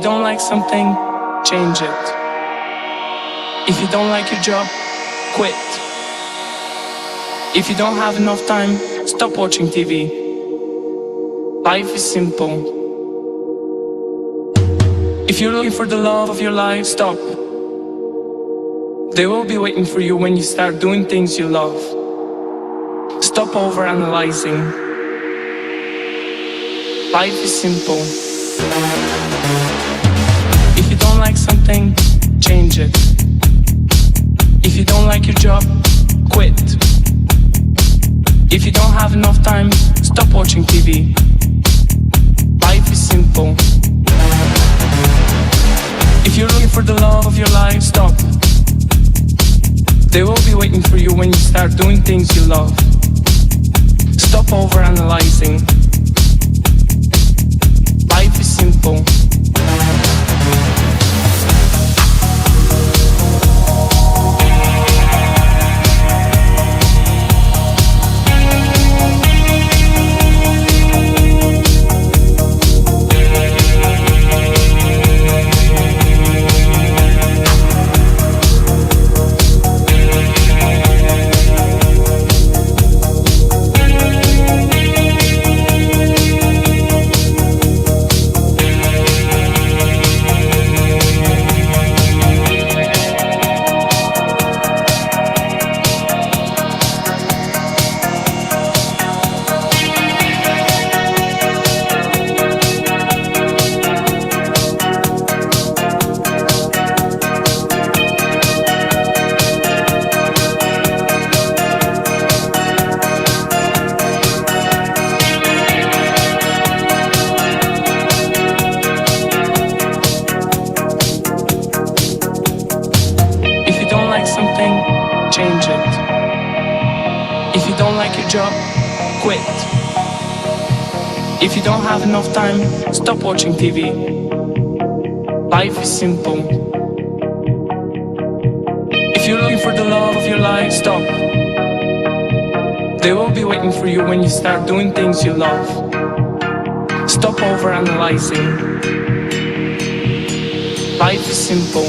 you don't like something, change it. If you don't like your job, quit. If you don't have enough time, stop watching TV. Life is simple. If you're looking for the love of your life, stop. They will be waiting for you when you start doing things you love. Stop overanalyzing. Life is simple. If you don't like something, change it. If you don't like your job, quit. If you don't have enough time, stop watching TV. Life is simple. If you're looking for the love of your life, stop. They will be waiting for you when you start doing things you love. Stop overanalyzing. Life is simple. Change it. If you don't like your job, quit. If you don't have enough time, stop watching TV. Life is simple. If you're looking for the love of your life, stop. They will be waiting for you when you start doing things you love. Stop overanalyzing. Life is simple.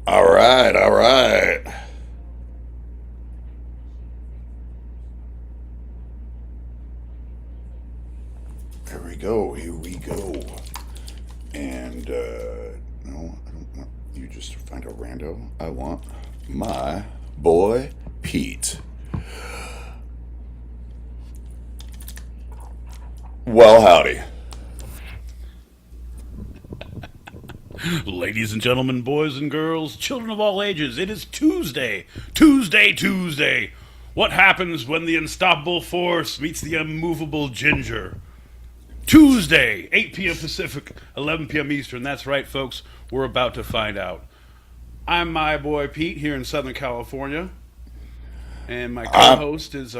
All right, all right. Here we go. Here we go. And no, I don't want you just to find a rando. I want my boy Pete. Well, howdy. Ladies and gentlemen, boys and girls, children of all ages, it is Tuesday. Tuesday. What happens when the unstoppable force meets the immovable ginger? Tuesday, 8 p.m. Pacific, 11 p.m. Eastern. That's right, folks. We're about to find out. I'm my boy Pete here in Southern California, and my co-host is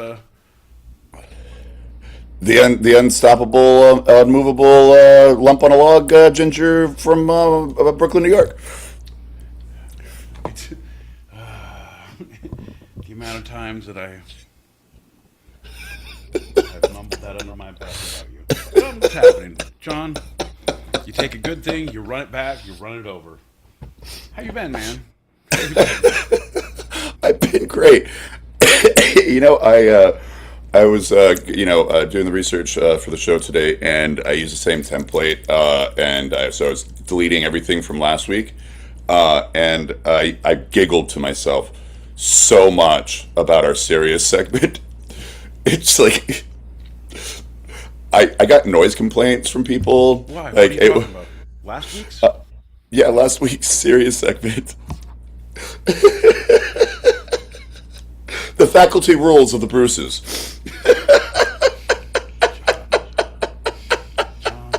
The unstoppable, unmovable lump on a log ginger from Brooklyn, New York. the amount of times that I've mumbled that under my breath about you. What's happening, John? You take a good thing, you run it back, you run it over. How you been, man? How you been? I've been great. I was doing the research for the show today, and I used the same template, so I was deleting everything from last week, and I giggled to myself so much about our serious segment. It's like I got noise complaints from people. Why? What Like are you talking about? Last week's? yeah, last week's serious segment. The faculty rules of the Bruces. John.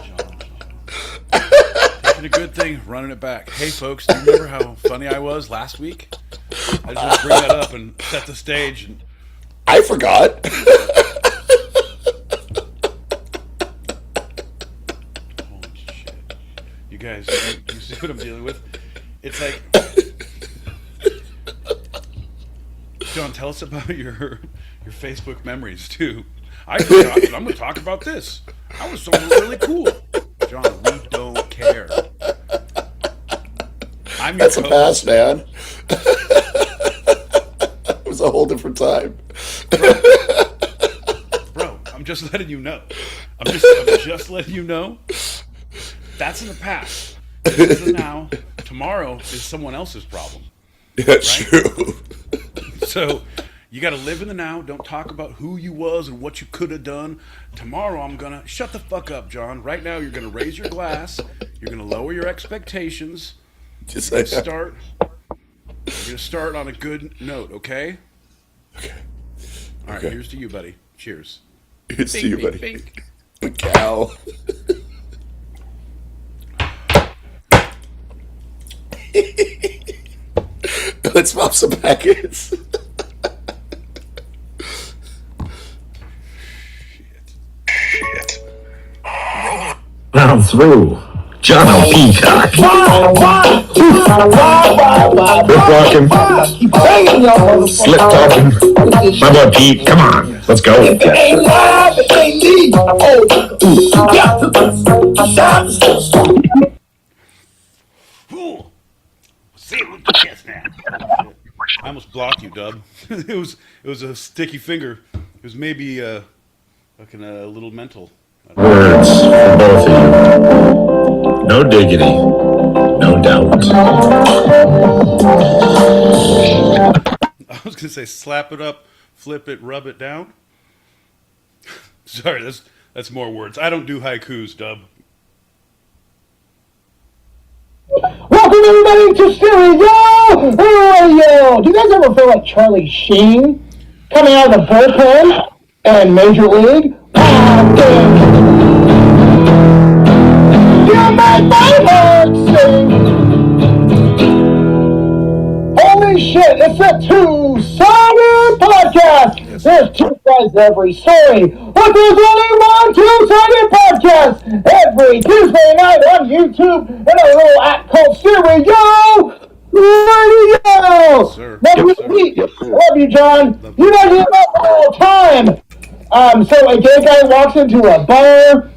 Taking a good thing, running it back. Hey, folks, do you remember how funny I was last week? I just want to bring that up and set the stage. And I forgot. holy shit, you guys, you see what I'm dealing with? It's like, John, tell us about your Facebook memories too. I forgot, but I'm going to talk about this. I was someone really cool. John, we don't care. I'm your That's a past, man. It was a whole different time. Bro, I'm just letting you know. I'm just letting you know. That's in the past. This is the now. Tomorrow is someone else's problem. That's Right? true. So you got to live in the now. Don't talk about who you was and what you could have done. Tomorrow I'm going to shut the fuck up, John. Right now you're going to raise your glass. You're going to lower your expectations. Just You're like going to start on a good note, okay? Okay. All right, Okay. here's to you, buddy. Cheers. It's to Bink, you, bink, buddy. bink. Good cow. Let's pop some packets. Round through. John L. Peacock. Rip walking. Slip talking. My boy Pete, come on. Let's go. Fool! Say it with your chest now. I almost blocked you, Dub. it was a sticky finger. It was maybe fucking a little mental. Words for both of you. No diggity. No doubt. I was gonna say slap it up, flip it, rub it down. Sorry, that's more words. I don't do haikus, Dub. Welcome everybody to Stereo Radio! Do you guys ever feel like Charlie Sheen coming out of the bullpen and Major League? You make my heart sing! Holy shit, it's a two-sided podcast! There's two sides to every story, but there's only one two-sided podcast every Tuesday night on YouTube and a little app called Stereo Radio! Sir. Love you, Yes, sir. Pete. Love you, John. You guys hear that all the time. So a gay guy walks into a bar,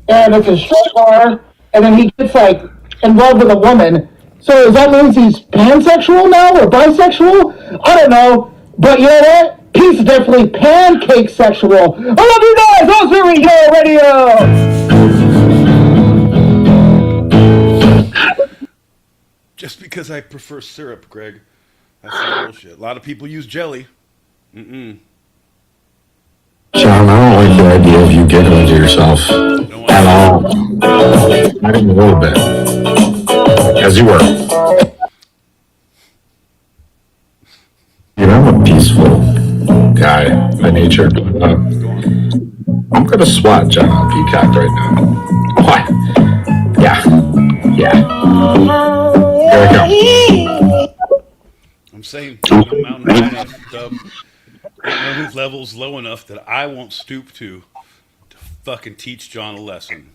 and it's a straight bar, and then he gets like in love with a woman, So does that mean he's pansexual now or bisexual? I don't know. But you know what? He's definitely pancake sexual. I love you guys. Those are Yo Radio. Just because I prefer syrup, Greg. That's some bullshit. A lot of people use jelly. John, I don't like the idea of you giggling to yourself at all. Not even a little bit. As you were. You know, I'm a peaceful guy by nature. I'm gonna swat John Peacock right now. What? Yeah. Here we go. I'm saying, ain't no mountain high enough, dub. Ain't no levels low enough that I won't stoop to fucking teach John a lesson.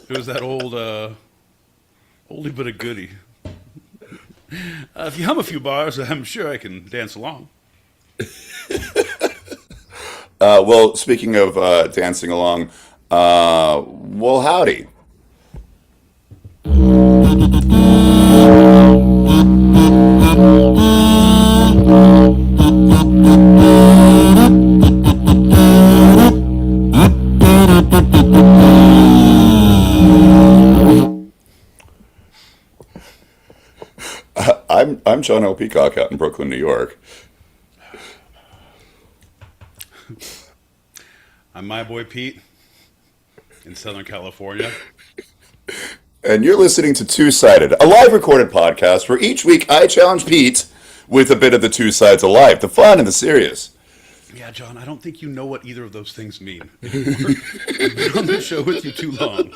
It was that old, oldie but a goodie. If you hum a few bars, I'm sure I can dance along. Well, speaking of dancing along, well, howdy. I'm John L. Peacock out in Brooklyn, New York. I'm my boy Pete in Southern California. And you're listening to Two Sided, a live recorded podcast where each week I challenge Pete with a bit of the two sides of life, the fun and the serious. Yeah, John, I don't think you know what either of those things mean. I've been on the show with you too long.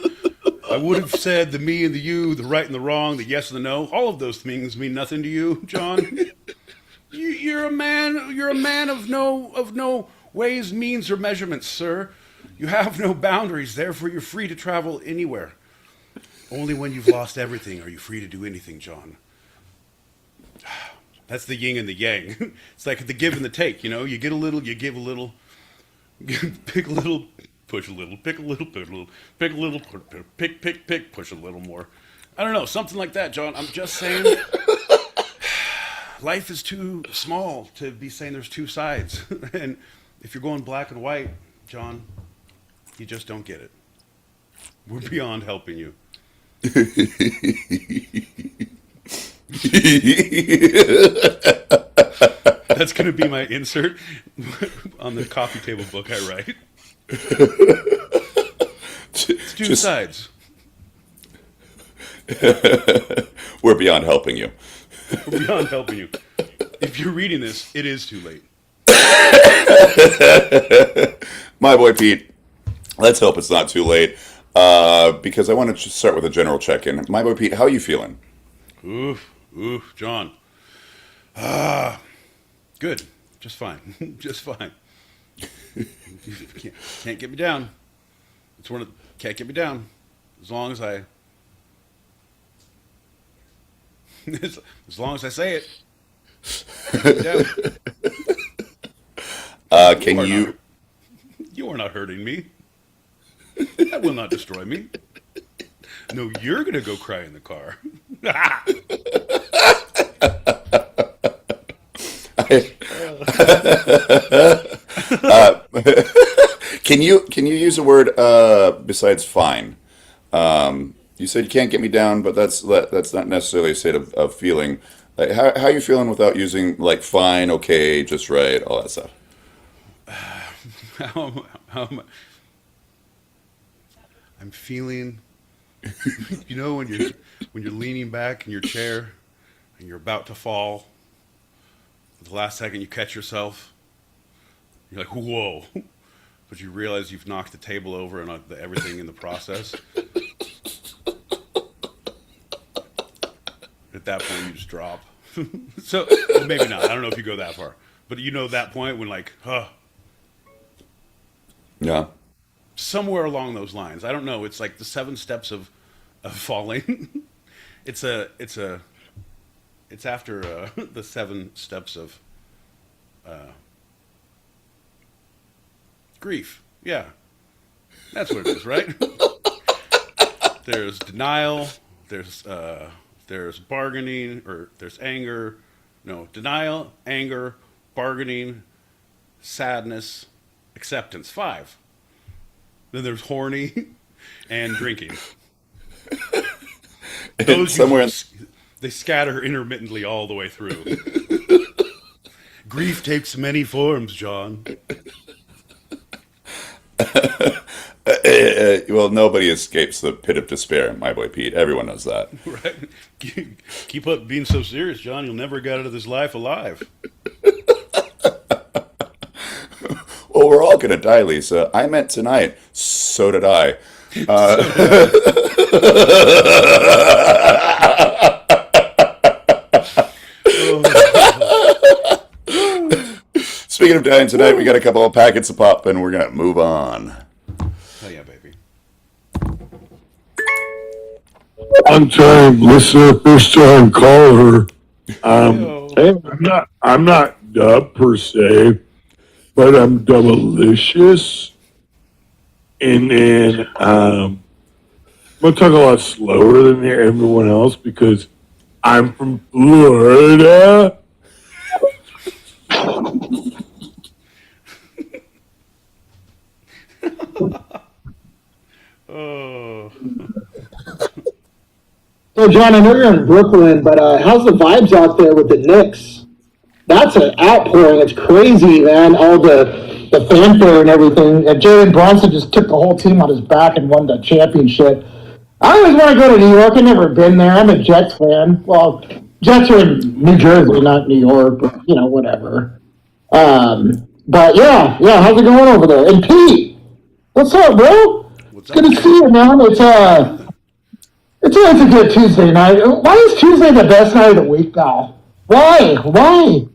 I would have said the me and the you, the right and the wrong, the yes and the no. All of those things mean nothing to you, John. You're a man. You're a man of no ways, means, or measurements, sir. You have no boundaries. Therefore, you're free to travel anywhere. Only when you've lost everything are you free to do anything, John. That's the yin and the yang. It's like the give and the take. You know, you get a little, you give a little, pick a little. Push a little, pick a little, pick a little, pick a little, pick, push a little more. I don't know, something like that, John. I'm just saying, life is too small to be saying there's two sides. And if you're going black and white, John, you just don't get it. We're beyond helping you. That's going to be my insert on the coffee table book I write. It's two sides. We're beyond helping you. We're beyond helping you. If you're reading this, it is too late. My boy Pete, let's hope it's not too late. Because I want to just start with a general check-in. My boy Pete, how are you feeling? Oof, John. Good. Just fine. Just fine. Can't get me down. It's one of can't get me down. As long as I as long as I say it. Can't get me down. Can you You are not hurting me. That will not destroy me. No, you're gonna go cry in the car. Can you use a word besides fine? You said you can't get me down, but that's not necessarily a state of feeling. Like, how are you feeling without using like fine, okay, just right, all that stuff? how am I? I'm feeling. You know when you're leaning back in your chair and you're about to fall. The last second you catch yourself. You're like, whoa. But you realize you've knocked the table over and everything in the process. At that point, you just drop. So, well, maybe not. I don't know if you go that far. But you know that point when like, Yeah. somewhere along those lines. I don't know. It's like the 7 steps of falling. It's after the 7 steps of grief. Yeah, that's what it is, right? There's denial. There's bargaining, or there's anger. No, denial, anger, bargaining, sadness, acceptance. 5. Then there's horny and drinking. Those Somewhere. they scatter intermittently all the way through. Grief takes many forms, John. Well, nobody escapes the pit of despair, my boy Pete. Everyone knows that. Right? Keep up being so serious, John. You'll never get out of this life alive. Well, we're all gonna die, Lisa. I meant tonight. So did I. Speaking of dying tonight, we got a couple of packets of pop, and we're gonna move on. Hell yeah, baby. Long time listener, first time caller. Hey, I'm not dub per se, but I'm delicious. And then I'm gonna talk a lot slower than everyone else because I'm from Florida. Oh. So, John, I know you're in Brooklyn, but how's the vibes out there with the Knicks? That's an outpouring. It's crazy, man. All the fanfare and everything. And Jalen Brunson just took the whole team on his back and won the championship. I always want to go to New York. I've never been there. I'm a Jets fan. Well, Jets are in New Jersey, not New York, but, whatever. But, yeah, how's it going over there? And Pete, what's up, bro? What's It's good to see you, man. It's always a good Tuesday night. Why is Tuesday the best night of the week now? Why?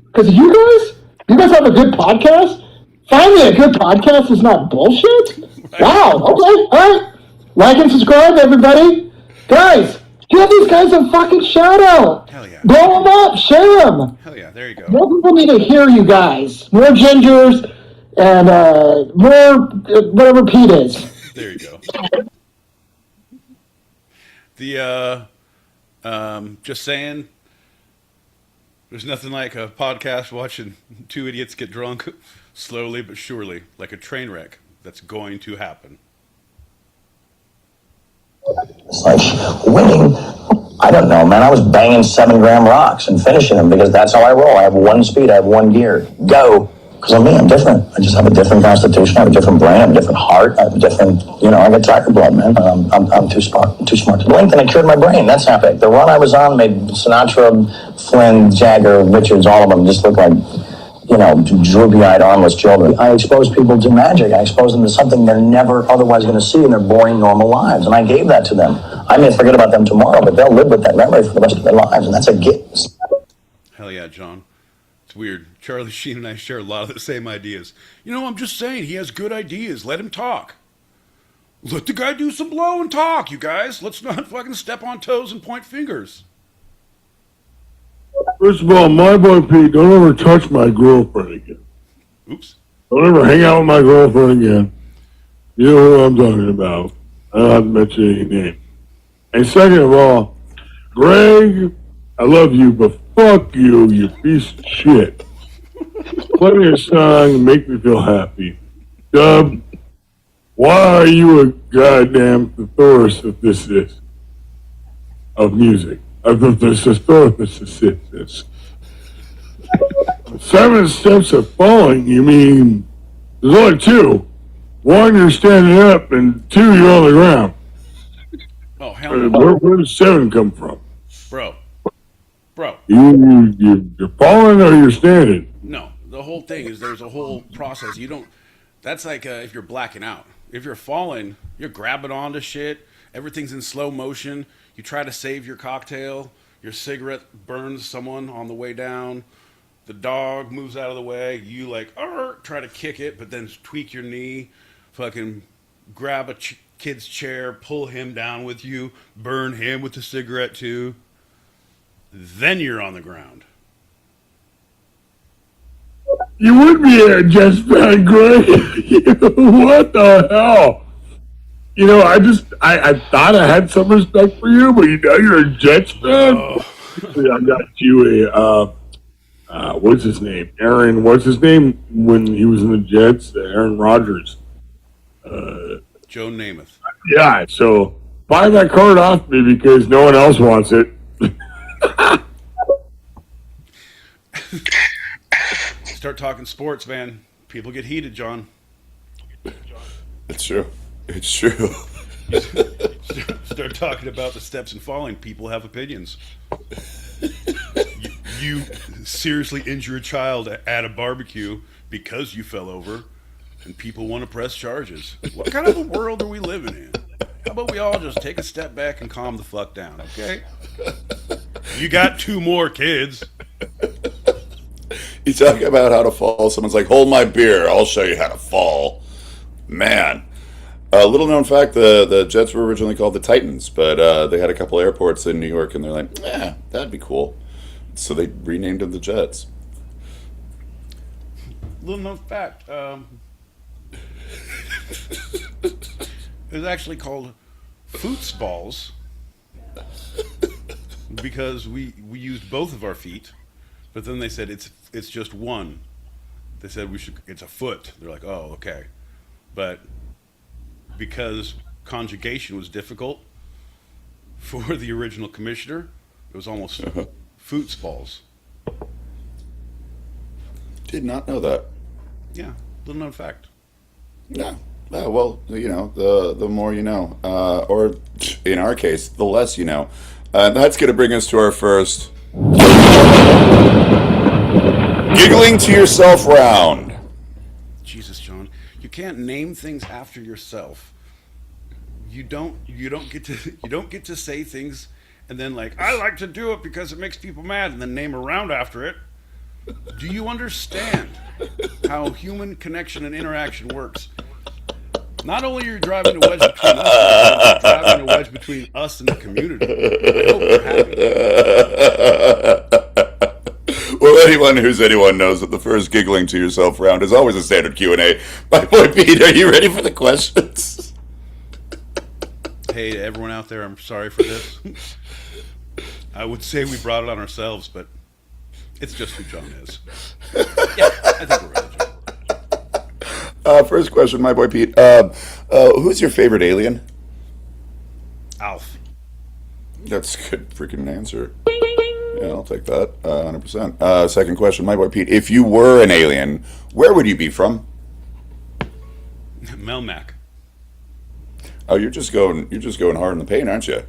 Because you guys have a good podcast? Finally, a good podcast is not bullshit? Wow, okay, all right. Like and subscribe, everybody. Guys, give these guys a fucking shout out. Hell yeah. Blow them up, share them. Hell yeah, there you go. More people need to hear you guys. More gingers and more whatever Pete is. There you go. Just saying, there's nothing like a podcast watching two idiots get drunk slowly but surely, like a train wreck that's going to happen. It's like winning. I don't know, man. I was banging 7-gram rocks and finishing them because that's how I roll. I have one speed. I have one gear. Go. Because I'm me. I'm different. I just have a different constitution. I have a different brain. I have a different heart. I have a different, I got tiger blood, man. I'm too smart to blink, and I cured my brain. That's epic. The run I was on made Sinatra, Flynn, Jagger, Richards, all of them just look like, droopy-eyed, armless children. I expose people to magic. I expose them to something they're never otherwise going to see in their boring, normal lives. And I gave that to them. I may forget about them tomorrow, but they'll live with that memory for the rest of their lives, and that's a gift. Hell yeah, John. It's weird. Charlie Sheen and I share a lot of the same ideas. I'm just saying, he has good ideas. Let him talk. Let the guy do some blow and talk, you guys. Let's not fucking step on toes and point fingers. First of all, my boy Pete, don't ever touch my girlfriend again. Oops. Don't ever hang out with my girlfriend again. You know who I'm talking about. I don't have to mention any name. And second of all, Greg, I love you, but fuck you, you piece of shit. Play me a song and make me feel happy. Dub, why are you a goddamn thesaurus of this? Of music? Of the thesaurus. 7 steps of falling, you mean, there's only 2. 1, you're standing up, and 2, you're on the ground. Oh, hell no. Where does 7 come from? Bro. You're falling or you're standing? No. The whole thing is there's a whole process. That's like if you're blacking out. If you're falling, you're grabbing onto shit. Everything's in slow motion. You try to save your cocktail. Your cigarette burns someone on the way down. The dog moves out of the way. You try to kick it, but then tweak your knee. Fucking grab a kid's chair, pull him down with you, burn him with the cigarette too. Then you're on the ground. You would be just fine, Greg. What the hell? I thought I had some respect for you, but you're a Jets fan. Oh, I got you what's his name? Aaron, what's his name when he was in the Jets? Aaron Rodgers. Joe Namath. Yeah, so buy that card off me because no one else wants it. Start talking sports, man. People get heated, John. It's true. It's true. Start talking about the steps and falling. People have opinions. You seriously injure a child at a barbecue because you fell over, and people want to press charges. What kind of a world are we living in? How about we all just take a step back and calm the fuck down, okay? You got 2 more kids. You talk about how to fall. Someone's like, "Hold my beer. I'll show you how to fall." Man, a little known fact: the Jets were originally called the Titans, but they had a couple airports in New York, and they're like, "Yeah, that'd be cool." So they renamed them the Jets. Little known fact. It was actually called footballs because we used both of our feet, but then they said it's just one. They said it's a foot. They're like, oh, okay, but because conjugation was difficult for the original commissioner, it was almost footballs. Did not know that. Yeah, little known fact. Yeah. Well, the more you know, or in our case, the less you know. That's going to bring us to our first giggling to yourself round. Jesus, John, you can't name things after yourself. You don't get to say things and then like I like to do it because it makes people mad and then name a round after it. Do you understand how human connection and interaction works? Not only are you driving a wedge between us, you're driving a wedge between us and the community. I hope you're happy. Well, anyone knows that the first giggling to yourself round is always a standard Q&A. My boy Pete, are you ready for the questions? Hey, to everyone out there, I'm sorry for this. I would say we brought it on ourselves, but it's just who John is. Yeah, I think we're ready, John. First question, my boy Pete. Who's your favorite alien? Alf. That's a good freaking answer. Yeah, I'll take that. 100%. Second question, my boy Pete. If you were an alien, where would you be from? Melmac. Oh, you're just going hard in the paint, aren't you?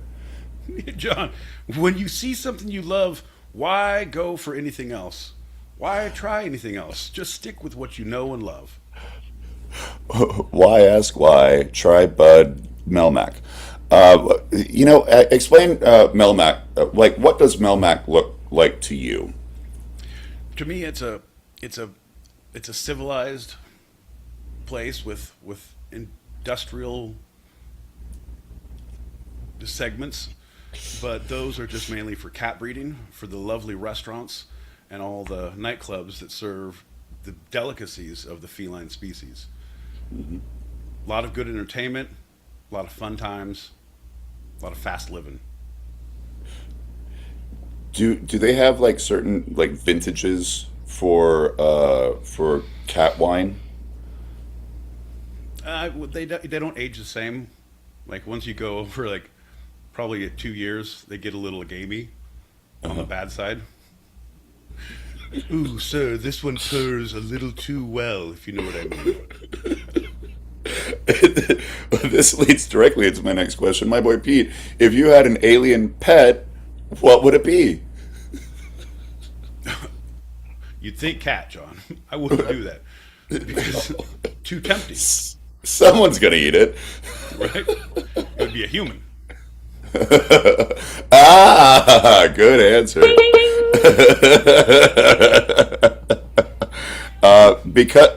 John, when you see something you love, why go for anything else? Why try anything else? Just stick with what you know and love. Why ask why? Try Bud Melmac. Explain Melmac. Like, what does Melmac look like to you? To me, it's a civilized place with industrial segments, but those are just mainly for cat breeding, for the lovely restaurants and all the nightclubs that serve the delicacies of the feline species. Mm-hmm. A lot of good entertainment, a lot of fun times, a lot of fast living. Do they have like certain like vintages for cat wine? They don't age the same. Like once you go over like probably at 2 years, they get a little gamey on the bad side. Ooh, sir, this one purrs a little too well, if you know what I mean. This leads directly into my next question, my boy Pete. If you had an alien pet, what would it be? You'd think cat, John. I wouldn't do that because too tempting, Someone's gonna eat it. right? It would be a human. Good answer.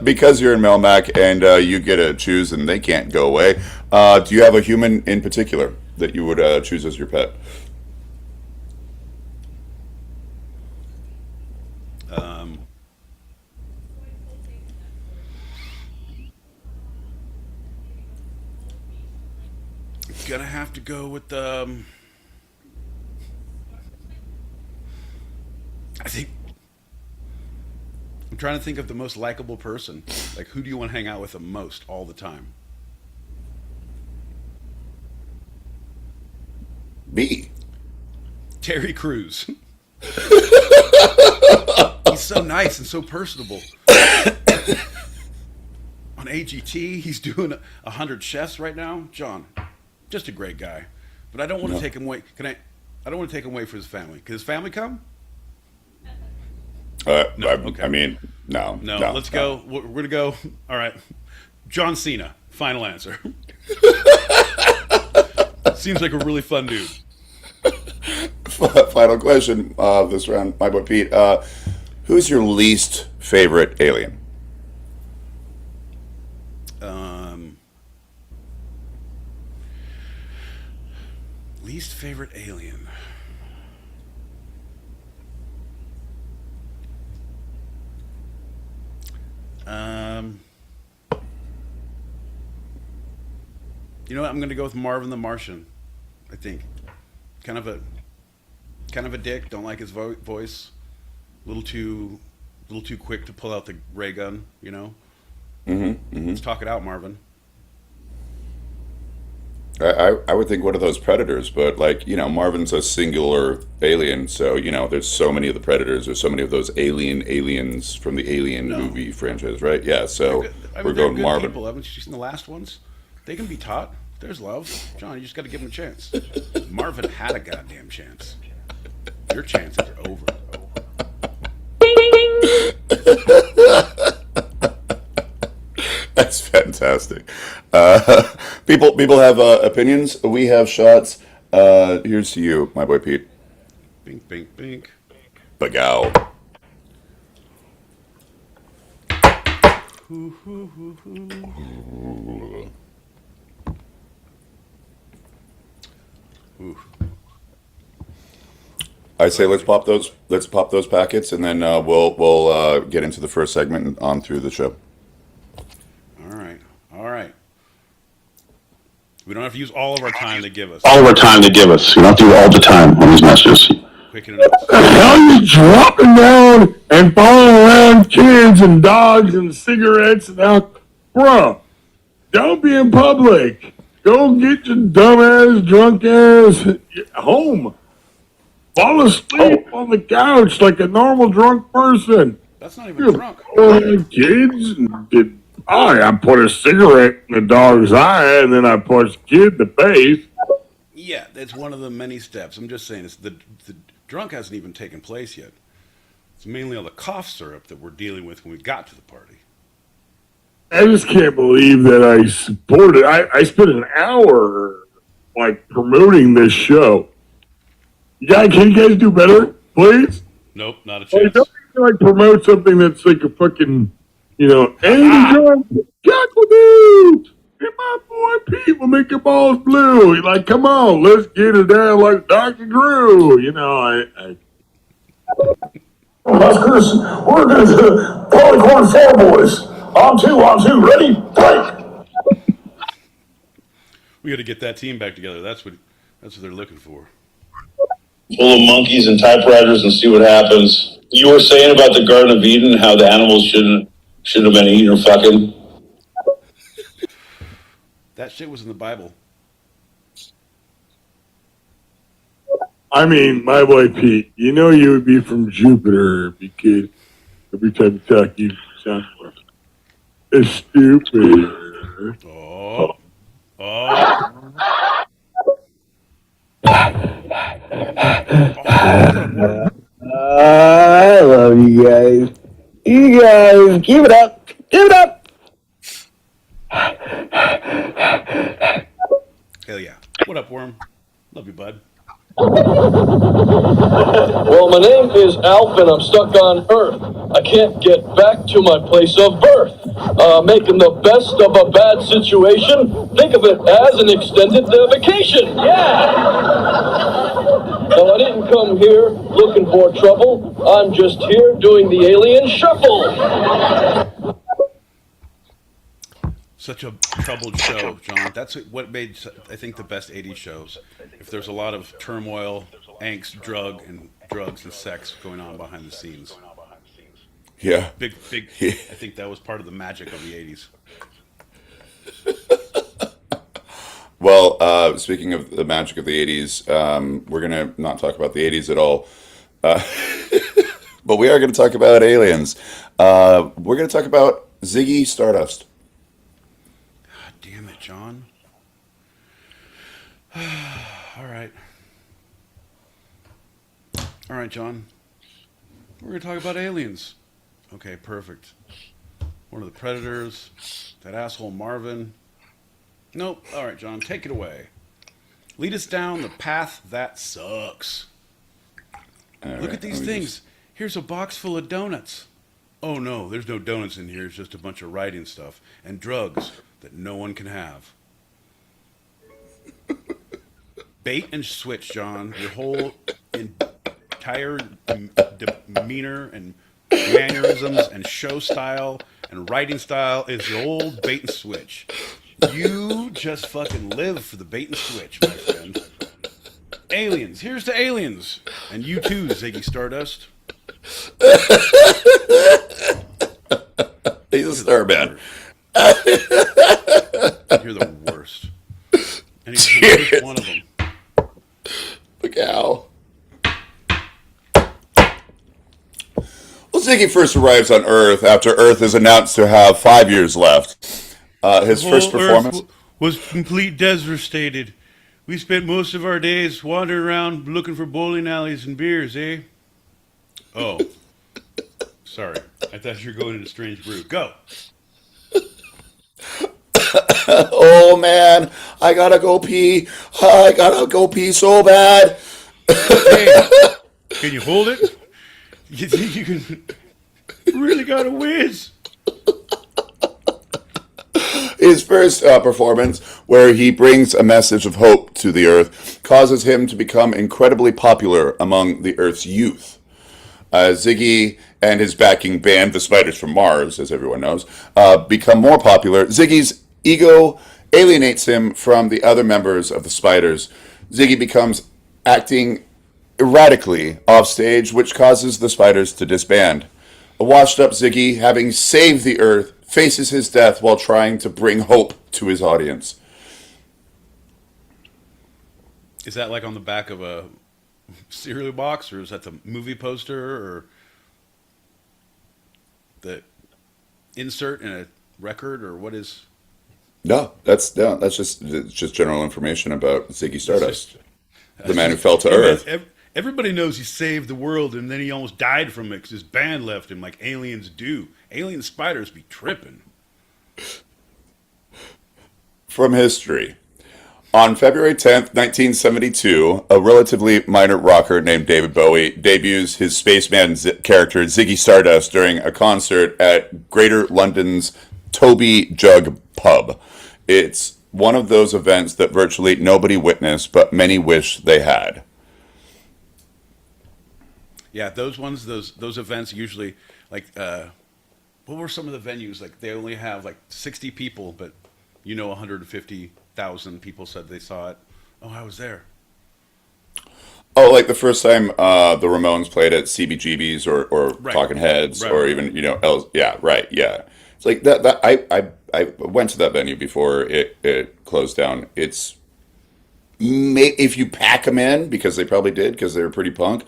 Because you're in Melmac and you get to choose and they can't go away. Do you have a human in particular that you would choose as your pet? gonna have to go with I think I'm trying to think of the most likable person. Like, who do you want to hang out with the most all the time? Me. Terry Crews. He's so nice and so personable. On AGT, he's doing 100 chefs right now. John, just a great guy. But I don't want to take him away. I don't want to take him away for his family. Can his family come? No, okay. I mean, no. Let's go. We're going to go. All right. John Cena. Final answer. Seems like a really fun dude. Final question of this round, my boy Pete. Who's your least favorite alien? Least favorite alien. You know what? I'm going to go with Marvin the Martian. I think kind of a dick. Don't like his voice. A little too quick to pull out the ray gun. You know. Let's talk it out, Marvin. I would think one of those predators, but like, you know, Marvin's a singular alien, so you know, there's so many of the predators, there's so many of those aliens from the Alien movie franchise, right? Yeah, so we're going Marvin. People, haven't you seen the last ones? They can be taught. There's love, John. You just got to give them a chance. Marvin had a goddamn chance. Your chances are over. That's fantastic. People have opinions. We have shots. Here's to you, my boy Pete. Bink, bink, bink. Bagow. I say let's pop those packets, and then we'll get into the first segment and on through the show. All right. We don't have to use all of our time they give us. You don't have to do all the time on these messages. Quick and enough. The hell you dropping down and following around kids and dogs and cigarettes and alcohol? Bro, don't be in public. Go get your dumbass, drunk ass home. Fall asleep on the couch like a normal drunk person. That's not even drunk. Kids, I put a cigarette in the dog's eye and then I push the kid in the face. Yeah, that's one of the many steps. I'm just saying, the drunk hasn't even taken place yet. It's mainly all the cough syrup that we're dealing with when we got to the party. I just can't believe that I supported. I spent an hour like promoting this show. Can you guys do better, please? Nope, not a chance. Don't like promote something that's like a fucking, hey, John, dude, and my boy Pete will make your balls blue. You're like, come on, let's get it down like Dr. Drew. Huskers, we're going to do Polycorn 4 boys. On two, ready, break. We got to get that team back together. That's what they're looking for. Full of monkeys and typewriters and see what happens. You were saying about the Garden of Eden, how the animals shouldn't have been eating or fucking. That shit was in the Bible. I mean, my boy Pete, you would be from Jupiter if you could. Every time you talk, you sound it's stupid. I love you guys. You guys, give it up. Give it up. Hell yeah. What up, Worm? Love you, bud. Well, my name is Alf, and I'm stuck on Earth. I can't get back to my place of birth. Making the best of a bad situation. Think of it as an extended vacation. Yeah! No, I didn't come here looking for trouble. I'm just here doing the alien shuffle. Such a troubled show, John. That's what made, I think, the best 80s shows. If there's a lot of turmoil, angst, drugs and sex going on behind the scenes. Yeah. Big. I think that was part of the magic of the 80s. Well, speaking of the magic of the 80s, we're going to not talk about the 80s at all. But we are going to talk about aliens. We're going to talk about Ziggy Stardust. God damn it, John. All right. All right, John. We're going to talk about aliens. Okay, perfect. One of the Predators, that asshole Marvin. Nope. All right, John, take it away. Lead us down the path that sucks. Look at these things. Here's a box full of donuts. Oh no, there's no donuts in here. It's just a bunch of writing stuff and drugs that no one can have. Bait and switch, John. Your whole entire demeanor and mannerisms and show style and writing style is your old bait and switch. You just fucking live for the bait and switch, my friend. Aliens. Here's to aliens. And you too, Ziggy Stardust. He's a star man. You're the worst. And he's the worst one of them. Look how. Well, Ziggy first arrives on Earth after Earth is announced to have 5 years left. His first performance was complete devastated. We spent most of our days wandering around looking for bowling alleys and beers, eh? Oh. Sorry. I thought you were going into Strange Brew. Go. Oh man, I gotta go pee. I gotta go pee so bad. Hey, can you hold it? You think you can? Really gotta whiz. His first performance, where he brings a message of hope to the Earth, causes him to become incredibly popular among the Earth's youth. Ziggy and his backing band, the Spiders from Mars, as everyone knows, become more popular. Ziggy's ego alienates him from the other members of the Spiders. Ziggy becomes acting erratically off stage, which causes the Spiders to disband. A washed-up Ziggy, having saved the Earth, faces his death while trying to bring hope to his audience. Is that like on the back of a cereal box, or is that the movie poster, or the insert in a record, or what is? No, that's just general information about Ziggy Stardust, the man who fell to Earth. Everybody knows he saved the world, and then he almost died from it because his band left him, like aliens do. Alien spiders be tripping. From history. On February 10th, 1972, a relatively minor rocker named David Bowie debuts his spaceman character Ziggy Stardust during a concert at Greater London's Toby Jug Pub. It's one of those events that virtually nobody witnessed, but many wish they had. Yeah, those events usually, like, what were some of the venues? Like, they only have like 60 people, but 150,000 people said they saw it. Oh, I was there. Oh, like the first time the Ramones played at CBGB's or Right. Talking Heads, Right, or right. even yeah, right, yeah. It's like that. I went to that venue before it closed down. It's if you pack them in, because they probably did, because they were pretty punk.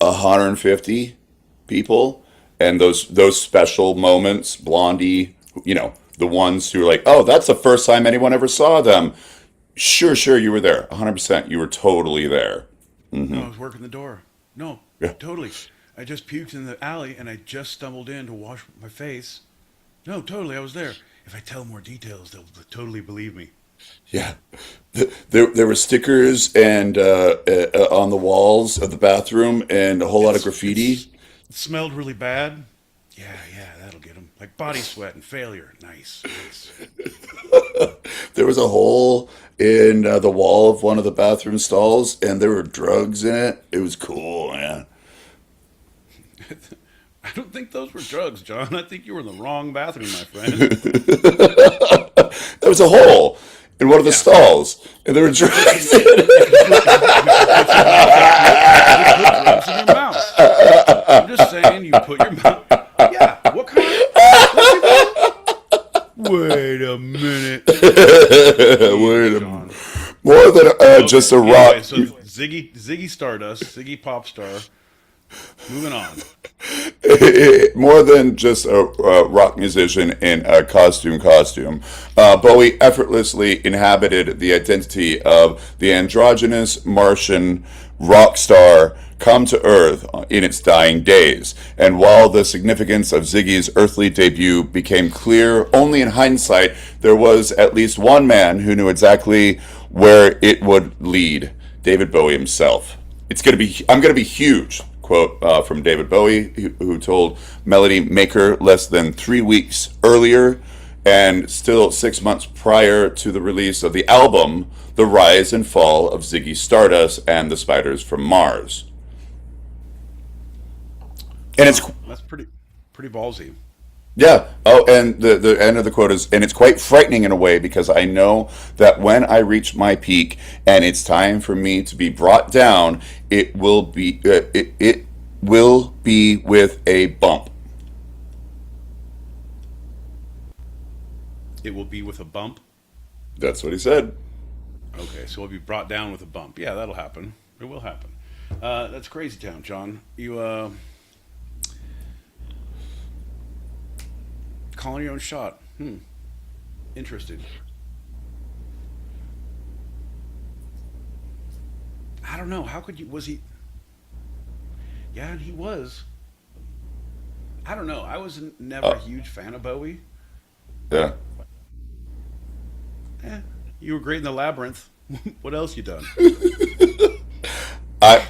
150 people, and those special moments, Blondie, the ones who are like, oh, that's the first time anyone ever saw them. Sure, you were there, 100%. You were totally there. No, I was working the door. No, Yeah. totally. I just puked in the alley, and I just stumbled in to wash my face. No, totally, I was there. If I tell more details, they'll totally believe me. Yeah, there were stickers and on the walls of the bathroom, and a whole lot of graffiti. It smelled really bad. Yeah, that'll get them. Like body sweat and failure. Nice. There was a hole in the wall of one of the bathroom stalls, and there were drugs in it. It was cool, man. I don't think those were drugs, John. I think you were in the wrong bathroom, my friend. was a hole in one of the stalls, and they were directed. Drugs in your mouth. I'm just saying, you put your mouth. Yeah. What kind of? Wait a minute. More than just a rock. Anyway, so Ziggy Stardust, Ziggy pop star. Moving on. More than just a rock musician in a costume. Bowie effortlessly inhabited the identity of the androgynous Martian rock star come to Earth in its dying days. And while the significance of Ziggy's earthly debut became clear only in hindsight, there was at least one man who knew exactly where it would lead: David Bowie himself. I'm gonna be huge. Quote from David Bowie, who told Melody Maker less than 3 weeks earlier, and still 6 months prior to the release of the album, The Rise and Fall of Ziggy Stardust and the Spiders from Mars. And that's pretty ballsy. Yeah. Oh, and the end of the quote is, and it's quite frightening in a way, because I know that when I reach my peak and it's time for me to be brought down, it will be it will be with a bump. It will be with a bump. That's what he said. Okay, so we'll be brought down with a bump. Yeah, that'll happen. It will happen. That's crazy town, John. You calling your own shot. Interesting. I don't know. How could you? Was he? Yeah, he was. I don't know. I was never a huge fan of Bowie. Yeah. You were great in the Labyrinth. What else you done? I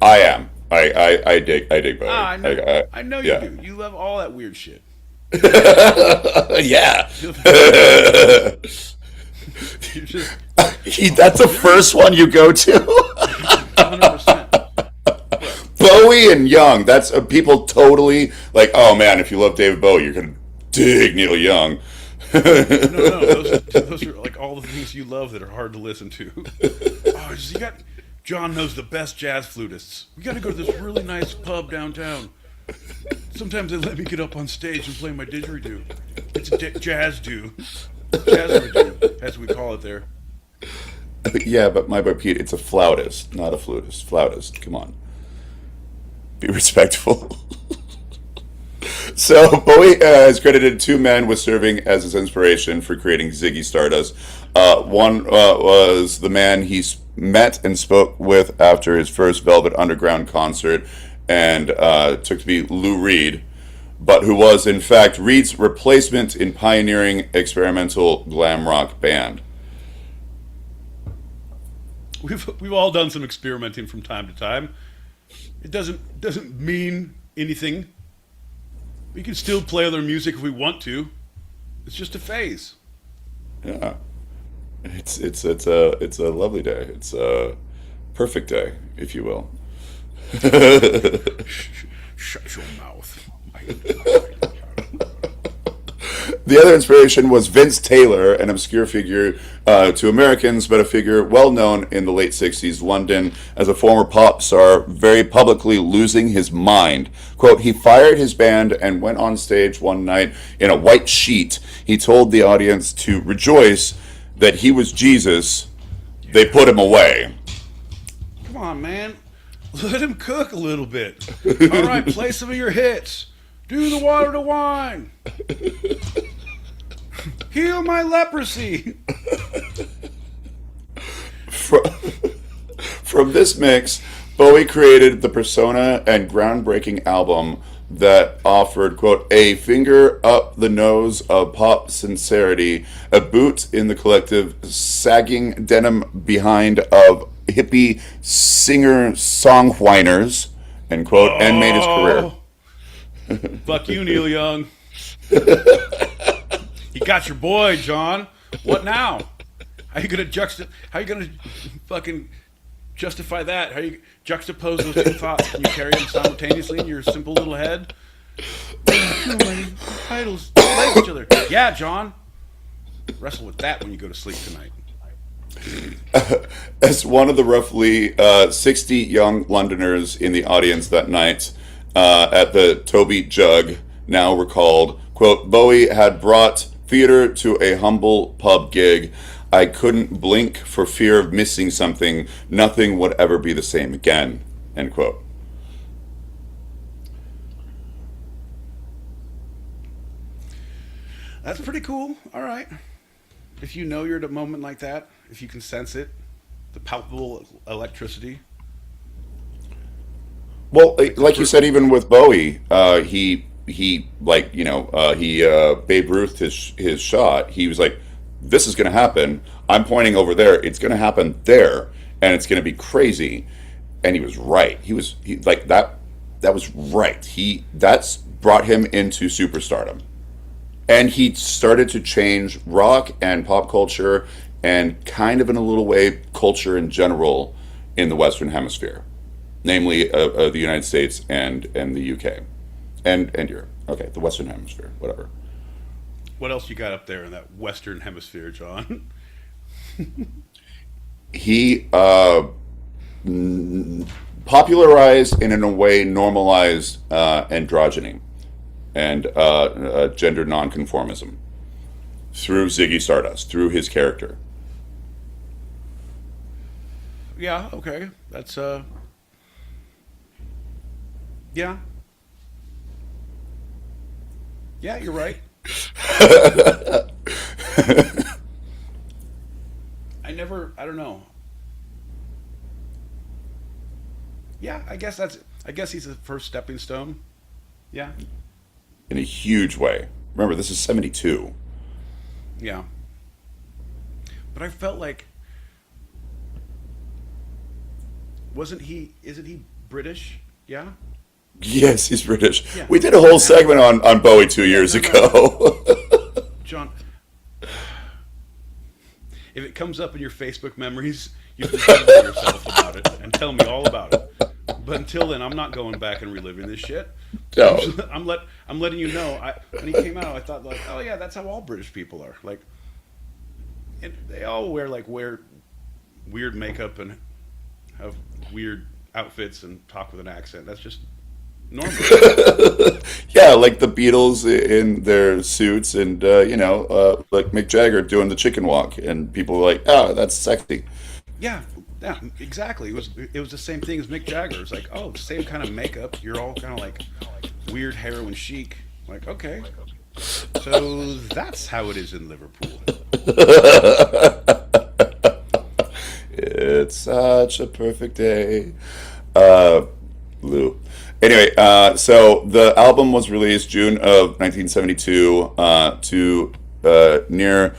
am. I dig Bowie. I know you do. You love all that weird shit. Yeah. That's the first one you go to. 100%. Bowie and Young. That's people totally like. Oh man, if you love David Bowie, you're gonna dig Neil Young. No. Those are like all the things you love that are hard to listen to. Oh, John knows the best jazz flutists. We got to go to this really nice pub downtown. Sometimes they let me get up on stage and play my didgeridoo. It's a jazz-do. Jazz-do, as we call it there. Yeah, but my boy Pete, it's a flautist, not a flutist. Flautist, come on. Be respectful. So Bowie has credited two men with serving as his inspiration for creating Ziggy Stardust. One was the man he met and spoke with after his first Velvet Underground concert, and took to be Lou Reed, but who was in fact Reed's replacement in pioneering experimental glam rock band. We've all done some experimenting from time to time. It doesn't mean anything. We can still play other music if we want to. It's just a phase. Yeah, it's a lovely day. It's a perfect day, if you will. Shut your mouth. The other inspiration was Vince Taylor, an obscure figure to Americans, but a figure well known in the late 60s London as a former pop star, very publicly losing his mind. Quote, he fired his band and went on stage one night in a white sheet. He told the audience to rejoice that he was Jesus. They put him away. Come on, man. Let him cook a little bit. All right, play some of your hits. Do the water to wine. Heal my leprosy. From this mix, Bowie created the persona and groundbreaking album that offered, quote, a finger up the nose of pop sincerity, a boot in the collective sagging denim behind of hippie singer-song whiners, end quote, and made his career. Fuck you, Neil Young. You got your boy, John. What now? How you gonna fucking justify that? How you juxtapose those two thoughts? Can you carry them simultaneously in your simple little head? My idols play each other. Yeah, John. Wrestle with that when you go to sleep tonight. As one of the roughly 60 young Londoners in the audience that night at the Toby Jug now recalled, quote, Bowie had brought theater to a humble pub gig. I couldn't blink for fear of missing something. Nothing would ever be the same again, end quote. That's pretty cool. All right. If you know you're at a moment like that, if you can sense it, the palpable electricity. Well, like you said, even with Bowie, he like he Babe Ruthed his shot. He was like, "This is going to happen. I'm pointing over there. It's going to happen there, and it's going to be crazy." And he was right. He like that. That was right. That's brought him into superstardom, and he started to change rock and pop culture, and kind of in a little way, culture in general in the Western Hemisphere, namely the United States and the UK, and Europe. Okay, the Western Hemisphere, whatever. What else you got up there in that Western Hemisphere, John? He popularized and in a way normalized androgyny and gender nonconformism through Ziggy Stardust, through his character. Yeah, okay. That's yeah. Yeah, you're right. I don't know. Yeah, I guess he's the first stepping stone. Yeah. In a huge way. Remember, this is 72. Yeah. But I felt like isn't he British? Yeah? Yes, he's British. Yeah. We did a whole segment on Bowie 2 years no. ago. John, if it comes up in your Facebook memories, you can tell yourself about it and tell me all about it. But until then, I'm not going back and reliving this shit. No. I'm letting you know. When he came out, I thought like, oh yeah, that's how all British people are. Like, and they all wear weird makeup and have weird outfits and talk with an accent. That's just normal. Yeah, like the Beatles in their suits and, like Mick Jagger doing the chicken walk. And people were like, oh, that's sexy. Yeah, exactly. It was the same thing as Mick Jagger. It's like, oh, same kind of makeup. You're all kind of like weird heroin chic. Like, okay. So that's how it is in Liverpool. It's such a perfect day. Lou. Anyway, so the album was released June of 1972 to near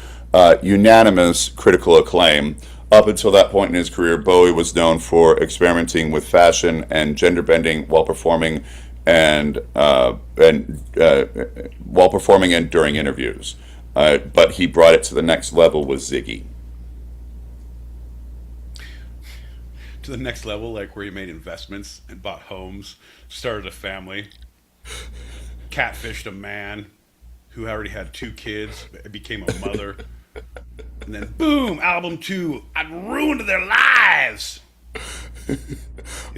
unanimous critical acclaim. Up until that point in his career, Bowie was known for experimenting with fashion and gender bending while performing and during interviews. But he brought it to the next level with Ziggy. To the next level, like where he made investments and bought homes, started a family, catfished a man who already had 2 kids, became a mother, and then boom, album 2, I'd ruined their lives. Is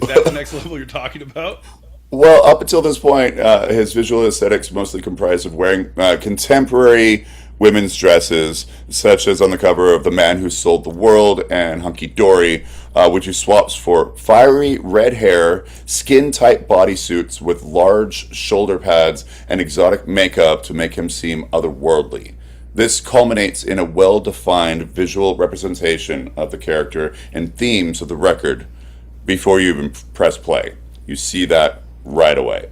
that the next level you're talking about? Well, up until this point, his visual aesthetics mostly comprised of wearing contemporary women's dresses, such as on the cover of The Man Who Sold the World and Hunky Dory, which he swaps for fiery red hair, skin-tight bodysuits with large shoulder pads, and exotic makeup to make him seem otherworldly. This culminates in a well-defined visual representation of the character and themes of the record before you even press play. You see that right away.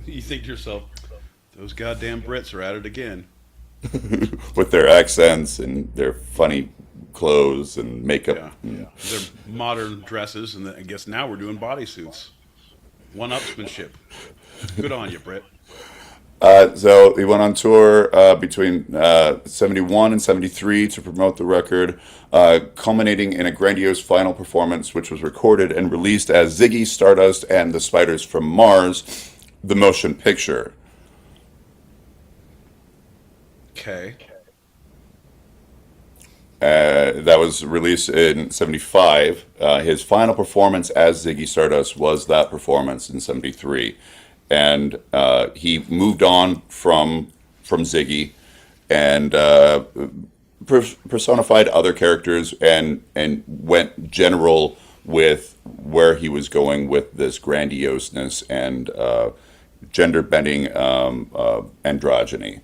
You think to yourself, those goddamn Brits are at it again. With their accents and their funny clothes and makeup. Yeah. Their modern dresses, and I guess now we're doing bodysuits. One-upsmanship. Good on you, Brit. So he went on tour between 71 and 73 to promote the record, culminating in a grandiose final performance, which was recorded and released as Ziggy Stardust and the Spiders from Mars, the motion picture. Okay. That was released in '75. His final performance as Ziggy Stardust was that performance in '73, and he moved on from Ziggy and personified other characters and went general with where he was going with this grandioseness and gender bending androgyny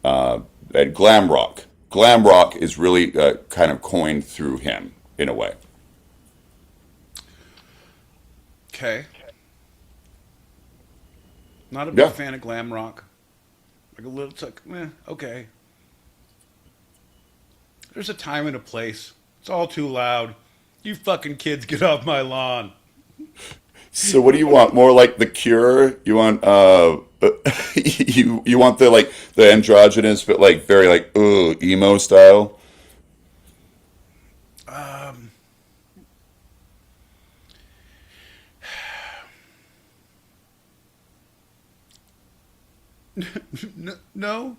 and glam rock. Glam rock is really kind of coined through him in a way. Okay. Not a big Yeah. fan of glam rock. Like a little, it's like, okay. There's a time and a place. It's all too loud. You fucking kids, get off my lawn. So what do you want? More like The Cure? You want you want the like the androgynous but like very like emo style? Um, no. No,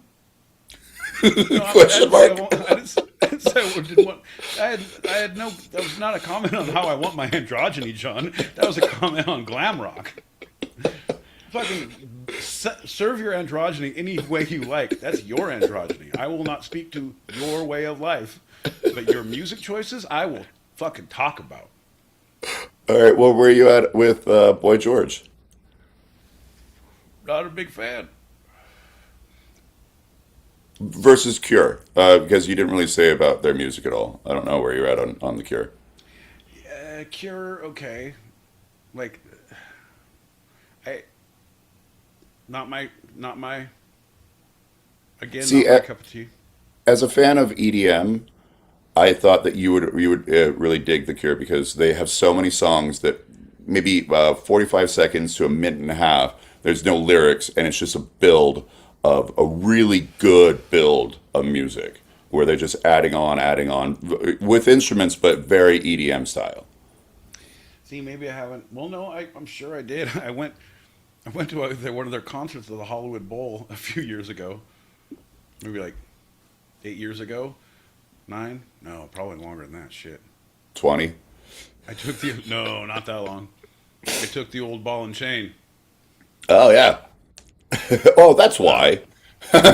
Question mark. I didn't say I didn't want. I had no. That was not a comment on how I want my androgyny, John. That was a comment on glam rock. Fucking serve your androgyny any way you like. That's your androgyny. I will not speak to your way of life, but your music choices, I will fucking talk about. All right. Well, where are you at with Boy George Not a big fan. versus Cure? Because you didn't really say about their music at all. I don't know where you're at on the Cure. Cure, okay. Like, I not my again, See, not my cup of tea. as a fan of EDM, I thought that you would really dig The Cure because they have so many songs that maybe 45 seconds to a minute and a half. There's no lyrics, and it's just a build of a really good build of music where they're just adding on with instruments, but very EDM style. See, maybe I haven't. Well, no, I'm sure I did. I went to one of their concerts at the Hollywood Bowl a few years ago. Maybe like 8 years ago, 9? No, probably longer than that. Shit. 20. I took the no, not that long. I took the old ball and chain. Oh yeah. Oh, that's why.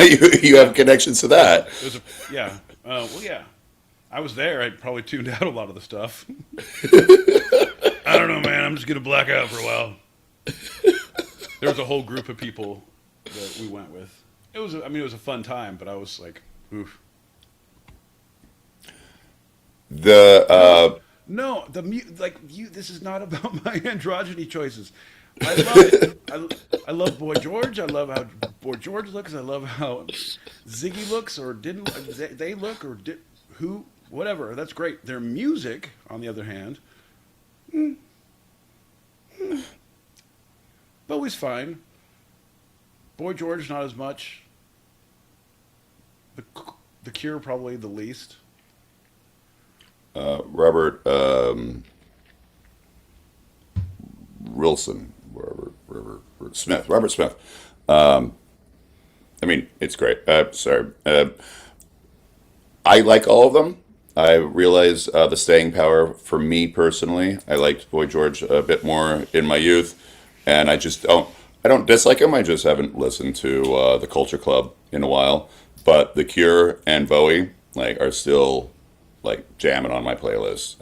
You have connections to that. It was yeah. Well, yeah. I was there. I probably tuned out a lot of the stuff. I don't know, man. I'm just gonna black out for a while. There was a whole group of people that we went with. It was, it was a fun time, but I was like, oof. The No, like you. This is not about my androgyny choices. I love it. I love Boy George. I love how Boy George looks. I love how Ziggy looks, or didn't they look, or did who, whatever. That's great. Their music, on the other hand, Bowie's fine. Boy George, not as much. The Cure, probably the least. Robert Wilson, Robert Smith. I mean, it's great. Sorry. I like all of them. I realize the staying power for me personally. I liked Boy George a bit more in my youth, and I just don't. I don't dislike him. I just haven't listened to the Culture Club in a while. But The Cure and Bowie are still jamming on my playlist.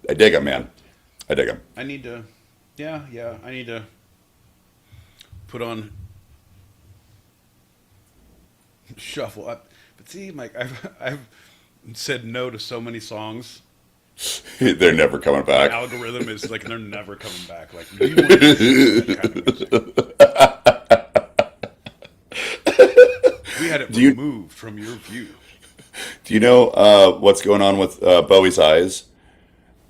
I dig him, man. I dig him. I need to, yeah. I need to put on shuffle. But see, Mike, I've said no to so many songs. They're never coming My back. algorithm is like they're never coming back. Like we want that kind of music. We had it removed from your view. Do you know what's going on with Bowie's eyes?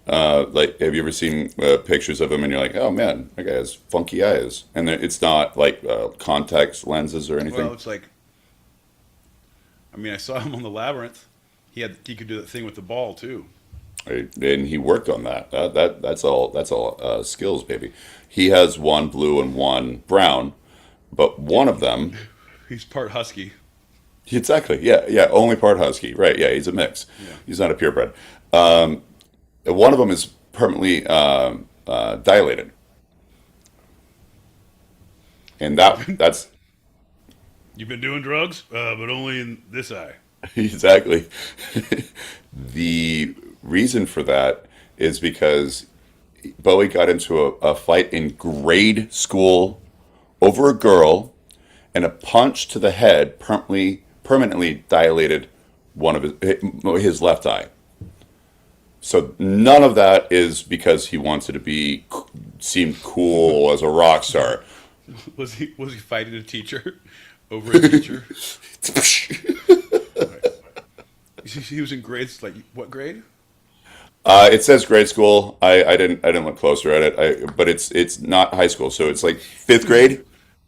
Have you ever seen pictures of him and you're like, oh man, that guy has funky eyes, and it's not contact lenses or anything. Well, it's like, I saw him on the Labyrinth. He could do that thing with the ball too. And he worked on that. That's all skills, baby. He has one blue and one brown, but one of them. He's part husky. Exactly. Yeah, yeah. Only part husky. Right. Yeah, he's a mix. Yeah. He's not a purebred. Um, One of them is permanently dilated, and that's You've been doing drugs, but only in this eye. exactly. The reason for that is because Bowie got into a fight in grade school over a girl, and a punch to the head permanently dilated one of his left eye. So none of that is because he wanted to seem cool as a rock star. Was he fighting a teacher over a teacher? Right. He was in grades like what grade? It says grade school. I didn't look closer at it. But it's not high school, so it's like fifth grade.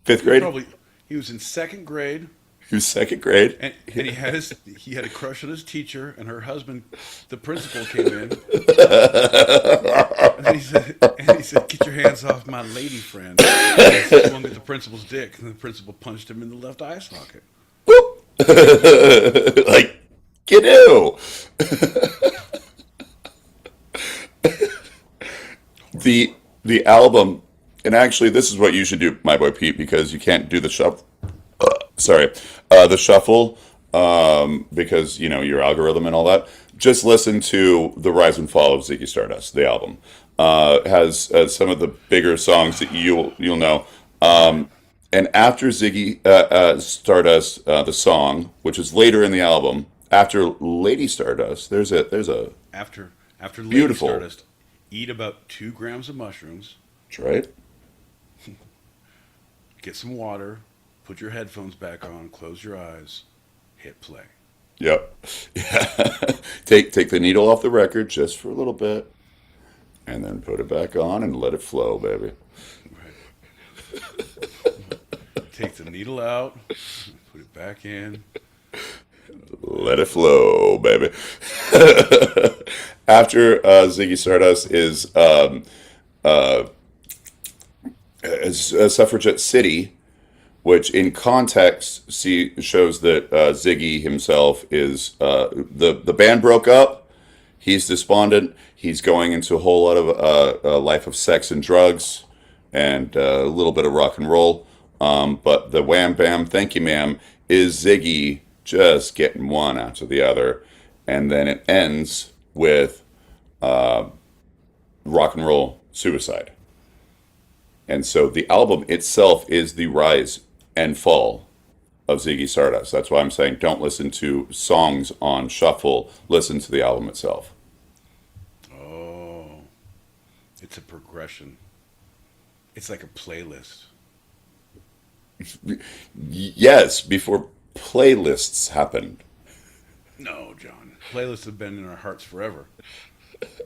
Fifth He was grade. probably he was in second grade, He was second grade. and he had a crush on his teacher, and her husband, the principal, came in, and he said, "Get your hands off my lady friend." And he said, "You won't get the principal's dick," and the principal punched him in the left eye socket. Like, kiddo. The album, and actually, this is what you should do, my boy Pete, because you can't do the shuffle. Sorry, the shuffle, because your algorithm and all that. Just listen to the rise and fall of Ziggy Stardust. The album has some of the bigger songs that you'll know. And after Ziggy Stardust, the song, which is later in the album, after Lady Stardust, there's a After Lady beautiful. Stardust, eat about 2 grams of mushrooms, That's right. get some water, put your headphones back on, close your eyes, hit play. Yep. Yeah. Take the needle off the record just for a little bit, and then put it back on and let it flow, baby. Take the needle out, put it back in. Let it flow, baby. After Ziggy Stardust is Suffragette City, which in context shows that Ziggy himself is the band broke up. He's despondent. He's going into a whole lot of a life of sex and drugs and a little bit of rock and roll. But the wham bam, thank you, ma'am, is Ziggy just getting one after the other, and then it ends with rock and roll suicide. And so the album itself is the rise and fall of Ziggy Stardust. That's why I'm saying don't listen to songs on shuffle. Listen to the album itself. Oh, it's a progression. It's like a playlist. Yes, before playlists happened. No, John. Playlists have been in our hearts forever.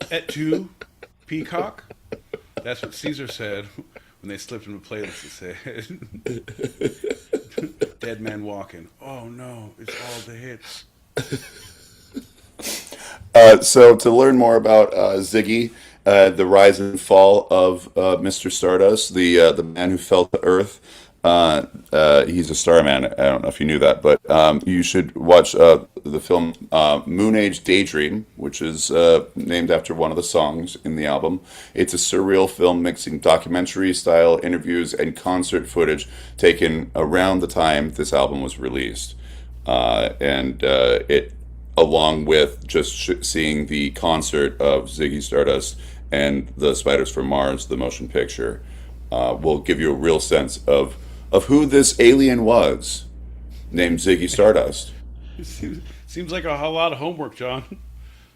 Et tu, Peacock? That's what Caesar said when they slipped him a playlist. It said, Dead Man Walking. Oh, no, it's all the hits. So to learn more about Ziggy, the rise and fall of Mr. Stardust, the man who fell to Earth, he's a starman. I don't know if you knew that, but you should watch the film Moon Age Daydream, which is named after one of the songs in the album. It's a surreal film mixing documentary style interviews and concert footage taken around the time this album was released. And it, along with just seeing the concert of Ziggy Stardust and the Spiders from Mars, the motion picture, will give you a real sense of who this alien was named Ziggy Stardust. Seems like a lot of homework, John.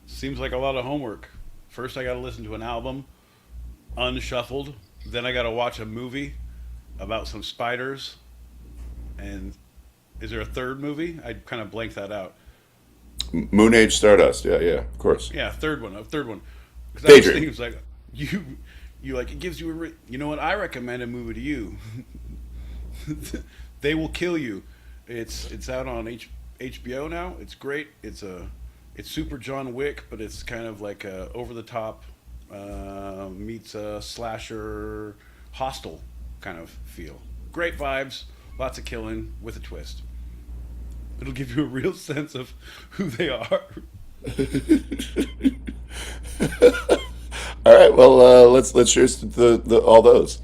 Seems like a lot of homework. First, I got to listen to an album, unshuffled. Then I got to watch a movie about some spiders. And is there a third movie? I kind of blanked that out. Moon Age Stardust, yeah, of course. Yeah, third one. Because I was Daydream. thinking, it was like you like it gives you you know what? I recommend a movie to you. They Will Kill You. It's out on HBO now. It's great. It's super John Wick, but it's kind of like a over the top meets a slasher hostile kind of feel. Great vibes, lots of killing with a twist. It'll give you a real sense of who they are. All right. Well, let's cheers to the all those.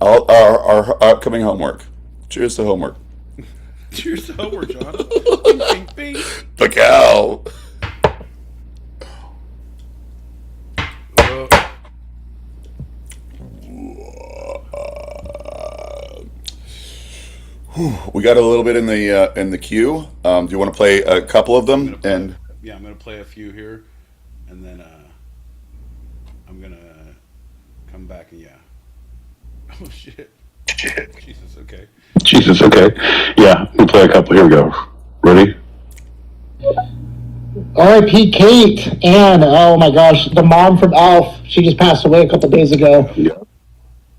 All our upcoming homework. Cheers to homework. Cheers to homework, John. Bing, bing, bing. The cow. We got a little bit in the queue. Do you want to play a couple of them? And Yeah, I'm gonna play a few here, and then I'm gonna come back and oh shit. Jesus, okay. Jesus, okay. Yeah, we'll play a couple. Here we go. Ready? R.I.P. Kate, Anne, oh my gosh, the mom from Alf, she just passed away a couple days ago. Yeah.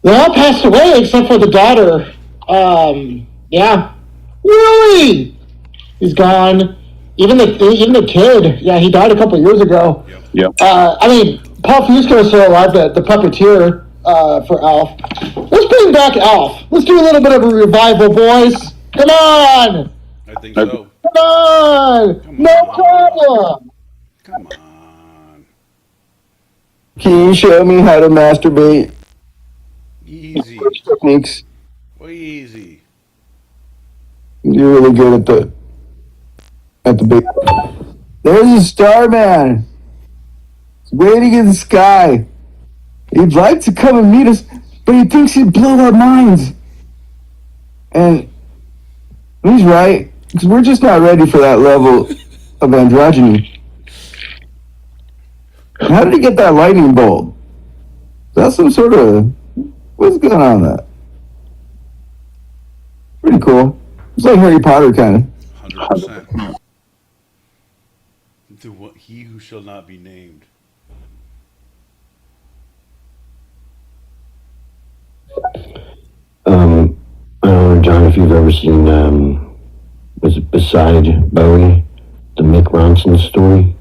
They all passed away except for the daughter. Yeah. Really? He's gone. Even the kid, yeah, he died a couple years ago. Yep. I mean, Paul Fusco's still alive, the puppeteer for Alf. Let's bring back Alf. Let's do a little bit of a revival, boys. Come on! I think so. Come on! No problem! Come on. Can you show me how to masturbate? Easy. Techniques. Way easy. You're really good at the big. There's a Starman. He's waiting in the sky. He'd like to come and meet us, but he thinks he'd blow our minds. And he's right, because we're just not ready for that level of androgyny. How did he get that lightning bolt? Is that some sort of... What's going on with that? Pretty cool. It's like Harry Potter, kind of. 100%. He who shall not be named. I don't know, John, if you've ever seen, was it Beside Bowie, the Mick Ronson story?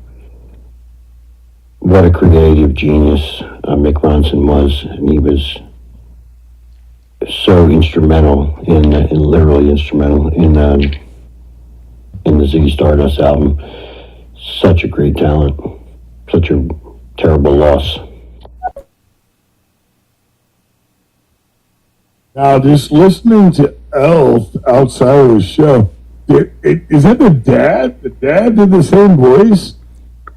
What a creative genius Mick Ronson was, and he was so instrumental literally instrumental in the Ziggy Stardust album. Such a great talent, such a terrible loss. Now, just listening to Elf outside of the show, is that the dad? The dad did the same voice?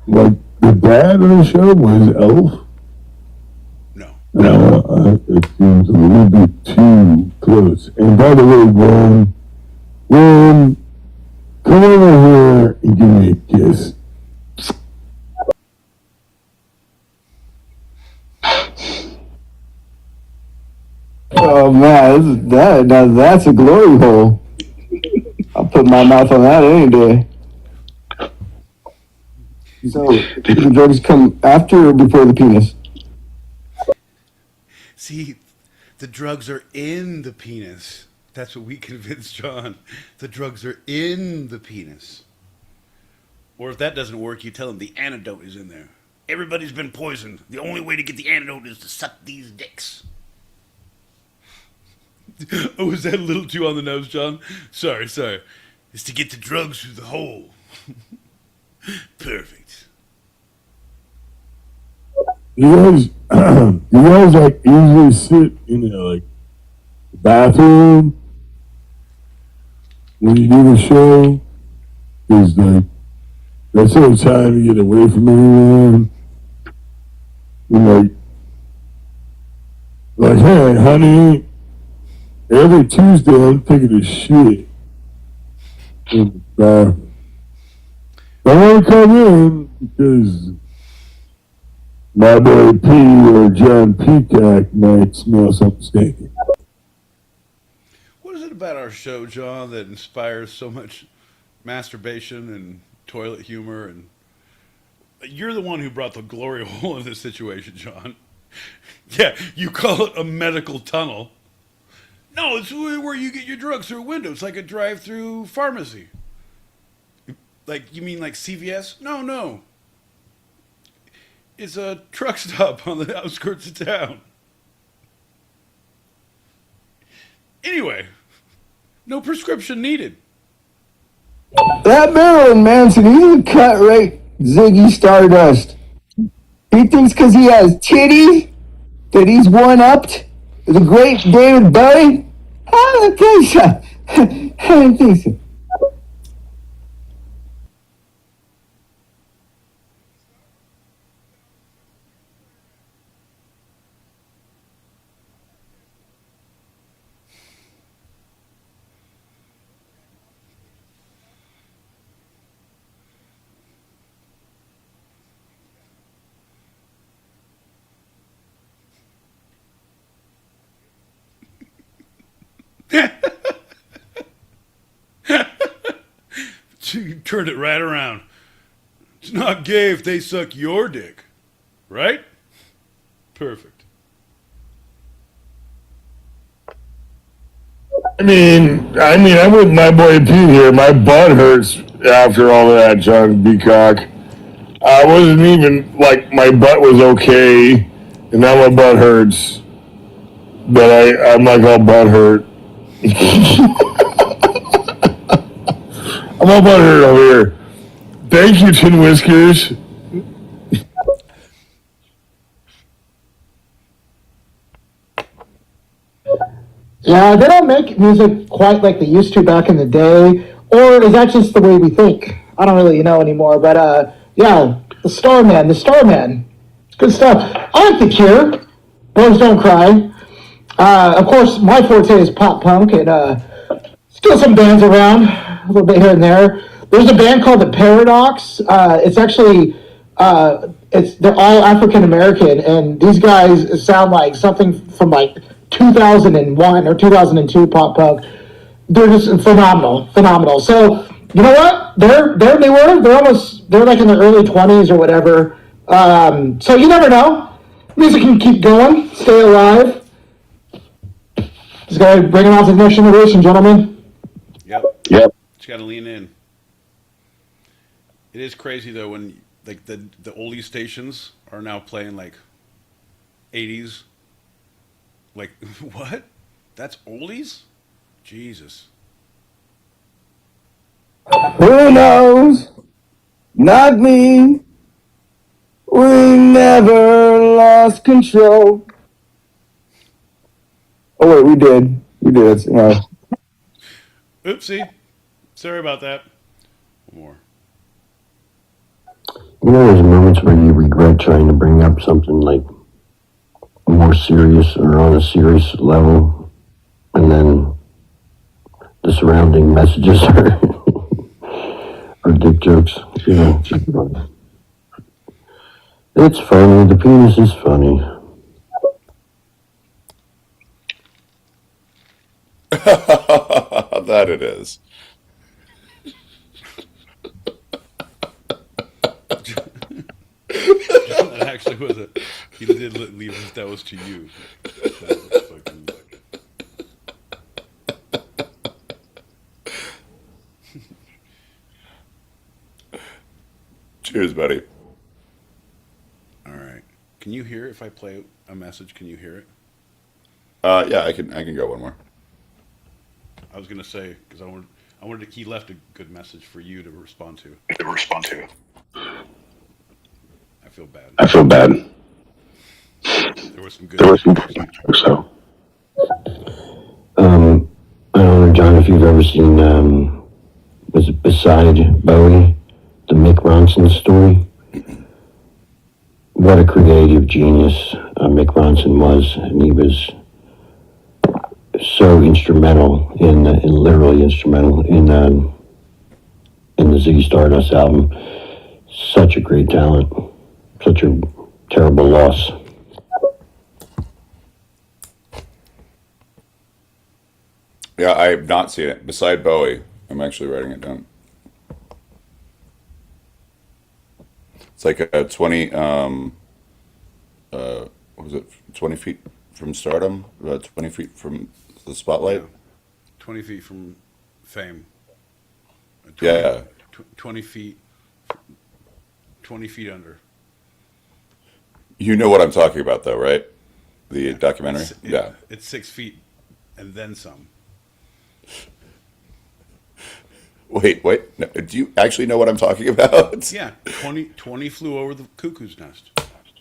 Like, the dad on the show was Elf? No. No, it seems a little bit too close. And by the way, Ron, come over here and give me a kiss. Oh man, that's a glory hole. I'll put my mouth on that any day. So, the drugs come after or before the penis? See, the drugs are in the penis. That's what we convinced John. The drugs are in the penis. Or if that doesn't work, you tell him the antidote is in there. Everybody's been poisoned. The only way to get the antidote is to suck these dicks. Oh, was that a little too on the nose, John? Sorry. It's to get the drugs through the hole. Perfect. You guys like usually sit in the bathroom when you do the show? Is that's the time you get away from everyone. Like, hey, honey, every Tuesday I'm taking a shit in the bathroom. I want to come in because my boy P or John Peacock might smell something stinky. What is it about our show, John, that inspires so much masturbation and toilet humor? And you're the one who brought the glory hole in this situation, John. Yeah, you call it a medical tunnel. No, it's where you get your drugs through a window. It's like a drive-through pharmacy. Like, you mean like CVS? No. It's a truck stop on the outskirts of town. Anyway, no prescription needed. That Marilyn Manson, he's a cut rate Ziggy Stardust. He thinks because he has titties that he's one-upped the great David Bowie? I don't think so. I don't think so. You turned it right around. It's not gay if they suck your dick. Right? Perfect. I'm with my boy Pete here. My butt hurts after all of that junk, Beacock. I wasn't even, like, my butt was okay, and now my butt hurts. But I'm like all butt hurt. I'm all butt hurt over here. Thank you, Tin Whiskers. Yeah, they don't make music quite like they used to back in the day, or is that just the way we think? I don't really know anymore. But yeah, the Starman, good stuff. I like the Cure. Boys Don't Cry. Of course, my forte is pop punk, and still some bands around, a little bit here and there. There's a band called The Paradox. It's actually they're all African American, and these guys sound like something from like 2001 or 2002 pop punk. They're just phenomenal. So you know what? They're newer. They're like in the early 20s or whatever. So you never know. Music can keep going, stay alive. Just gotta bring it on to the next generation, gentlemen. Yep. Yep. Just gotta lean in. It is crazy though when like the oldie stations are now playing like 80s. Like what? That's oldies? Jesus. Who knows? Not me. We never lost control. Oh wait, we did. We did. Oopsie. Sorry about that. One more. You know, there's moments where you regret trying to bring up something like more serious or on a serious level, and then the surrounding messages are dick jokes. You know, it's funny. The penis is funny. That it is. That actually was it. He did leave it. That was to you. That was fucking... Cheers, buddy. All right. Can you hear it if I play a message? Can you hear it? Yeah, I can go one more. I was gonna say because I wanted to. He left a good message for you to respond to. I feel bad. There was some good. Jokes, so. I don't know, John, if you've ever seen was it Beside Bowie, the Mick Ronson story? What a creative genius Mick Ronson was, and he was so instrumental literally instrumental in the Ziggy Stardust album. Such a great talent, such a terrible loss. Yeah, I have not seen it. Beside Bowie, I'm actually writing it down. It's like a 20, what was it, 20 feet from stardom? 20 feet from the spotlight? Yeah. 20 feet from fame. 20, Yeah. 20 feet. 20 feet under. You know what I'm talking about, though, right? The documentary? Yeah. It's 6 feet and then some. Wait. No, do you actually know what I'm talking about? Yeah, 20 flew over the cuckoo's nest.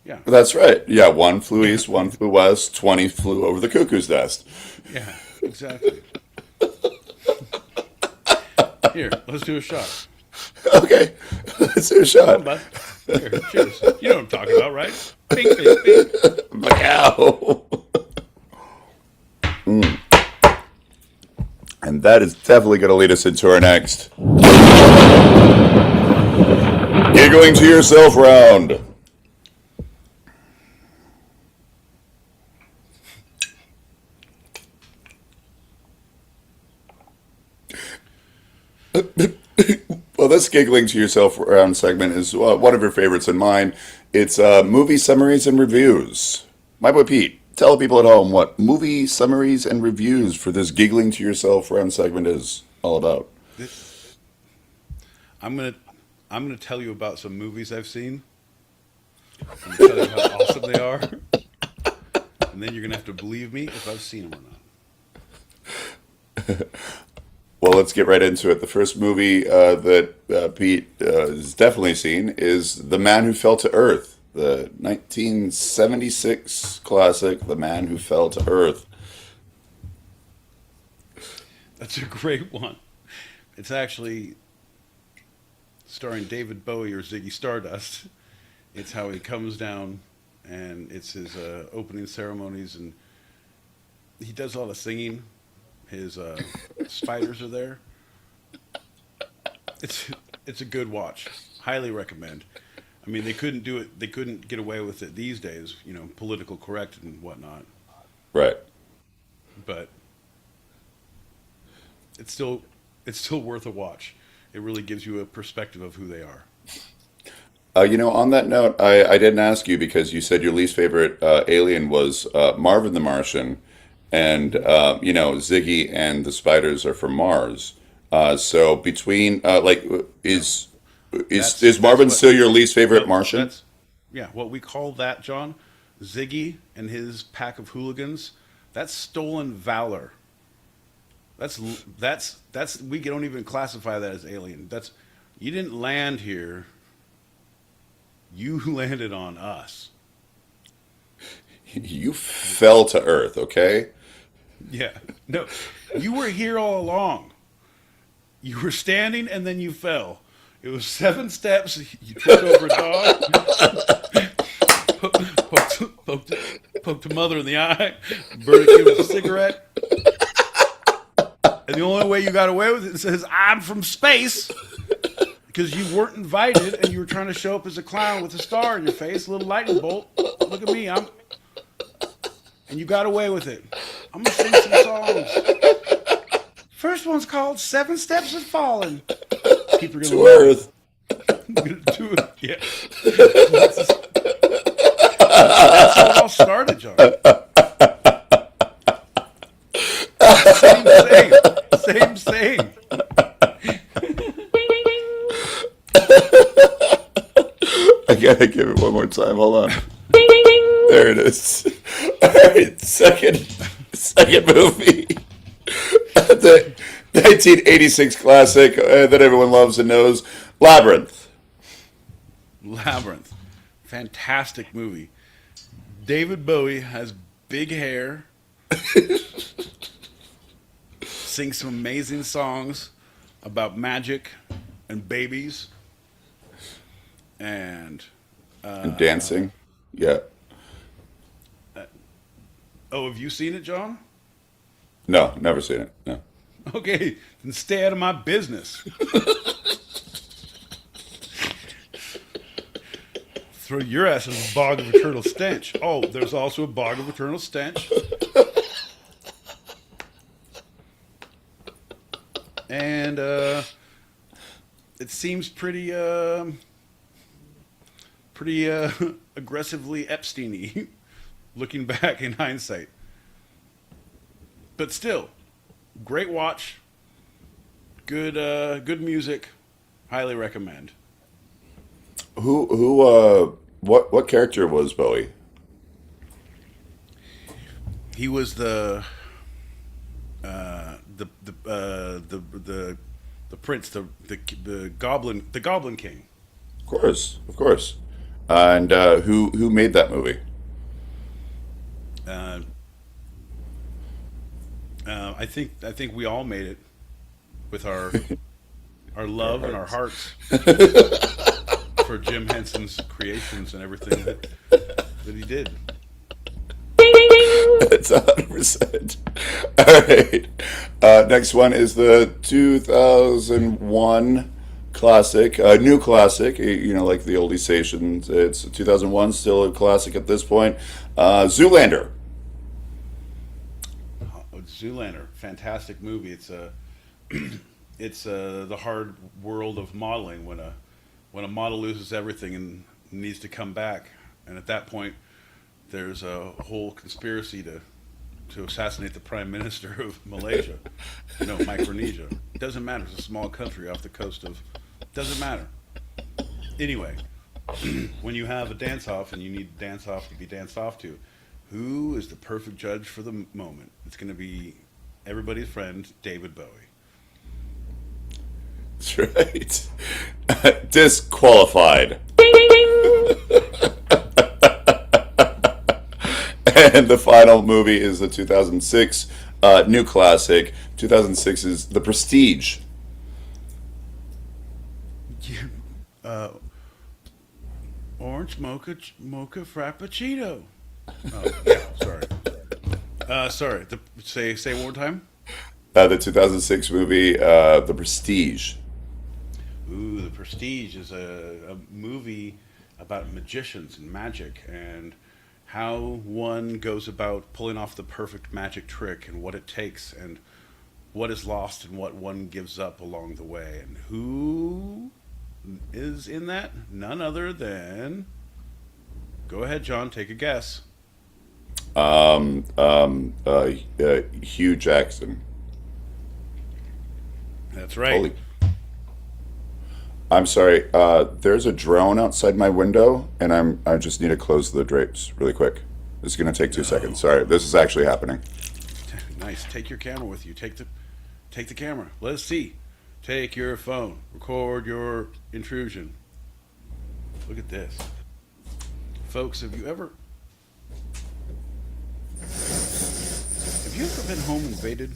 Yeah, That's right. Yeah, one flew east, one flew west, 20 flew over the cuckoo's nest. yeah, exactly. Here, let's do a shot. Okay, let's do a Come on, shot. bud. Here, cheers. You know what I'm talking about, right? Bing, bing, bing. Macau. And that is definitely going to lead us into our next giggling to yourself round. Well, this giggling to yourself round segment is one of your favorites and mine. It's movie summaries and reviews. My boy Pete, tell the people at home what movie summaries and reviews for this giggling to yourself round segment is all about. I'm gonna tell you about some movies I've seen. I'm gonna tell you how awesome they are, and then you're gonna have to believe me if I've seen them or not. Well, let's get right into it. The first movie that Pete has definitely seen is The Man Who Fell to Earth, the 1976 classic, The Man Who Fell to Earth. That's a great one. It's actually starring David Bowie or Ziggy Stardust. It's how he comes down, and it's his opening ceremonies, and he does all the singing. His spiders are there. It's a good watch. Highly recommend. I mean, they couldn't do it. They couldn't get away with it these days. You know, political correct and whatnot. Right. But it's still worth a watch. It really gives you a perspective of who they are. On that note, I didn't ask you because you said your least favorite alien was Marvin the Martian, and Ziggy and the spiders are from Mars. So between is Marvin still your least favorite Martian? What we call that, John, Ziggy and his pack of hooligans. That's stolen valor. That's we don't even classify that as alien. You didn't land here. You landed on us. You fell to Earth, okay? Yeah. No, you were here all along. You were standing and then you fell. It was 7 steps. You tripped over a dog. poked a mother in the eye. Burned a kid with a cigarette. And the only way you got away with it says, "I'm from space." Because you weren't invited and you were trying to show up as a clown with a star in your face, a little lightning bolt. Look at me, and you got away with it. I'm gonna sing some songs. First one's called 7 Steps of Falling. People are gonna To Earth. do it. Yeah. That's how it all started, John. Same. I gotta give it one more time. Hold on. There it is. All right, second movie. The 1986 classic that everyone loves and knows, Labyrinth. Fantastic movie. David Bowie has big hair. Sings some amazing songs about magic and babies. And Dancing. Yeah. have you seen it, John? No, never seen it. No. Okay, then stay out of my business. Throw your ass in a bog of eternal stench. Oh, there's also a bog of eternal stench. And it seems pretty aggressively Epstein-y, looking back in hindsight. But still, great watch. Good music. Highly recommend. What character was Bowie? He was the the prince, the Goblin King. Of course, of course. And who made that movie? Uh, I think we all made it with our love and our hearts for Jim Henson's creations and everything that he did. It's 100%. All right. Next one is the 2001 classic, new classic. Like the oldie stations. It's 2001, still a classic at this point. Zoolander. Zoolander, fantastic movie. It's the hard world of modeling when a model loses everything and needs to come back, and at that point, there's a whole conspiracy to assassinate the prime minister of Malaysia. Micronesia. It doesn't matter. It's a small country off the coast of. Doesn't matter. Anyway, when you have a dance off and you need a dance off to be danced off to, who is the perfect judge for the moment? It's going to be everybody's friend, David Bowie. That's right. Disqualified. And the final movie is the 2006 new classic. 2006 is The Prestige. Orange mocha frappuccino. Oh, yeah, sorry. Say one more time. The 2006 movie, The Prestige. Ooh, The Prestige is a movie about magicians and magic and how one goes about pulling off the perfect magic trick and what it takes and what is lost and what one gives up along the way. And who is in that? None other than... Go ahead, John, take a guess. Hugh Jackson. That's right. Holy. I'm sorry. There's a drone outside my window, and I just need to close the drapes really quick. This is going to take 2 seconds. Sorry, this is actually happening. Nice. Take your camera with you. Take the camera. Let us see. Take your phone. Record your intrusion. Look at this, folks. Have you ever been home invaded?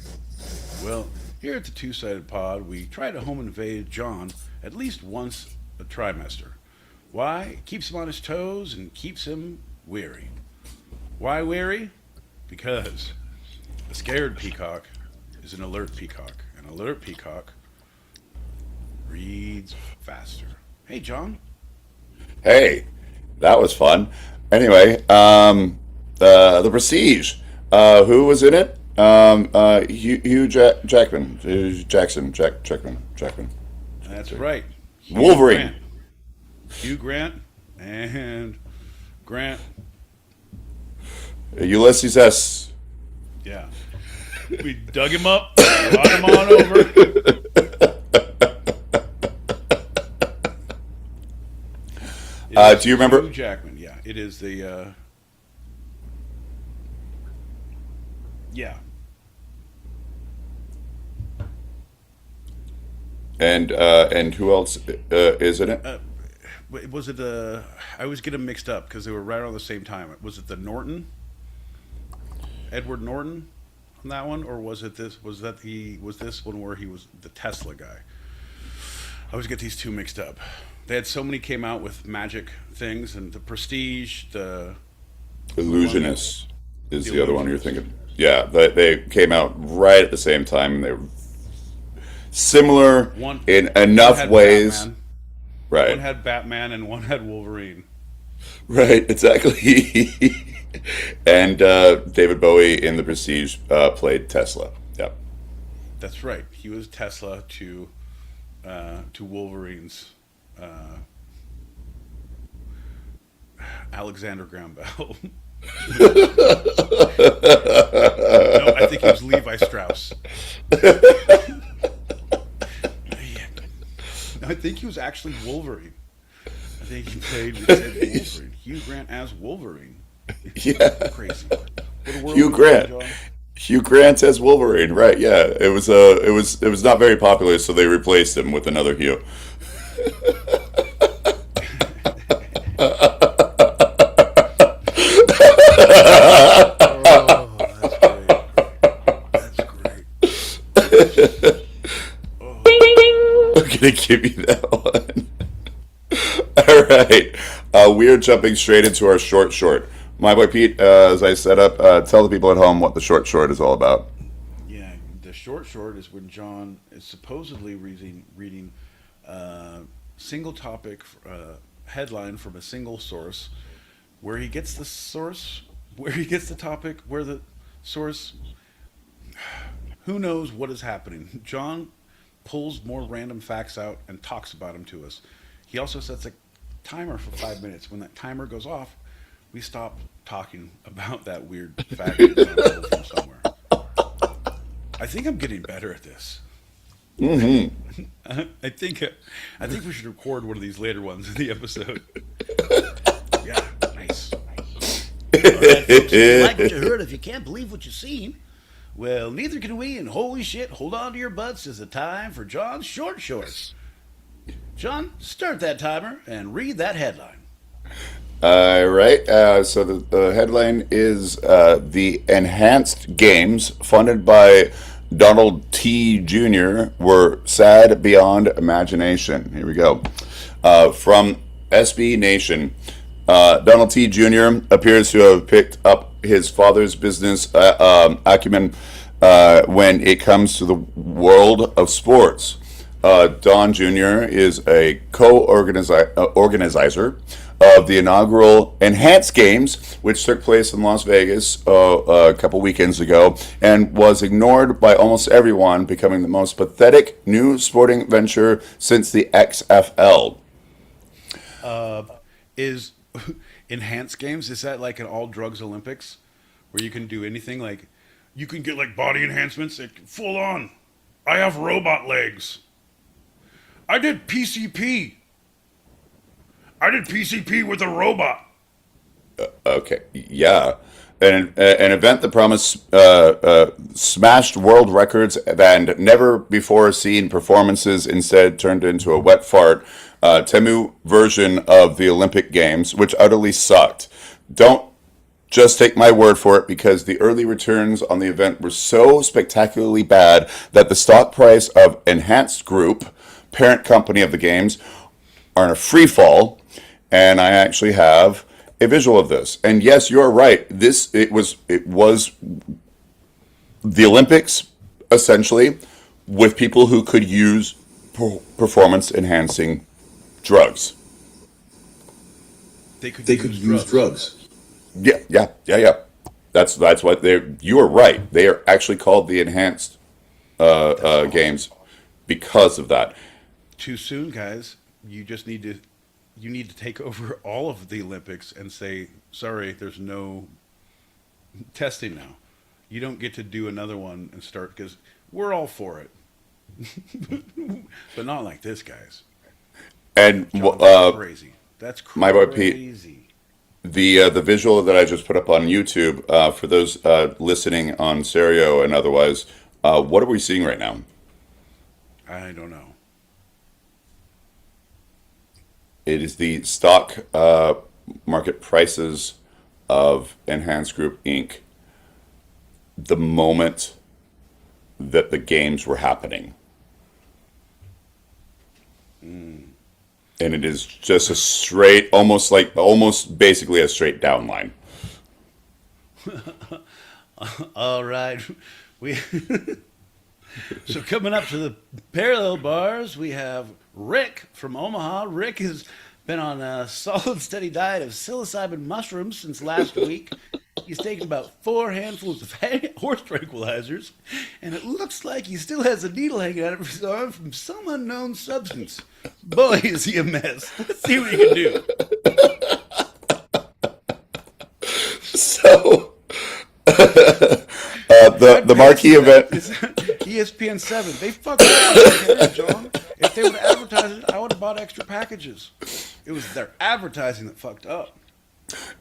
Well, here at the Two-Sided Pod, we try to home invade John at least once a trimester. Why? It keeps him on his toes and keeps him weary. Why weary? Because a scared peacock is an alert peacock. An alert peacock reads faster. Hey, John. Hey, that was fun. Anyway, The Prestige. Who was in it? Hugh Jackman. Jackman. That's right. Wolverine. Hugh Grant and Grant. Ulysses S. Yeah. We dug him up, brought him on over. Do you remember? Hugh Jackman, yeah. It is the... Yeah. And who else is in it? Was it the... I always get them mixed up because they were right around the same time. Was it the Norton? Edward Norton on that one? Or was it this... Was this one where he was the Tesla guy? I always get these two mixed up. They had so many came out with magic things, and the Prestige, the... Illusionist is the other one you're thinking. Yeah, they came out right at the same time. They were similar in enough ways. Batman. Right. One had Batman and one had Wolverine. Right, exactly. And David Bowie in The Prestige played Tesla. Yep. That's right. He was Tesla to Wolverine's Alexander Graham Bell. No, I think he was Levi Strauss. No, I think he was actually Wolverine. I think he played Wolverine. Hugh Grant as Wolverine. Yeah. Crazy. What a world Hugh Grant. Hugh Grant as Wolverine, right? Yeah, it was not very popular, so they replaced him with another Hugh. Oh, that's great. That's great. I'm gonna give you that one. All right, we are jumping straight into our short. My boy Pete, as I set up, tell the people at home what the short is all about. Yeah, the short is when John is supposedly reading single topic headline from a single source, where he gets the source, where he gets the topic, where the source. Who knows what is happening? John pulls more random facts out and talks about them to us. He also sets a timer for 5 minutes. When that timer goes off, we stop talking about that weird fact that John pulled from somewhere. I think I'm getting better at this. I think we should record one of these later ones in the episode. Yeah, nice. All right, folks. If you like what you heard, if you can't believe what you've seen, well, neither can we. And holy shit, hold on to your butts. It's the time for John's short shorts. John, start that timer and read that headline. All right. So the headline is the enhanced games funded by Donald T. Jr. were sad beyond imagination. Here we go. From SB Nation, Donald T. Jr. appears to have picked up his father's business acumen when it comes to the world of sports. Don Jr. is a co-organizer of the inaugural Enhanced Games, which took place in Las Vegas a couple weekends ago and was ignored by almost everyone, becoming the most pathetic new sporting venture since the XFL. Is Enhanced Games, is that like an all drugs Olympics where you can do anything? Like, you can get like body enhancements, like, full on. I have robot legs. I did PCP. I did PCP with a robot. Okay, yeah. An event that promised smashed world records and never before seen performances instead turned into a wet fart, Temu version of the Olympic Games, which utterly sucked. Don't just take my word for it, because the early returns on the event were so spectacularly bad that the stock price of Enhanced Group, parent company of the games, are in a free fall. And I actually have a visual of this. And yes, you're right. It was the Olympics essentially with people who could use performance enhancing drugs. They could use drugs. Yeah. That's what they. You are right. They are actually called the enhanced games because of that. Too soon, guys. You need to take over all of the Olympics and say, sorry, there's no testing now. You don't get to do another one and start, because we're all for it. But not like this, guys. And John, that's crazy. That's crazy. My boy Pete, the visual that I just put up on YouTube, for those listening on stereo and otherwise, what are we seeing right now? I don't know. It is the stock market prices of Enhanced Group Inc. the moment that the games were happening. And it is just a straight, almost basically a straight down line. All right. So coming up to the parallel bars, we have Rick from Omaha. Rick has been on a solid, steady diet of psilocybin mushrooms since last week. He's taken about 4 handfuls of horse tranquilizers, and it looks like he still has a needle hanging out of his arm from some unknown substance. Boy, is he a mess. Let's see what he can do. So, the marquee event. ESPN 7. They fucked up, John. If they would have advertised it, I would have bought extra packages. It was their advertising that fucked up.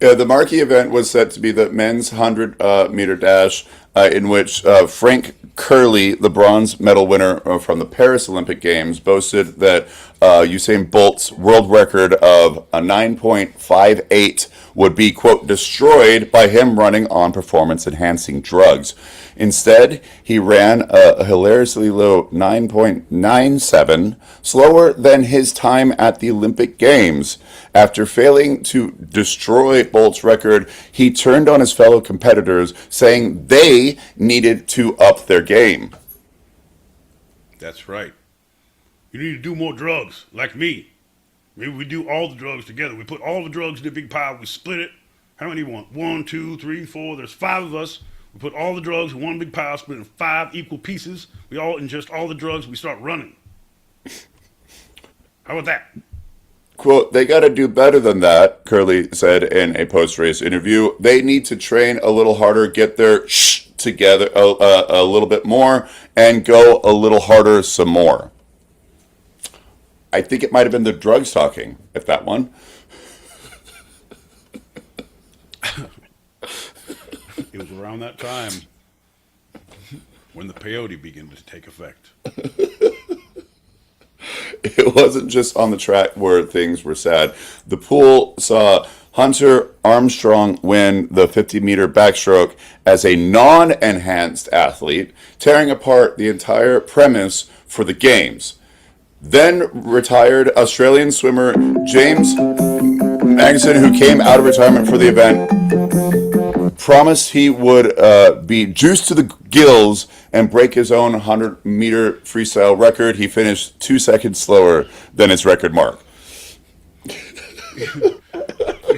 Yeah, the marquee event was set to be the men's 100 meter dash, in which Frank Curley, the bronze medal winner from the Paris Olympic Games, boasted that Usain Bolt's world record of a 9.58 would be, quote, destroyed by him running on performance enhancing drugs. Instead, he ran a hilariously low 9.97, slower than his time at the Olympic Games. After failing to destroy Bolt's record, he turned on his fellow competitors, saying they needed to up their game. That's right. You need to do more drugs, like me. Maybe we do all the drugs together. We put all the drugs in a big pile. We split it. How many do you want? 1, 2, 3, 4. There's 5 of us. We put all the drugs in one big pile, split it in 5 equal pieces. We all ingest all the drugs. We start running. How about that? Quote, they got to do better than that, Curley said in a post-race interview. They need to train a little harder, get their together a little bit more, and go a little harder some more. I think it might have been the drugs talking, if that one. It was around that time when the peyote began to take effect. It wasn't just on the track where things were sad. The pool saw Hunter Armstrong win the 50-meter backstroke as a non-enhanced athlete, tearing apart the entire premise for the games. Then retired Australian swimmer James Magnuson, who came out of retirement for the event, promised he would be juiced to the gills and break his own 100-meter freestyle record. He finished 2 seconds slower than his record mark. We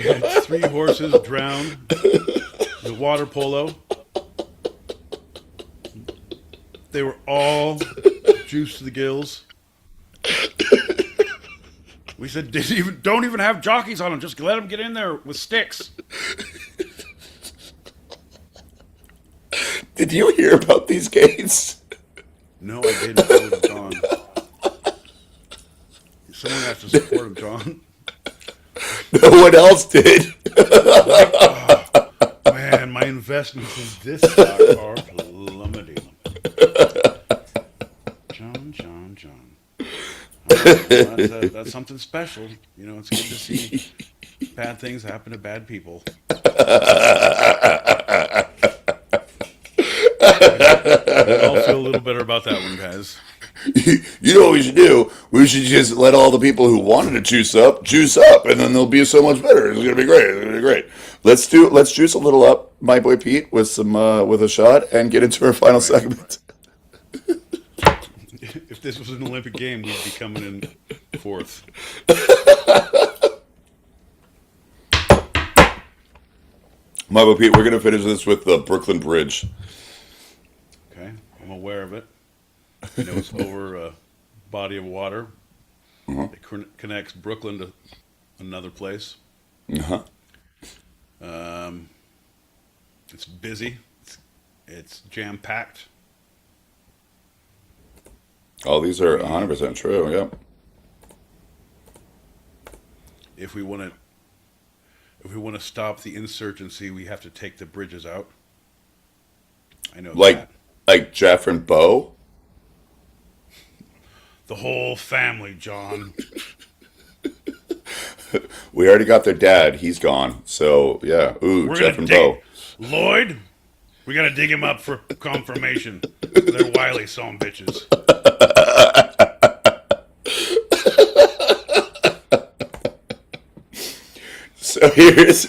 had 3 horses drowned. The water polo. They were all juiced to the gills. We said, don't even have jockeys on them. Just let them get in there with sticks. Did you hear about these games? No, I didn't. I would have gone. Someone has to support him, John. No one else did. Man, my investments in this stock are plummeting. John. Well, that's something special. You know, it's good to see bad things happen to bad people. I'll feel a little better about that one, guys. You know what we should do? We should just let all the people who wanted to juice up, and then they'll be so much better. It's gonna be great. It's gonna be great. Let's juice a little up, my boy Pete, with a shot, and get into our final segment. If this was an Olympic game, we'd be coming in 4th. My boy Pete, we're gonna finish this with the Brooklyn Bridge. Okay, I'm aware of it. You know, it's over a body of water. Uh-huh. It connects Brooklyn to another place. Uh-huh. It's busy. It's jam-packed. All these are 100% true, yeah. If we want to stop the insurgency, we have to take the bridges out. I know that. Like Jeff and Bo? The whole family, John. We already got their dad. He's gone. So, yeah. Ooh, We're Jeff gonna and Bo. Lloyd, we got to dig him up for confirmation. They're wily son bitches. So here's...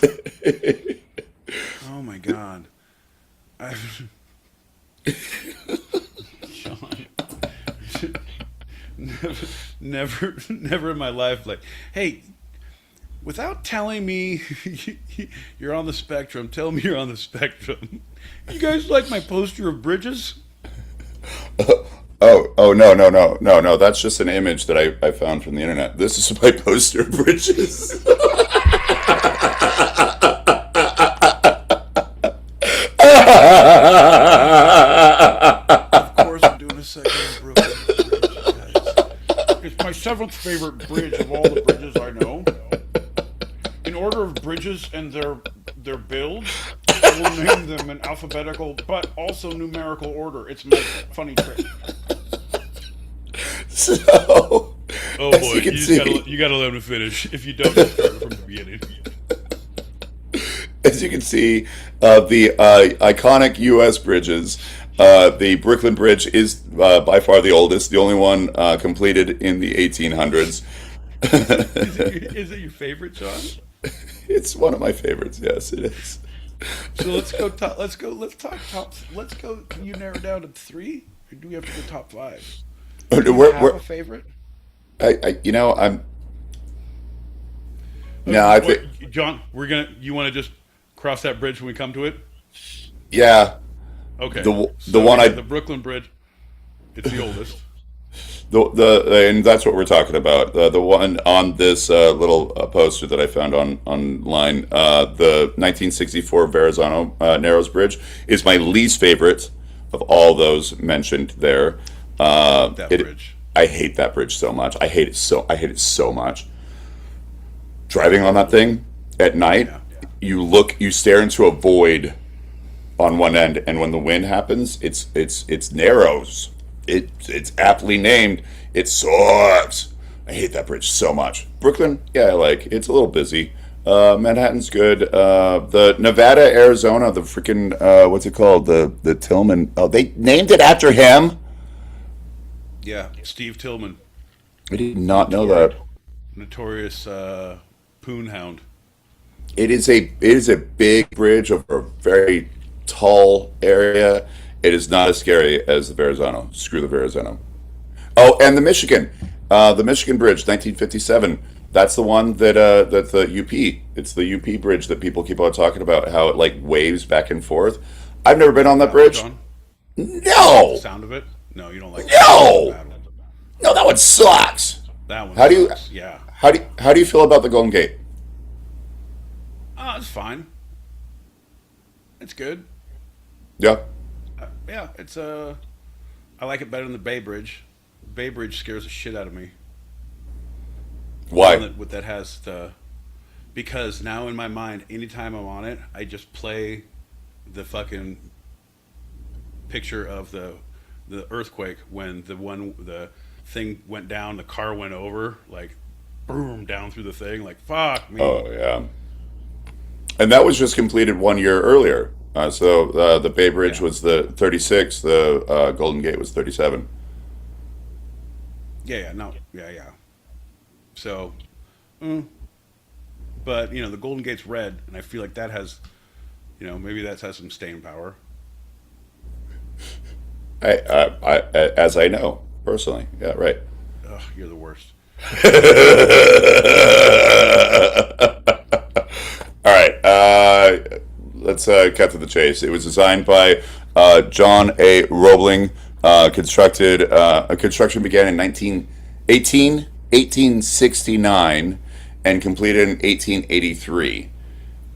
Oh, my God. Sean. Never in my life, like, hey, without telling me you're on the spectrum, tell me you're on the spectrum. You guys like my poster of bridges? No. That's just an image that I found from the internet. This is my poster of bridges. Of course, I'm doing a second of Brooklyn Bridge, guys. It's my 7th favorite bridge of all the bridges I know. In order of bridges and their I will name them in alphabetical, but also numerical order. It's my funny trick. So, Oh as boy, you can you see, gotta let him finish. If you don't, you start from the beginning. as you can see, the iconic U.S. bridges. The Brooklyn Bridge is by far the oldest, the only one completed in the 1800s. Is it your favorite, John? It's one of my favorites. Yes, it is. So let's go top. Let's talk top. Let's go. Can you narrow down to 3, or do we have to go top 5? Do you have We're, a favorite? I'm. No, I think. John, we're gonna. You want to just cross that bridge when we come to it? Yeah, Okay. the So one yeah, the Brooklyn Bridge. It's the oldest. and that's what we're talking about. The one on this little poster that I found online, the 1964 Verrazano Narrows Bridge is my least favorite of all those mentioned there. That bridge. I hate that bridge so much. I hate it so. I hate it so much. Driving on that thing at night, you stare into a void on one end, and when the wind happens, it's narrows. It's aptly named. It sucks. I hate that bridge so much. Brooklyn, yeah, I like. It's a little busy. Manhattan's good. The Nevada, Arizona, the freaking what's it called? The Tillman. Oh, they named it after him. Yeah, Steve Tillman, I did not know that. notorious poon hound. It is a big bridge over a very tall area. It is not as scary as the Verrazano. Screw the Verrazano. Oh, and the Michigan Bridge, 1957. That's the one that's the UP. It's the UP bridge that people keep on talking about. How it like waves back and forth. I've never been on that bridge. John? No, The sound of it? No, you don't like No! that. no, that one sucks. That one. How do you sucks. Yeah. how do you feel about the Golden Gate? It's fine. It's good. Yeah. Yeah, it's I like it better than the Bay Bridge. Bay Bridge scares the shit out of me. Why? What that has to, because now in my mind, anytime I'm on it, I just play the fucking picture of the earthquake when the thing went down, the car went over, like boom down through the thing, like fuck me. Oh yeah. And that was just completed 1 year earlier. So the Bay Bridge was the 36. The Golden Gate was 37. Yeah, no, yeah. So, but the Golden Gate's red, and I feel like that has, maybe that has some staying power. As I know personally. Yeah, right. Ugh, you're the worst. All right. Let's cut to the chase. It was designed by John A. Roebling. Construction began in 1869 and completed in 1883.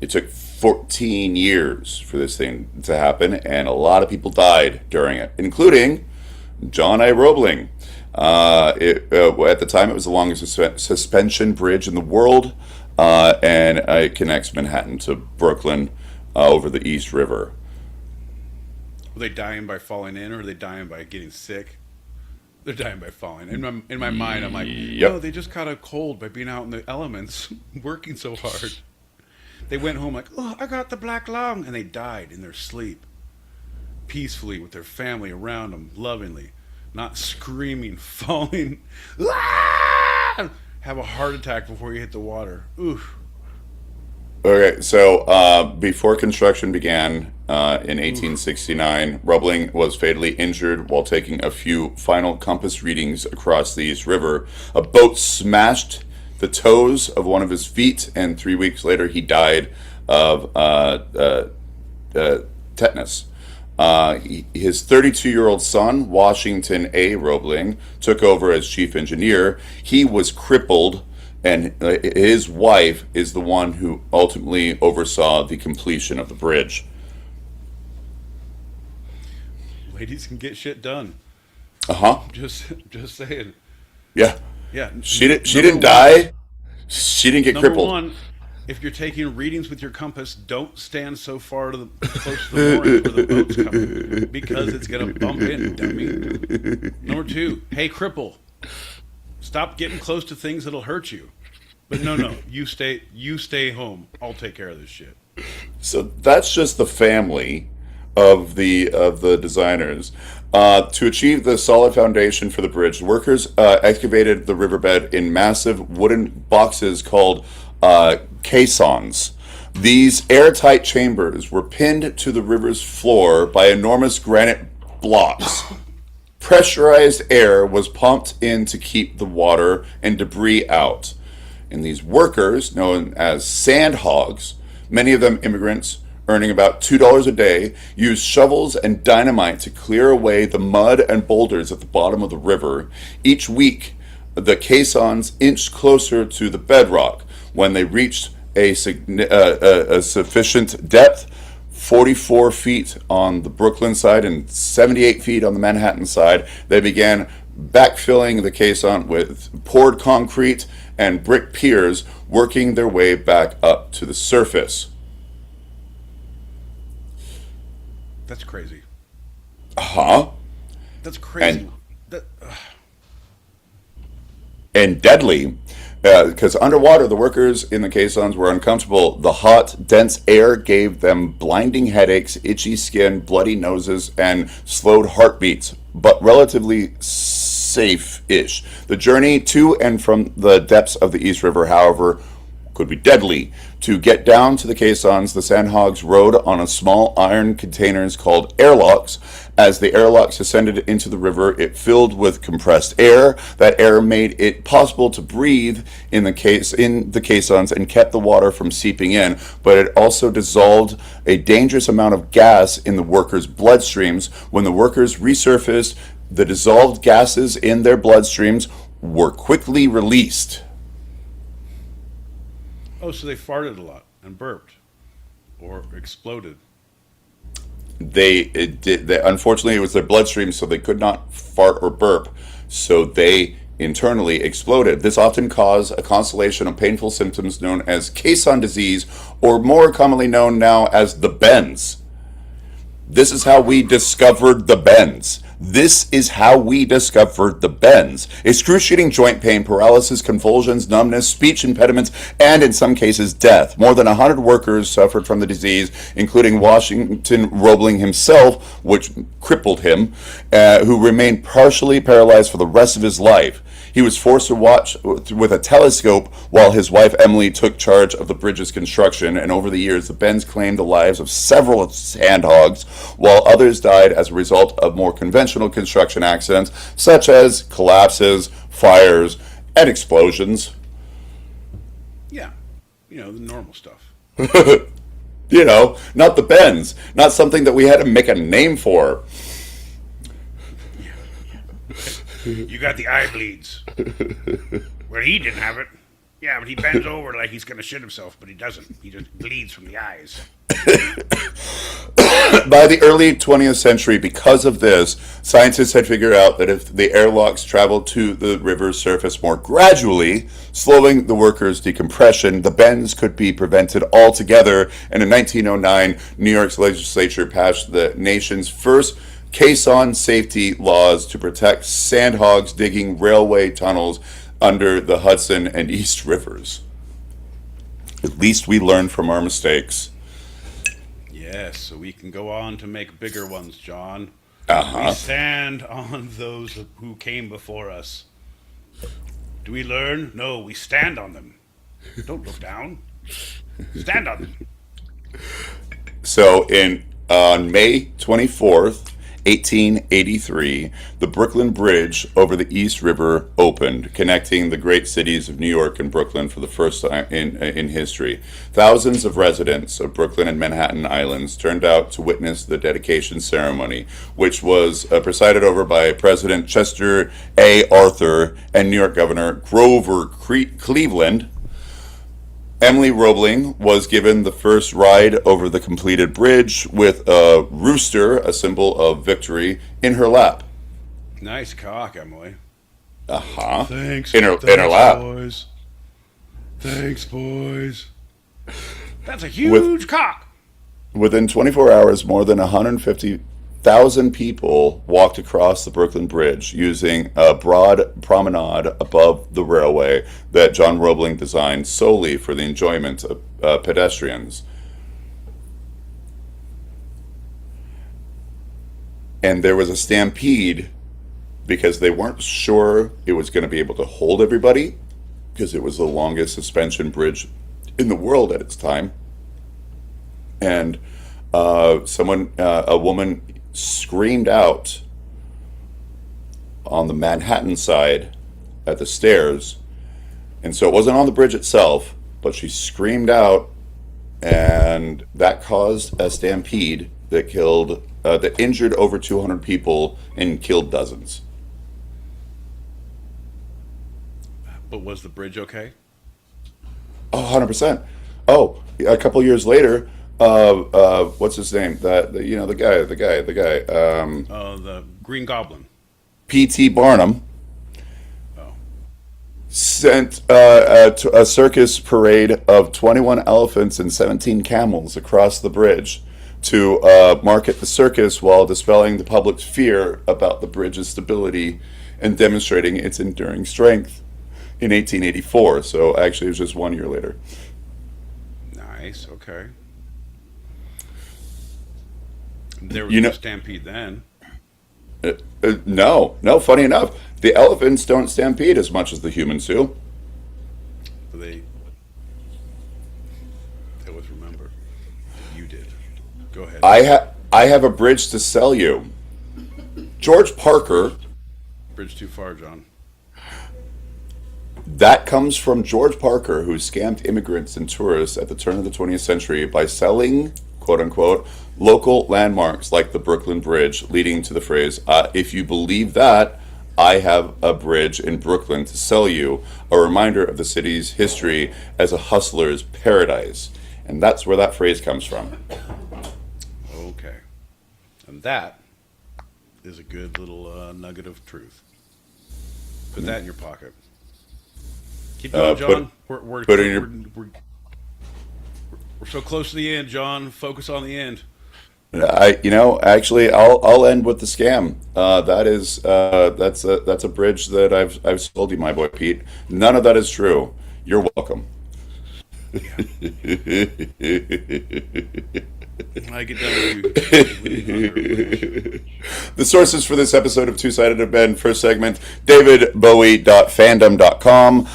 It took 14 years for this thing to happen, and a lot of people died during it, including John A. Roebling. At the time, it was the longest suspension bridge in the world, and it connects Manhattan to Brooklyn over the East River. Are they dying by falling in, or are they dying by getting sick? They're dying by falling. In my mind, I'm like, Yep. no, they just caught a cold by being out in the elements, working so hard. They went home like, oh, I got the black lung, and they died in their sleep, peacefully with their family around them, lovingly, not screaming, falling, ah! Have a heart attack before you hit the water. Oof. Okay, so before construction began in 1869, Roebling was fatally injured while taking a few final compass readings across the East River. A boat smashed the toes of one of his feet, and 3 weeks later he died of tetanus. His 32-year-old son, Washington A. Roebling, took over as chief engineer. He was crippled, and his wife is the one who ultimately oversaw the completion of the bridge. Ladies can get shit done. Uh-huh. Just saying. Yeah. Yeah. She didn't die. She didn't get Number crippled. one, if you're taking readings with your compass, don't stand so far close to the mooring where the boat's coming, because it's gonna bump in, dummy. Number 2, hey cripple, stop getting close to things that'll hurt you. But no, you stay home. I'll take care of this shit. So that's just the family of the designers. To achieve the solid foundation for the bridge, workers excavated the riverbed in massive wooden boxes called caissons. These airtight chambers were pinned to the river's floor by enormous granite blocks. Pressurized air was pumped in to keep the water and debris out. And these workers, known as sand hogs, many of them immigrants, earning about $2 a day, used shovels and dynamite to clear away the mud and boulders at the bottom of the river. Each week, the caissons inched closer to the bedrock. When they reached a sufficient depth, 44 feet on the Brooklyn side and 78 feet on the Manhattan side, they began backfilling the caisson with poured concrete and brick piers, working their way back up to the surface. That's crazy. Huh? That's crazy. And deadly, because underwater the workers in the caissons were uncomfortable. The hot, dense air gave them blinding headaches, itchy skin, bloody noses, and slowed heartbeats, but relatively safe-ish. The journey to and from the depths of the East River, however, could be deadly. To get down to the caissons, the sandhogs rode on a small iron containers called airlocks. As the airlocks ascended into the river, it filled with compressed air. That air made it possible to breathe in the caissons and kept the water from seeping in, but it also dissolved a dangerous amount of gas in the workers' bloodstreams. When the workers resurfaced, the dissolved gases in their bloodstreams were quickly released. Oh, so they farted a lot and burped or exploded. Unfortunately, it was their bloodstream, so they could not fart or burp. So they internally exploded. This often caused a constellation of painful symptoms known as caisson disease, or more commonly known now as the bends. This is how we discovered the bends. Excruciating joint pain, paralysis, convulsions, numbness, speech impediments, and in some cases death. More than 100 workers suffered from the disease, including Washington Roebling himself, which crippled him, who remained partially paralyzed for the rest of his life. He was forced to watch with a telescope while his wife Emily took charge of the bridge's construction, and over the years the Bends claimed the lives of several sandhogs, while others died as a result of more conventional construction accidents, such as collapses, fires, and explosions. Yeah, the normal stuff. Not the Bends, not something that we had to make a name for. You got the eye bleeds. Well, he didn't have it. Yeah, but he bends over like he's going to shit himself, but he doesn't. He just bleeds from the eyes. By the early 20th century, because of this, scientists had figured out that if the airlocks traveled to the river's surface more gradually, slowing the workers' decompression, the bends could be prevented altogether. And in 1909, New York's legislature passed the nation's first caisson safety laws to protect sandhogs digging railway tunnels under the Hudson and East Rivers. At least we learned from our mistakes. Yes, so we can go on to make bigger ones, John. Uh-huh. We stand on those who came before us. Do we learn? No, we stand on them. Don't look down. Stand on them. So on May 24th, 1883, the Brooklyn Bridge over the East River opened, connecting the great cities of New York and Brooklyn for the first time in history. Thousands of residents of Brooklyn and Manhattan Islands turned out to witness the dedication ceremony, which was presided over by President Chester A. Arthur and New York Governor Grover Cleveland. Emily Roebling was given the first ride over the completed bridge with a rooster, a symbol of victory, in her lap. Nice cock, Emily. Uh-huh. Thanks. In her lap. Boys. Thanks, boys. That's a huge cock. Within 24 hours, more than 150,000 people walked across the Brooklyn Bridge using a broad promenade above the railway that John Roebling designed solely for the enjoyment of pedestrians. And there was a stampede because they weren't sure it was going to be able to hold everybody because it was the longest suspension bridge in the world at its time. And a woman screamed out on the Manhattan side at the stairs. And so it wasn't on the bridge itself, but she screamed out, and that caused a stampede that injured over 200 people and killed dozens. But was the bridge okay? Oh, 100%. Oh, a couple years later, what's his name? The guy. The Green Goblin. P.T. Barnum Oh. sent a circus parade of 21 elephants and 17 camels across the bridge to market the circus while dispelling the public's fear about the bridge's stability and demonstrating its enduring strength in 1884. So actually, it was just 1 year later. Nice. Okay. There was no stampede then. No. Funny enough, the elephants don't stampede as much as the humans do. They always remember. You did. Go ahead. I have a bridge to sell you. George Parker. Bridge too far, John. That comes from George Parker, who scammed immigrants and tourists at the turn of the 20th century by selling, quote unquote, local landmarks like the Brooklyn Bridge, leading to the phrase, if you believe that, I have a bridge in Brooklyn to sell you, a reminder of the city's history as a hustler's paradise. And that's where that phrase comes from. Okay. And that is a good little nugget of truth. Put that in your pocket. Keep going, John. We're so close to the end, John. Focus on the end. Actually, I'll end with the scam. That's a bridge that I've sold you, my boy Pete. None of that is true. You're welcome. I get done with you. The sources for this episode of Two Sided have been, first segment, davidbowie.fandom.com,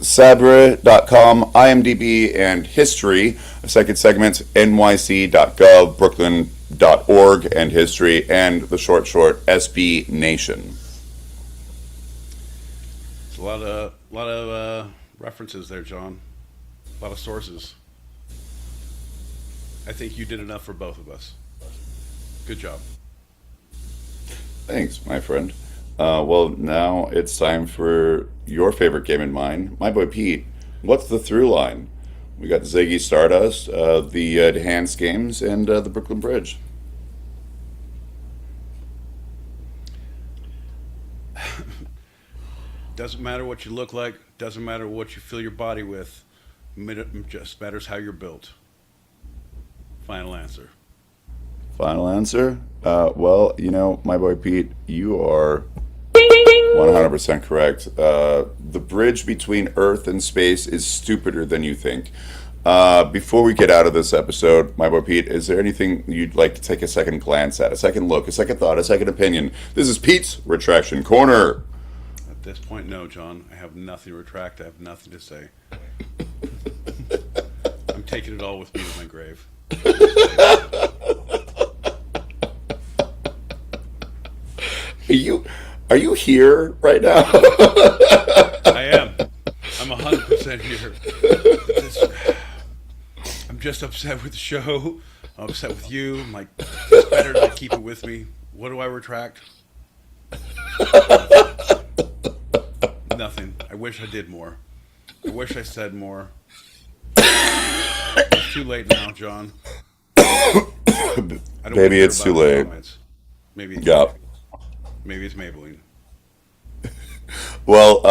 lesabre.com, IMDb, and history. Second segment, nyc.gov, brooklyn.org, and history, and the short SB Nation. It's a lot of references there, John. A lot of sources. I think you did enough for both of us. Good job. Thanks, my friend. Well, now it's time for your favorite game and mine. My boy Pete, what's the through line? We got Ziggy, Stardust, the Hands games, and the Brooklyn Bridge. Doesn't matter what you look like. Doesn't matter what you fill your body with. It just matters how you're built. Final answer. Final answer? Well, my boy Pete, you are 100% correct. The bridge between Earth and space is stupider than you think. Before we get out of this episode, my boy Pete, is there anything you'd like to take a second glance at, a second look, a second thought, a second opinion? This is Pete's Retraction Corner. At this point, no, John. I have nothing to retract. I have nothing to say. I'm taking it all with me to my grave. Are you here right now? I am. I'm 100% here. I'm just upset with the show. I'm upset with you. I'm like, it's better to keep it with me. What do I retract? Nothing. I wish I did more. I wish I said more. It's too late now, John. I don't Maybe it's too late. Maybe. Yeah. Maybe it's Maybelline. Well,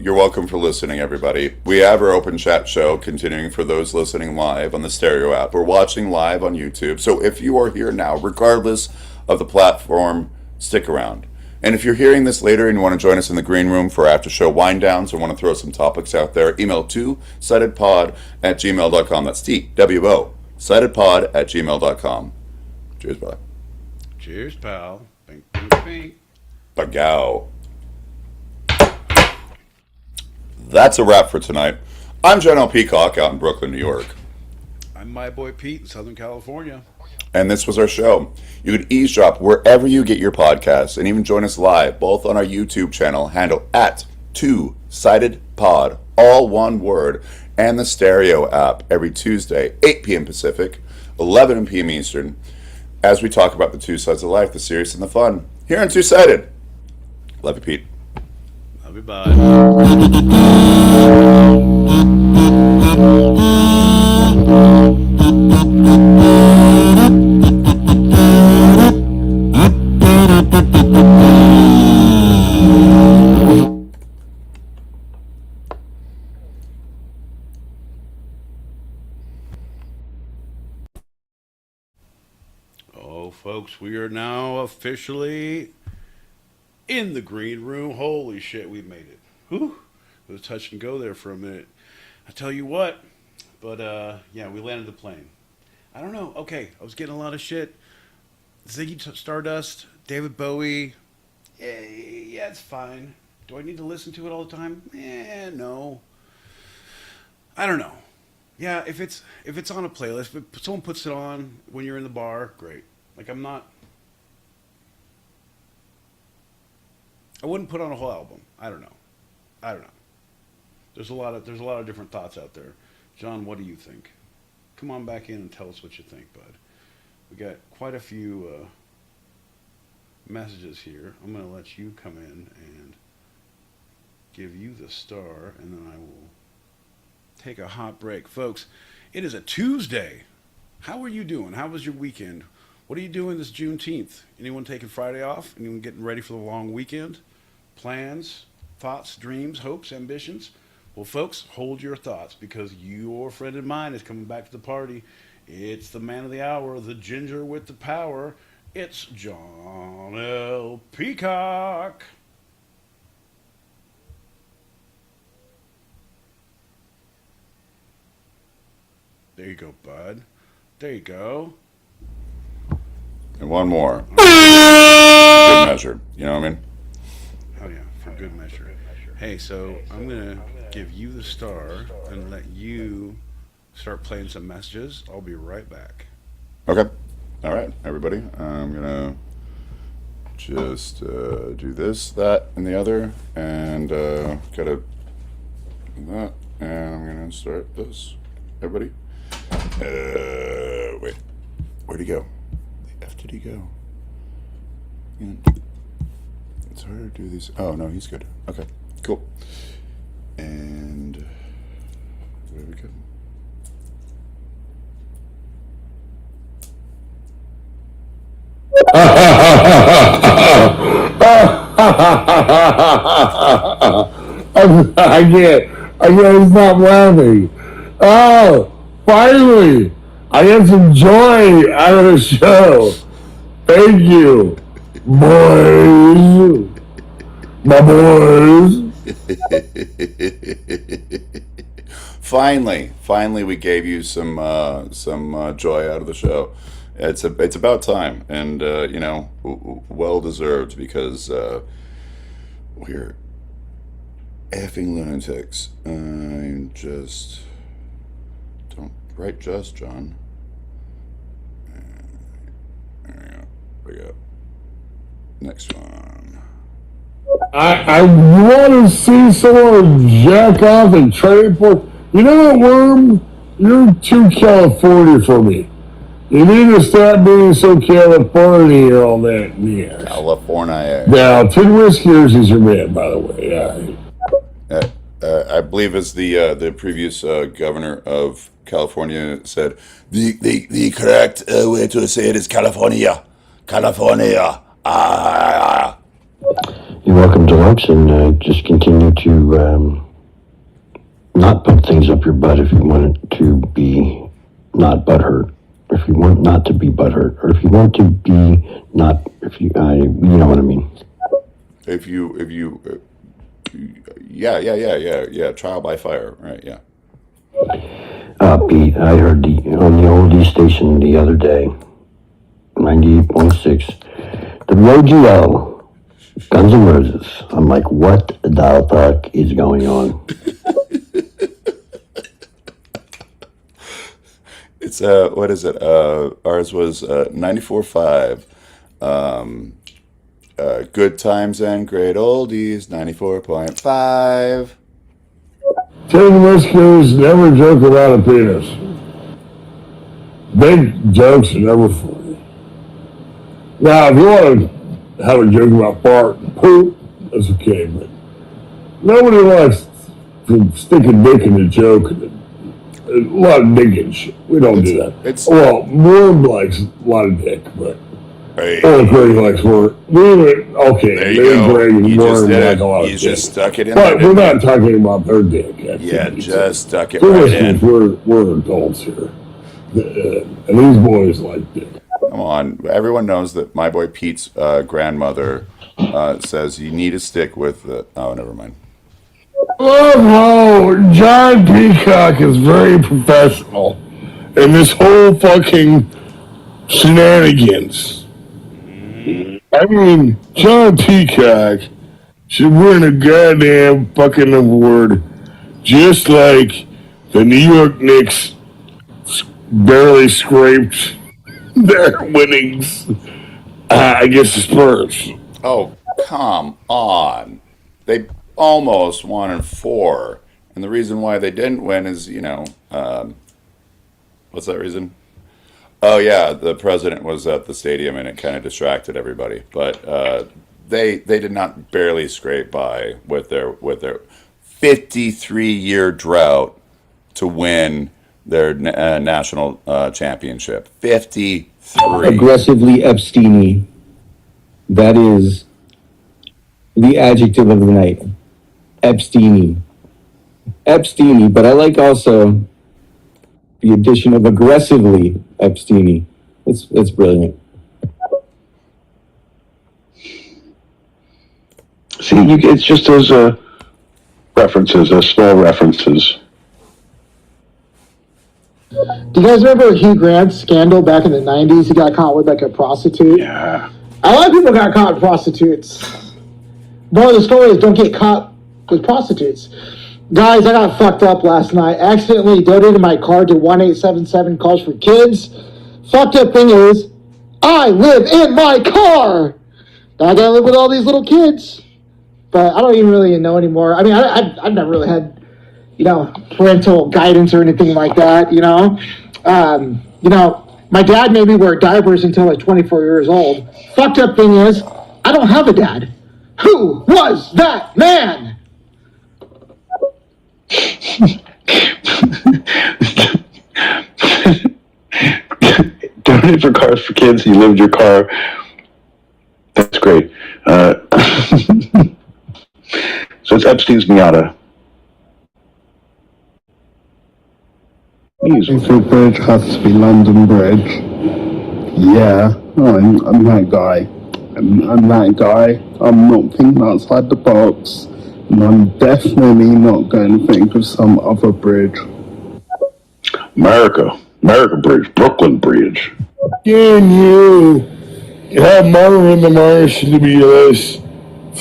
you're welcome for listening, everybody. We have our open chat show continuing for those listening live on the Stereo app. We're watching live on YouTube. So if you are here now, regardless of the platform, stick around. And if you're hearing this later and you want to join us in the green room for after show wind downs or want to throw some topics out there, email to sightedpod@gmail.com. That's TWO, sightedpod@gmail.com. Cheers, bye. Cheers, pal. Bink, bink, bink. Bagow. That's a wrap for tonight. I'm General Peacock out in Brooklyn, New York. I'm my boy Pete in Southern California. And this was our show. You can eavesdrop wherever you get your podcasts and even join us live, both on our YouTube channel, handle at 2sidedpod, all one word, and the Stereo app every Tuesday, 8 p.m. Pacific, 11 p.m. Eastern, as we talk about the two sides of life, the serious and the fun, here on Two-Sided. Love you, Pete. Love you, bye. Oh, folks, we are now officially in the green room. Holy shit, we made it. Whew. It was touch and go there for a minute. I tell you what, but yeah, we landed the plane. I don't know. Okay, I was getting a lot of shit. Ziggy Stardust, David Bowie. Yeah, it's fine. Do I need to listen to it all the time? No. I don't know. Yeah, if it's on a playlist, if someone puts it on when you're in the bar, great. Like I wouldn't put on a whole album. I don't know. There's a lot of different thoughts out there. John, what do you think? Come on back in and tell us what you think, bud. We got quite a few messages here. I'm going to let you come in and give you the star, and then I will take a hot break. Folks, it is a Tuesday. How are you doing? How was your weekend? What are you doing this Juneteenth? Anyone taking Friday off? Anyone getting ready for the long weekend? Plans, thoughts, dreams, hopes, ambitions? Well, folks, hold your thoughts because your friend of mine is coming back to the party. It's the man of the hour, the ginger with the power. It's John L. Peacock. There you go, bud. There you go. And one more. Good measure. You know what I mean? Oh, yeah, for good measure. Hey, so I'm going to give you the star and let you start playing some messages. I'll be right back. Okay. All right, everybody. I'm going to just do this, that, and the other. And got to do that. And I'm going to start this. Everybody? Wait. Where'd he go? The F did he go? It's hard to do these. Oh, no, he's good. Okay, cool. And where we go? I can't stop laughing. Oh, finally, I get some joy out of the show. Thank you, boys. My boys. Finally, we gave you some joy out of the show. It's about time, and well deserved because we're effing lunatics. I just don't write just John. There we go. Next one. I want to see someone jack off and trade for. You know what, Worm? You're too California for me. You need to stop being so California all that. Yes. California. Now, Tin Whiskers is your man, by the way. I believe as the previous governor of California said, the correct way to say it is California. California. You You're welcome, Deluxe, and just continue to not put things up your butt if you want it to be not butthurt. If you want not to be butthurt, or if you want to be not, if you, you know what I mean. Yeah. Trial by fire, right? Yeah. Pete, I heard on the oldie station the other day, 98.6, the road you know, Guns N' Roses. I'm like, what the fuck is going on? It's what is it? Ours was 94.5. Good times and great oldies, 94.5. Tell the Westerners never joke about a penis. Big jokes are never funny. Now, if you want to have a joke about fart and poop, that's okay, but nobody likes to stick a dick in a joke. A lot of dick and shit. We don't do that. Well, Warren likes a lot of dick, but or Greg likes Warren. Okay, There you maybe go. Greg and You just Warren did like it. a lot You of just dick. stuck it in But there, we're didn't not talking about their dick. Yeah, just stuck it So right listen, in. we're adults here. And these boys like dick. Come on. Everyone knows that my boy Pete's grandmother says you need to stick with the... Oh, never mind. Love how John Peacock is very professional in this whole fucking shenanigans. I mean, John Peacock should win a goddamn fucking award just like the New York Knicks barely scraped their winnings against the Spurs. Oh, come on. They almost won in 4. And the reason why they didn't win is, what's that reason? Oh, yeah, the president was at the stadium and it kind of distracted everybody. But they did not barely scrape by with their 53-year drought to win their national championship. 53. Aggressively Epsteiny. That is the adjective of the night. Epsteiny. Epsteiny, but I like also the addition of aggressively Epsteiny. It's brilliant. See, it's just those references, small references. Do you guys remember Hugh Grant's scandal back in the 90s? He got caught with like a prostitute. Yeah. A lot of people got caught with prostitutes. One of the stories, don't get caught with prostitutes. Guys, I got fucked up last night. Accidentally donated my card to 1877 Calls for Kids. Fucked up thing is, I live in my car. Now I gotta live with all these little kids. But I don't even really know anymore. I mean, I've never really had, parental guidance or anything like that, my dad made me wear diapers until I was 24 years old. Fucked up thing is, I don't have a dad. Who was that man? Donate for Cars for Kids. You lived your car. That's great. So it's Epstein's Miata. If the bridge has to be London Bridge, yeah, I'm that guy. I'm that guy. I'm not thinking outside the box, and I'm definitely not going to think of some other bridge. America Bridge, Brooklyn Bridge. Can you have Marvin the Martian to be less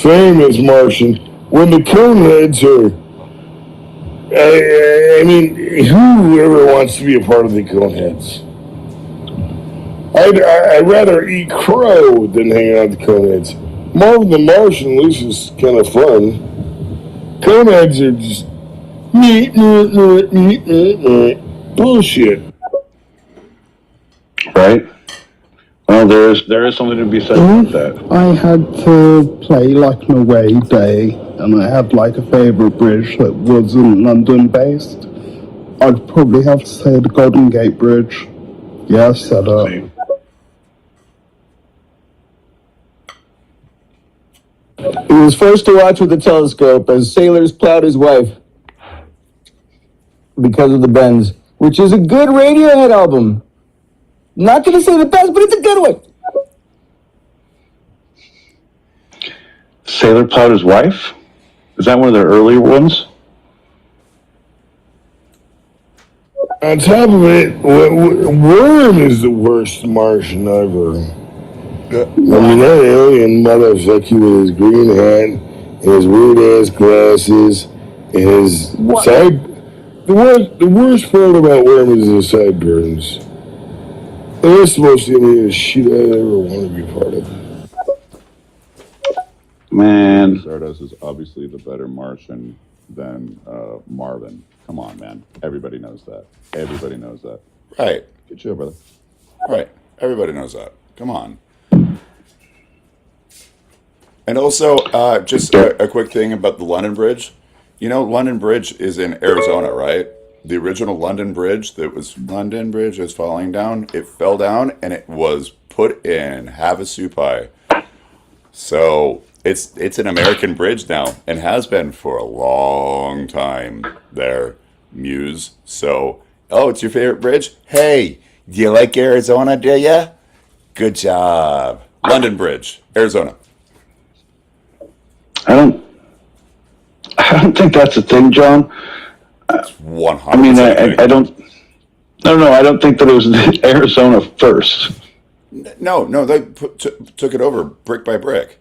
famous Martian when the coneheads are... I mean, who ever wants to be a part of the coneheads? I'd rather eat crow than hang out with the coneheads. Marvin the Martian, at least, is kind of fun. Coneheads are just bullshit. Right? Well, there is something to be said about that. I had to play like an away day, and I had like a favourite bridge that wasn't London based. I'd probably have to say the Golden Gate Bridge. Yeah, set up. He was forced to watch with a telescope as sailors plowed his wife because of the bends, which is a good Radiohead album. Not gonna say the best, but it's a good one. Sailor plowed his wife? Is that one of their earlier ones? On top of it, Worm is the worst Martian ever. I mean, that alien motherfucker with his green hat and his weird ass glasses and his side. The worst part about Worm is the sideburns. That's the most alien shit I ever want to be part of. Man. Stardust is obviously the better Martian than Marvin. Come on, man. Everybody knows that. Everybody knows that. Right. Good show, brother. Right. Everybody knows that. Come on. And also, just a quick thing about the London Bridge. You know, London Bridge is in Arizona, right? The original London Bridge London Bridge is falling down. It fell down and it was put in Havasu pie. So it's an American bridge now and has been for a long time there, Muse. So, it's your favorite bridge? Hey, do you like Arizona, do ya? Good job. London Bridge, Arizona. I don't think that's a thing, John. It's 100%. I mean, I don't. No, I don't think that it was Arizona first. No, they took it over brick by brick.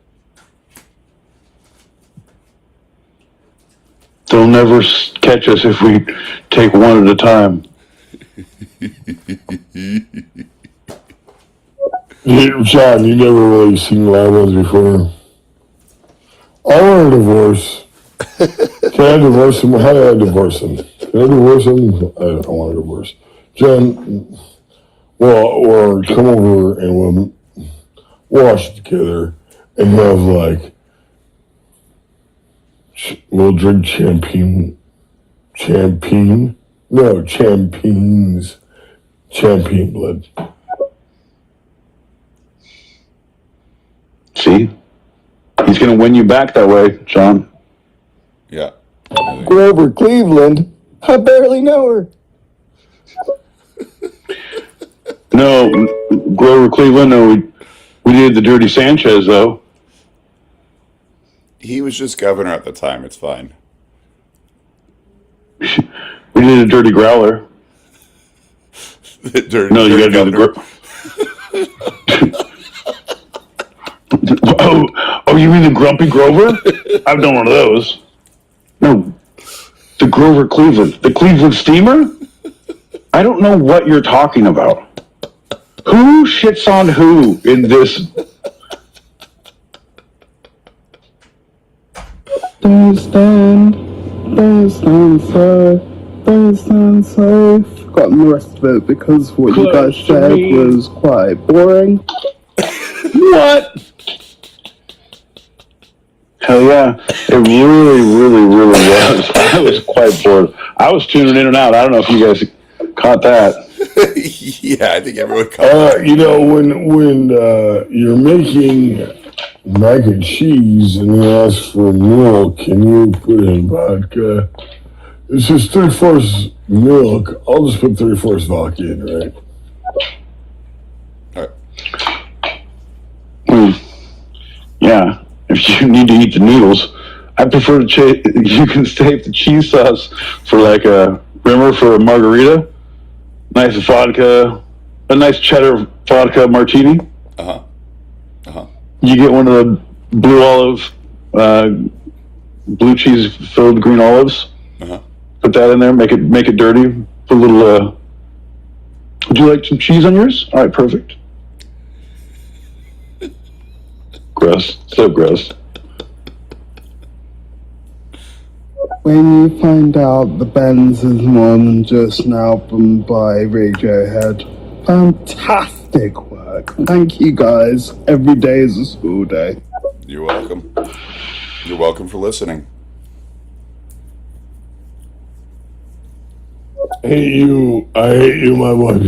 They'll never catch us if we take one at a time. John, you never really seen live ones before. I want a divorce. Can I divorce him? How do I divorce him? Can I divorce him? I don't want a divorce. John, well, or come over and we'll wash together and have we'll drink champagne blood. See? He's going to win you back that way, John. Yeah. Grover Cleveland. I barely know her. No, Grover Cleveland. No, we did the Dirty Sanchez though. He was just governor at the time. It's fine. We did a Dirty Growler. No, you got to do the. Oh, you mean the Grumpy Grover? I've done one of those. No, the Grover Cleveland. The Cleveland Steamer? I don't know what you're talking about. Who shits on who in this? Don't stand safe. Forgotten the rest of it because what you guys said was quite boring. What? Hell yeah. It really was. I was quite bored. I was tuning in and out. I don't know if you guys caught that. Yeah, I think everyone caught that. You know, when you're making mac and cheese and you ask for milk and you put in vodka, it's just 3/4 milk. I'll just put 3/4 vodka in, right? Yeah, if you need to eat the noodles, I prefer to you can save the cheese sauce for like a rimmer for a margarita. Nice vodka, a nice cheddar vodka martini. You get one of the blue olive, blue cheese filled green olives. Put that in there. Make it dirty. Put a little. Would you like some cheese on yours? All right, perfect. Gross. So gross. When you find out the Benz is more than just an album by Radiohead, fantastic work. Thank you guys. Every day is a school day. You're welcome. You're welcome for listening. I hate you, my wife.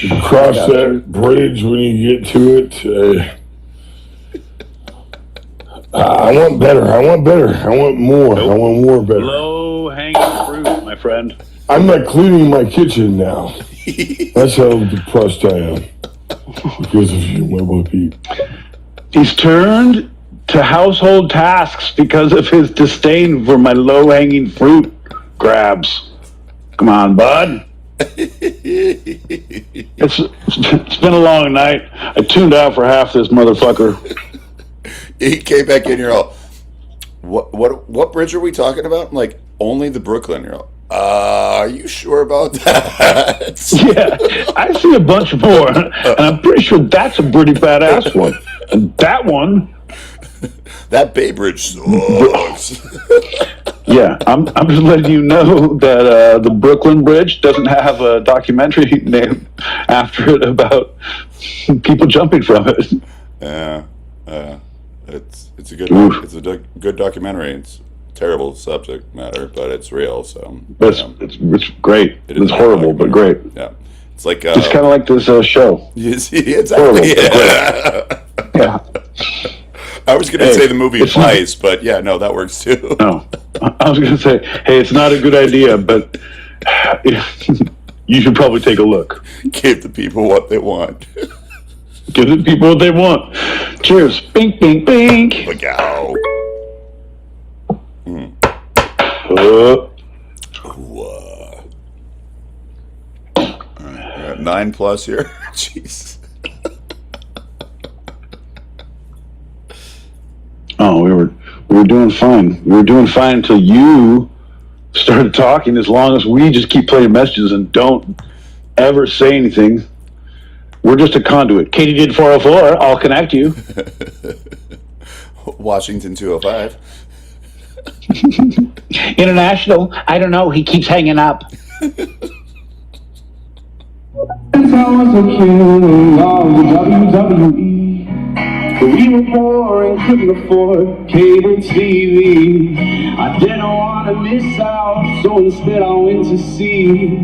You cross that bridge when you get to it. I want better. I want better. I want more. Nope. I want more better. Low hanging fruit, my friend. I'm not cleaning my kitchen now. That's how depressed I am. Because of you, my boy Pete. He's turned to household tasks because of his disdain for my low hanging fruit grabs. Come on, bud. It's been a long night. I tuned out for half this motherfucker. He came back in here all, what bridge are we talking about? I'm like, only the Brooklyn. You're all, are you sure about that? Yeah, I see a bunch more, and I'm pretty sure that's a pretty badass one. And that one, that Bay Bridge sucks. yeah, I'm just letting you know that the Brooklyn Bridge doesn't have a documentary named after it about people jumping from it. Yeah, it's a good Oof. good documentary. It's terrible subject matter, but it's real. So It's great. It's horrible, but great. Yeah, it's like It's kind of like this show. you see, exactly. Yeah. I was going to say the movie Vice, but yeah, no, that works too. No, I was going to say, hey, it's not a good idea, but you should probably take a look. Give the people what they want. Give the people what they want. Cheers. Bink, bink, bink. Look out. All right, 9+ here. Jeez. Oh, we were doing fine. We were doing fine until you started talking. As long as we just keep playing messages and don't ever say anything, we're just a conduit. Katie did 404. I'll connect you. Washington 205. International. I don't know. He keeps hanging up. We were poor and couldn't afford cable TV. I didn't want to miss out, so instead I went to see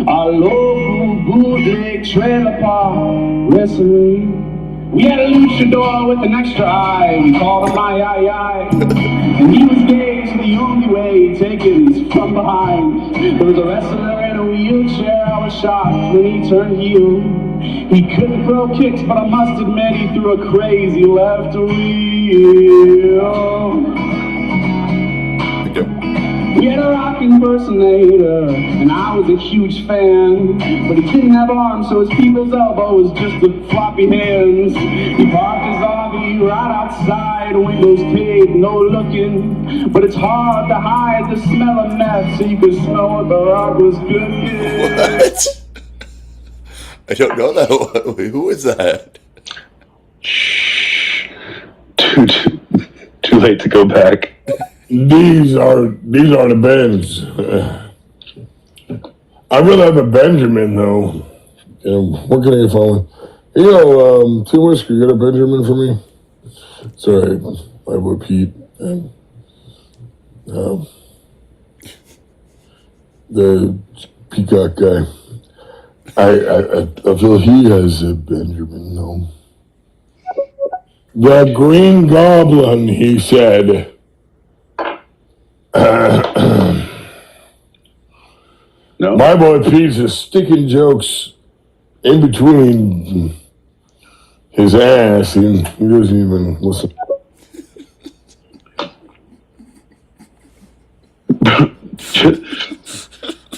our local bootleg trailer park wrestling. We had a luchador with an extra eye, we called him I. And he was gay, so the only way he'd take it was from behind. There was a wrestler in a wheelchair, I was shocked when he turned heel. He couldn't throw kicks, but I must admit he threw a crazy left wheel. We had a rock impersonator, and I was a huge fan. But he didn't have arms, so his people's elbow was just a floppy hands. He parked his RV right outside, windows paved, no looking. But it's hard to hide the smell of meth, so you could smell what the rock was cooking. What? I don't know that one. Who is that? Too late to go back. These are the Bens. I'd rather have a Benjamin though. What can I get following? Hey, Tim Whisker, you got a Benjamin for me? It's alright. My boy Pete and the Peacock guy. I feel he has a Benjamin, no. The Green Goblin, he said. No. My boy Pete's is sticking jokes in between his ass, and he doesn't even listen.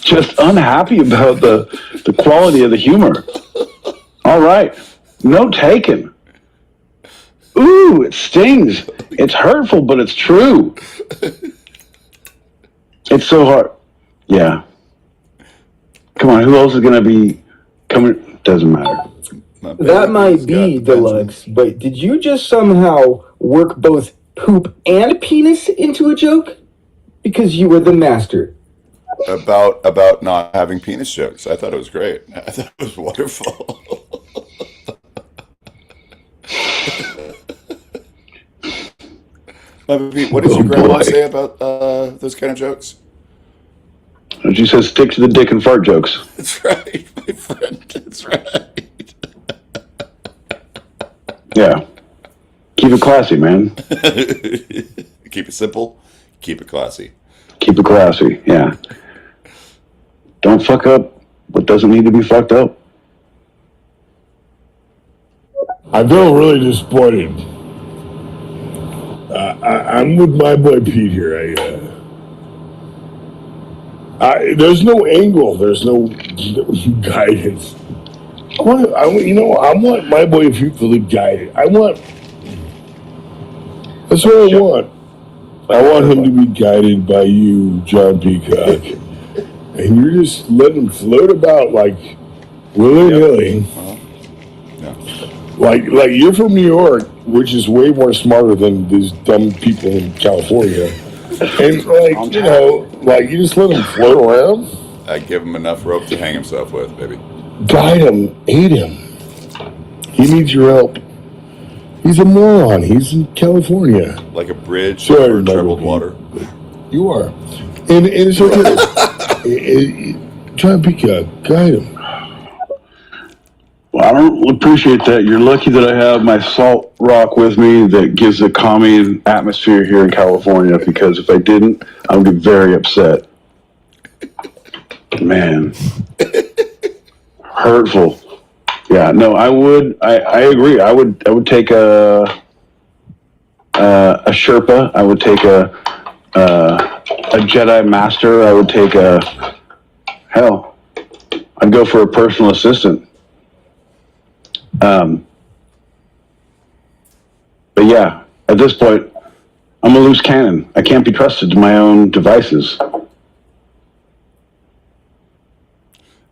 Just unhappy about the quality of the humor. All right. No taken. Ooh, it stings. It's hurtful, but it's true. It's so hard. Yeah. Come on, who else is going to be coming? Doesn't matter. That might be Deluxe, but did you just somehow work both poop and penis into a joke? Because you were the master. About not having penis jokes. I thought it was great. I thought it was wonderful. What did your grandma say about those kind of jokes? She says, stick to the dick and fart jokes. That's right, my friend. That's right. Yeah. Keep it classy, man. Keep it simple. Keep it classy. Keep it classy. Yeah. Don't fuck up what doesn't need to be fucked up. I feel really disappointed. I'm with my boy Pete here. There's no angle. There's no guidance. I want my boy Pete to live guided. That's what I want. I want him to be guided by you, John Peacock. And you're just letting him float about like willy-nilly. Like you're from New York, which is way more smarter than these dumb people in California. And you just let him float around. I give him enough rope to hang himself with, baby. Guide him, aid him. He needs your help. He's a moron. He's in California. Like a bridge over troubled water. You are. And it's okay. John Peacock, guide him. Well, I don't appreciate that. You're lucky that I have my salt rock with me that gives a calming atmosphere here in California, because if I didn't, I would be very upset. Man. Hurtful. Yeah, no, I agree. I would take a Sherpa. I would take a Jedi Master. I would take I'd go for a personal assistant. But yeah, at this point, I'm a loose cannon. I can't be trusted to my own devices.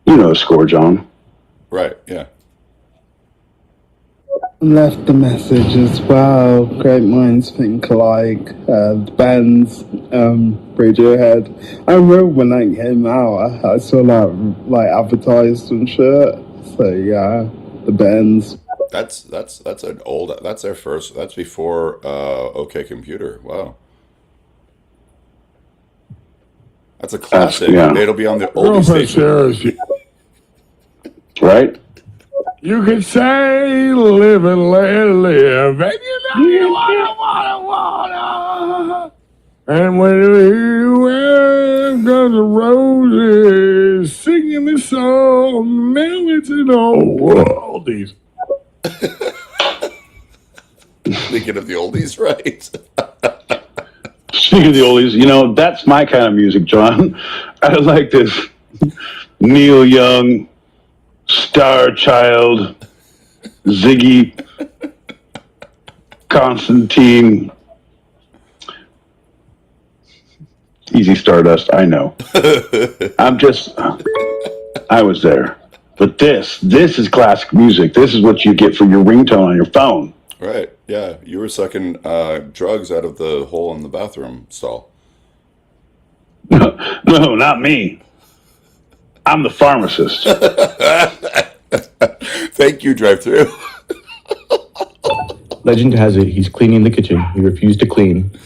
You know the score, John. Right, yeah. Left a message as well. Great minds think alike. The band's Radiohead. I remember when that came out, I saw that like advertised and shit. So yeah, the bands. That's an old. That's their first. That's before OK Computer. Wow. That's a classic. It'll be on the oldies station. Right? You can say live and let live, and you know you wanna. And when you have Guns N' Roses singing this song, now it's an old oldies. Thinking of the oldies, right? Speaking of the oldies, that's my kind of music, John. I like this Neil Young, Star Child, Ziggy, Constantine, easy Stardust, I know. I was there. But this is classic music. This is what you get for your ringtone on your phone. Right, yeah. You were sucking drugs out of the hole in the bathroom stall. No, not me. I'm the pharmacist. Thank you, drive-through. Legend has it he's cleaning the kitchen. He refused to clean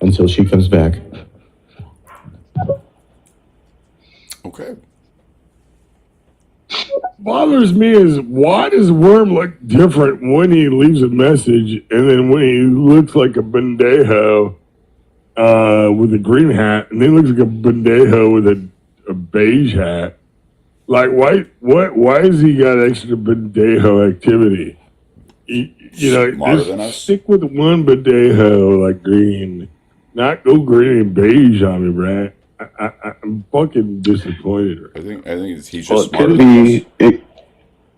until she comes back. Okay. Bothers me is, why does Worm look different when he leaves a message and then when he looks like a bendejo with a green hat, and then he looks like a bendejo with a beige hat? Like, why has he got extra bendejo activity? Smarter than us. Stick with one bendejo like green, not go green and beige on me, Brad. I'm fucking disappointed. I think he's just Well, smarter than us.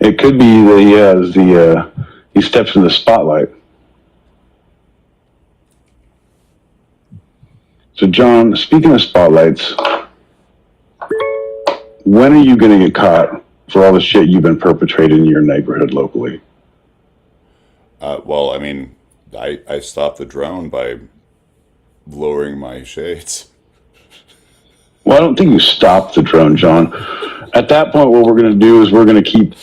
it could be that he steps in the spotlight. So, John, speaking of spotlights, when are you going to get caught for all the shit you've been perpetrating in your neighborhood locally? Well, I mean, I stopped the drone by lowering my shades. Well, I don't think you stopped the drone, John. At that point, what we're going to do is we're going to keep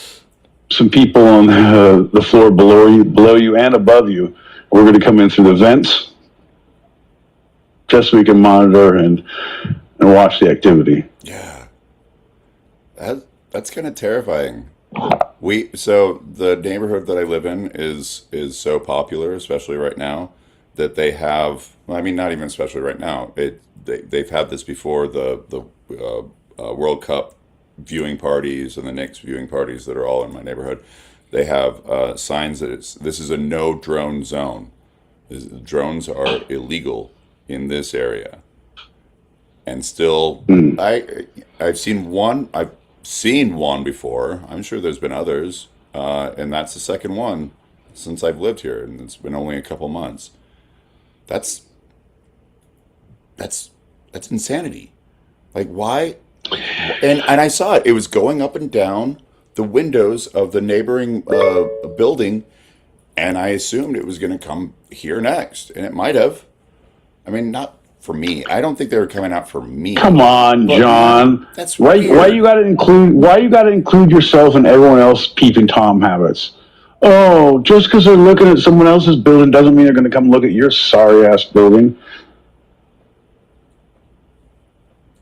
some people on the floor below you and above you. We're going to come in through the vents just so we can monitor and watch the activity. Yeah. That's kind of terrifying. So the neighborhood that I live in is so popular, especially right now, that they have. Well, I mean, not even especially right now. They've had this before the World Cup viewing parties and the Knicks viewing parties that are all in my neighborhood. They have signs that this is a no drone zone. Drones are illegal in this area, and still, I've seen one. I've seen one before. I'm sure there's been others, and that's the second one since I've lived here, and it's been only a couple months. That's that's that's insanity. Like why? And I saw it. It was going up and down the windows of the neighboring building, and I assumed it was going to come here next, and it might have. I mean, not for me. I don't think they were coming out for me. Come on, But John. that's Why weird. you gotta include yourself and everyone else peeping Tom habits? Oh, just because they're looking at someone else's building doesn't mean they're gonna come look at your sorry ass building.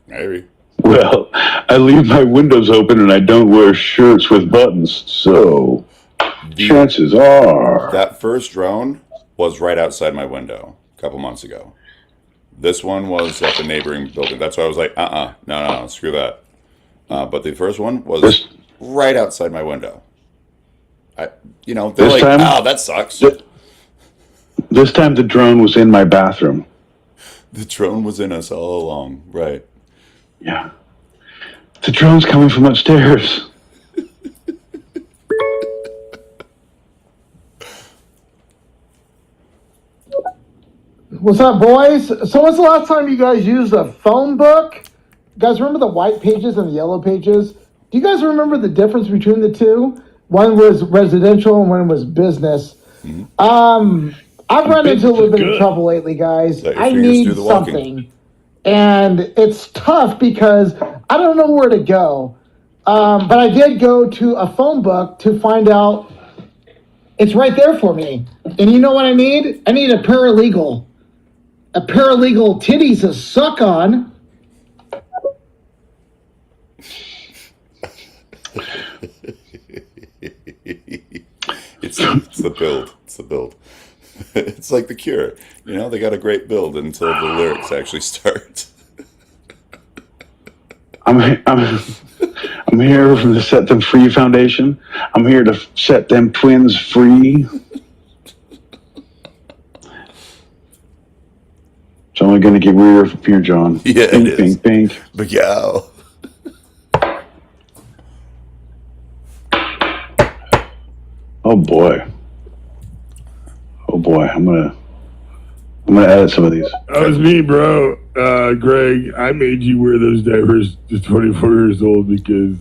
Maybe. Well, I leave my windows open and I don't wear shirts with buttons, so chances are That first drone was right outside my window a couple months ago. This one was at the neighboring building. That's why I was like, no, screw that. But the first one was right outside my window. They're This like, time- oh, that sucks. this time the drone was in my bathroom. The drone was in us all along, right? Yeah. The drone's coming from upstairs. What's up, boys? So when's the last time you guys used a phone book? You guys remember the white pages and the yellow pages? Do you guys remember the difference between the two? One was residential and one was business. I've run into a little bit of trouble lately, guys. Let your I fingers need do the walking. something. And it's tough because I don't know where to go. But I did go to a phone book to find out it's right there for me. And you know what I need? I need a paralegal. A paralegal titties to suck on. It's the build. It's the build. It's like The Cure. They got a great build until the lyrics actually start. I'm here from the Set Them Free Foundation. I'm here to set them twins free. It's only going to get weirder from here, John. Yeah, it Pink, is. pink, pink. But yeah. Oh boy. Oh boy. I'm gonna edit some of these. That was me, bro. Greg, I made you wear those diapers to 24 years old because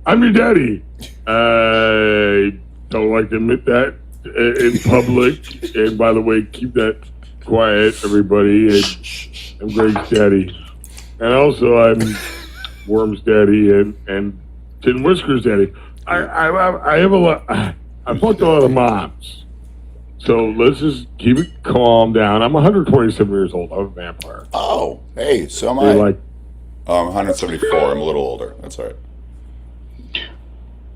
I'm your daddy. I don't like to admit that in public. And by the way, keep that quiet, everybody. And I'm Greg's daddy. And also, I'm Worm's daddy and Tin Whisker's daddy. I have a lot. I fucked a lot of moms. So let's just keep it calm down. I'm 127 years old. I'm a vampire. Oh, hey, so am You're I. like, I'm 174. I'm a little older. That's all right.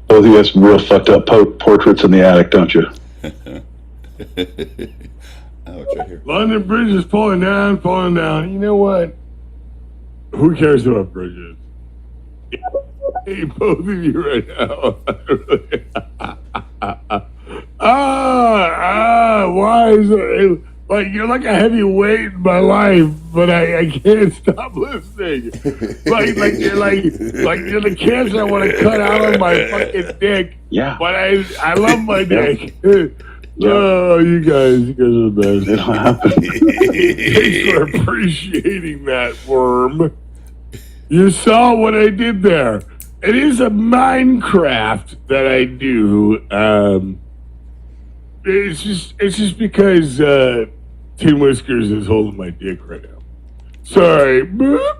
Both of you have some real fucked up portraits in the attic, don't you? Ouch, right here. London Bridge is falling down, falling down. You know what? Who cares about bridges? Hey, both of you right now. Why is it? Like, you're like a heavy weight in my life, but I can't stop listening. Like you're the cancer I want to cut out of my fucking dick. Yeah. But I love my dick. Oh, you guys are the best. It'll happen. Thanks for appreciating that, Worm. You saw what I did there. It is a Minecraft that I do. It's just because Tin Whiskers is holding my dick right now. Sorry. Boop.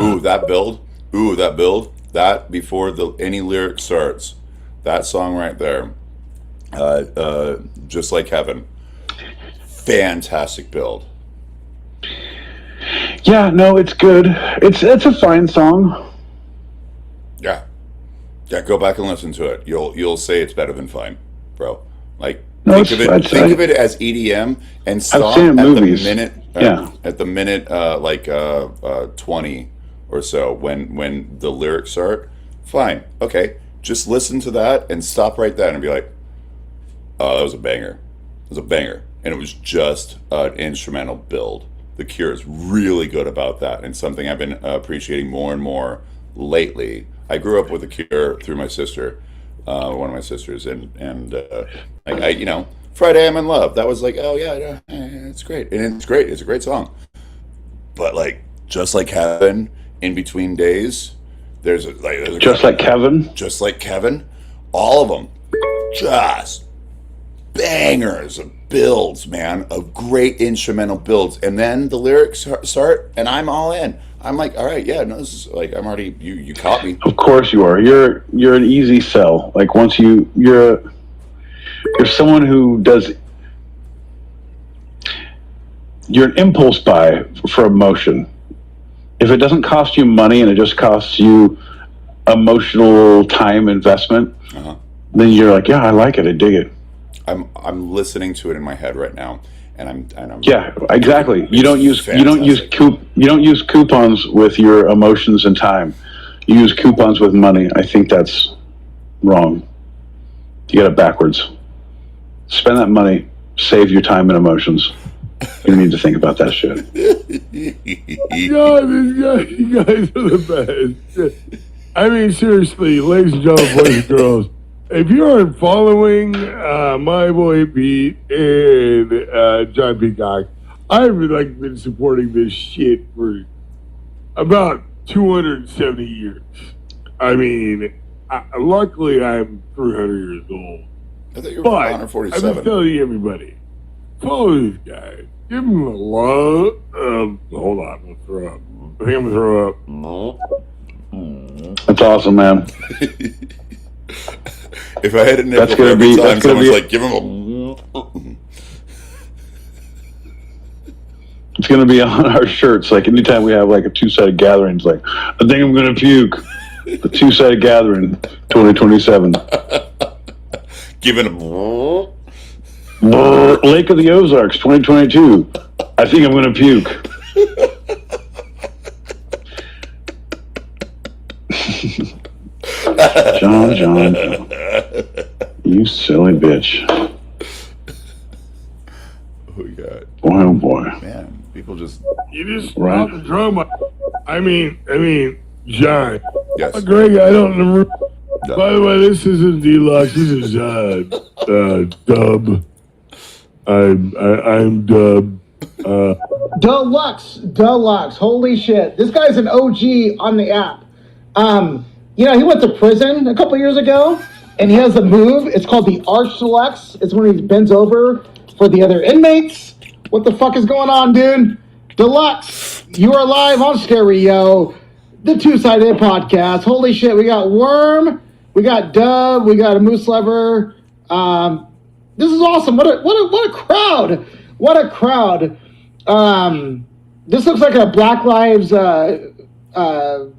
Ooh, that build. Ooh, that build. That before any lyric starts. That song right there. Just Like Heaven. Fantastic build. Yeah, no, it's good. It's a fine song. Yeah. Yeah, go back and listen to it. You'll say it's better than fine, bro. Like No, think of it as EDM and I've stop seen it in at movies. the minute Yeah. at the minute 20 or so when the lyrics start. Fine. Okay. Just listen to that and stop right there and be like, "Oh, that was a banger. It was a banger." And it was just an instrumental build. The Cure is really good about that, and something I've been appreciating more and more lately. I grew up with The Cure through my sister, one of my sisters, and Friday I'm in Love. That was like, oh yeah, it's great, and it's great. It's a great song. But like, Just Like Heaven, In Between Days, there's Just Like Kevin. Just Like Kevin, all of them, just bangers of builds, man, of great instrumental builds, and then the lyrics start, and I'm all in. I'm like, all right, yeah, no, this is like, I'm already, you caught me. Of course you are. You're an easy sell. Like once you're someone who does. You're an impulse buy for emotion. If it doesn't cost you money and it just costs you emotional time investment, then you're like, yeah, I like it, I dig it. I'm listening to it in my head right now, and I'm yeah, exactly. You don't use coupons with your emotions and time. You use coupons with money. I think that's wrong. You got it backwards. Spend that money, save your time and emotions. You need to think about that shit. You guys are the best. I mean, seriously, ladies and gentlemen, boys and girls, if you aren't following my boy Pete and John Peacock, I've been supporting this shit for about 270 years. I mean, luckily I'm 300 years old. I thought you were But 147. I'm just telling you, everybody, follow this guy. Give him a love. Hold on, I'm gonna throw up. I think I'm gonna throw up. That's awesome, man. If I had a nickel for every time someone's like, give him a... It's going to be on our shirts. Like anytime we have like a two-sided gathering, it's like, I think I'm going to puke. The two-sided gathering, 2027. Giving a... Lake of the Ozarks, 2022. I think I'm going to puke. John. You silly bitch. Oh, God. Boy, oh boy. Man, people just... You just Right. stop the drama. I mean, John. Yes. Greg, I don't remember. By the way, this isn't deluxe. This is dub. I'm dub. Deluxe. Holy shit. This guy's an OG on the app. He went to prison a couple years ago, and he has a move. It's called the Arch Deluxe. It's when he bends over for the other inmates. What the fuck is going on, dude? Deluxe, you are live on stereo. The Two-Sided Podcast. Holy shit, we got Worm, we got Dub, we got a Moose Lover. This is awesome. What a crowd. What a crowd. This looks like a Black Lives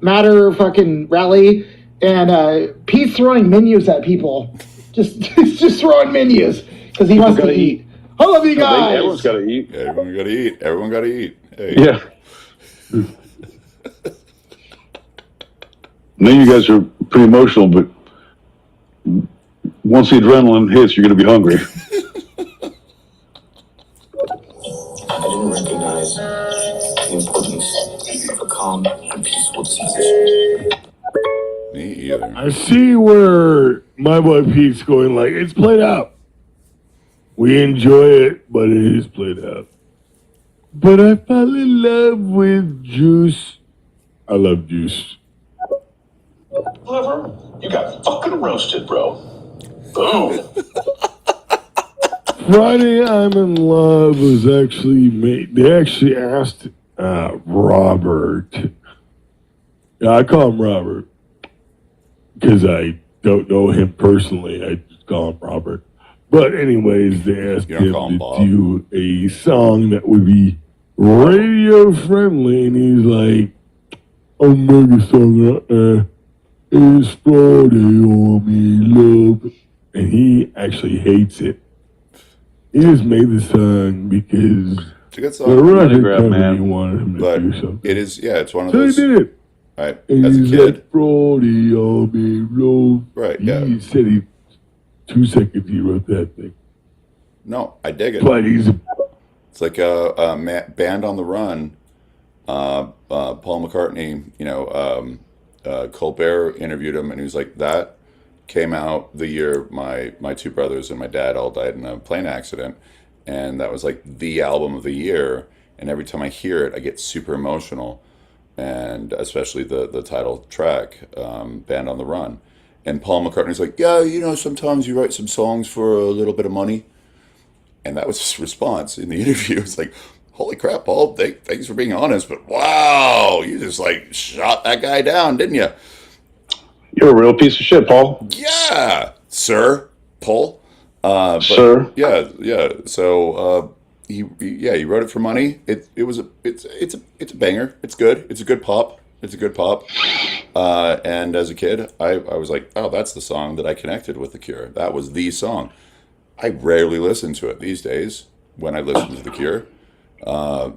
Matter fucking rally, and Pete's throwing menus at people. Just throwing menus because he wants to eat. I love you guys. Everyone's got to eat. Everyone got to eat. Everyone got to eat. Hey. Yeah. I know you guys are pretty emotional, but once the adrenaline hits, you're going to be hungry. I didn't recognize the importance of a calm and peaceful disposition. Me either. I see where my boy Pete's going like, it's played out. We enjoy it, but it is played out. But I fell in love with Juice. I love Juice. Clever? You got fucking roasted, bro. Boom. Friday I'm in Love was actually made. They actually asked Robert. Yeah, I call him Robert because I don't know him personally. I just call him Robert. But anyways, they asked You don't call him him Bob. to do a song that would be radio friendly, and he's like, "I'll make a song. It's Friday on me, love," and he actually hates it. He just made the song because It's a good the song, record grab, company man. wanted him to but do something. it is, yeah, it's one of So he those. did it. Right, And as a he's kid, like, Friday on me, love. right? He Yeah, said 2 seconds he wrote that thing. no, I dig it. But he's It's like a band on the run. Paul McCartney, Colbert interviewed him, and he was like, "That came out the year my two brothers and my dad all died in a plane accident, and that was like the album of the year. And every time I hear it, I get super emotional, and especially the title track, Band on the Run." And Paul McCartney's like, "Yeah, sometimes you write some songs for a little bit of money." And that was his response in the interview. It's like, "Holy crap, Paul, thanks for being honest, but wow, you just like shot that guy down, didn't you?" You're a real piece of shit, Paul. Yeah, sir, Paul. But Sir. yeah. So he wrote it for money. It's a banger. It's good. It's a good pop. And as a kid, I was like, oh, that's the song that I connected with The Cure. That was the song. I rarely listen to it these days. When I listen to The Cure,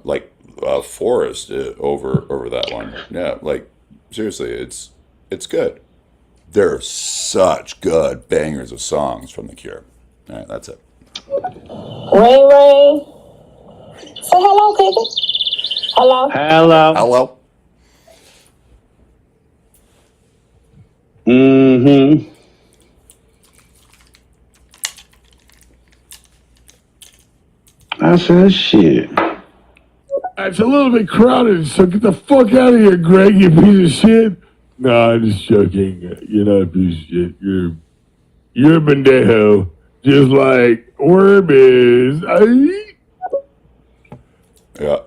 like Forest over that one. Yeah, like seriously, it's good. There are such good bangers of songs from The Cure. All right, that's it. Ray Ray. Say hello, Cookie. Hello. Hello. Mm-hmm. I said shit. It's a little bit crowded, so get the fuck out of here, Greg, you piece of shit. No, I'm just joking. You're not a piece of shit. You're a pendejo, just like Worm is. Yeah.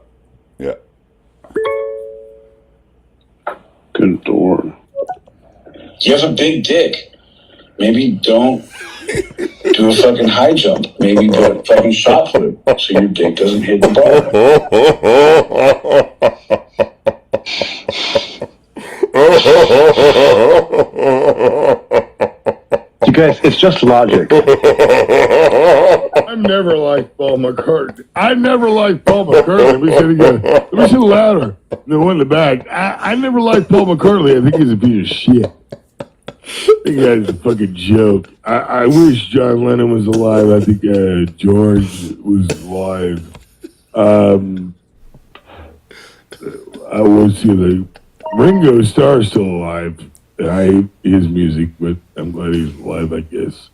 Good door. You have a big dick. Maybe don't do a fucking high jump. Maybe do a fucking shot flip so your dick doesn't hit the You guys, it's just logic. I've never liked Paul McCartney. Let me say it again. Let me say it louder. No, one in the back. I never liked Paul McCartney. I think he's a piece of shit. That guy's a fucking joke. I wish John Lennon was alive. I think George was alive. I will see the Ringo Starr's still alive. I hate his music, but I'm glad he's alive, I guess.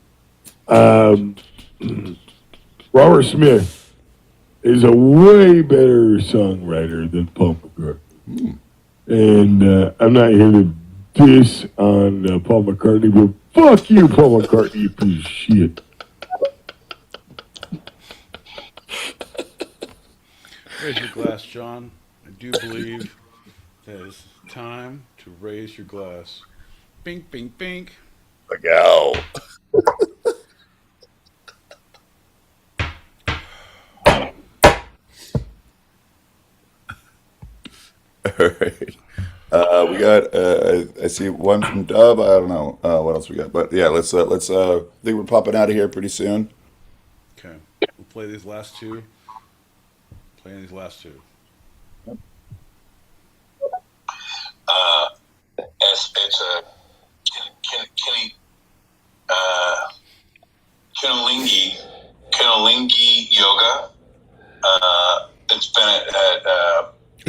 Robert Smith is a way better songwriter than Paul McCartney. And I'm not here to diss on Paul McCartney, but fuck you, Paul McCartney, you piece of shit. Raise your glass, John. I do believe that it's time to raise your glass. Bink, bink, bink. Go. All right. We got. I see one from Dub. I don't know what else we got, but yeah, let's. I think we're popping out of here pretty soon. Okay, we'll play these last two. It's a Kinalingi yoga. It's been at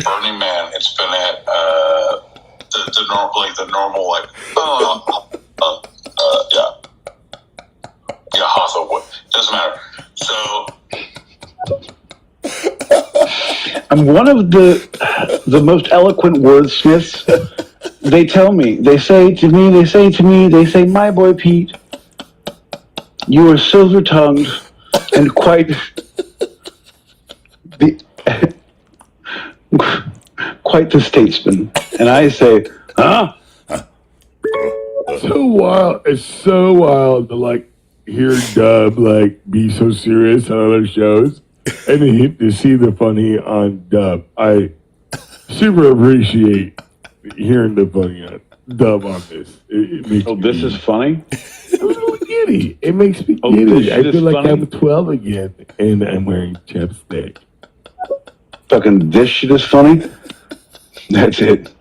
Burning Man. It's been at the normal Hatha. Doesn't matter. So I'm one of the most eloquent wordsmiths. They say to me, my boy Pete, you are silver-tongued and quite the statesman. And I say, huh? It's so wild to like hear Dub like be so serious on other shows, and then to see the funny on Dub. I super appreciate hearing the funny on Dub on this. It makes me this is funny? a little giddy. It makes me Oh, giddy. this I shit feel is like funny? I'm 12 again, and I'm wearing chapstick. Fucking this shit is funny? That's it.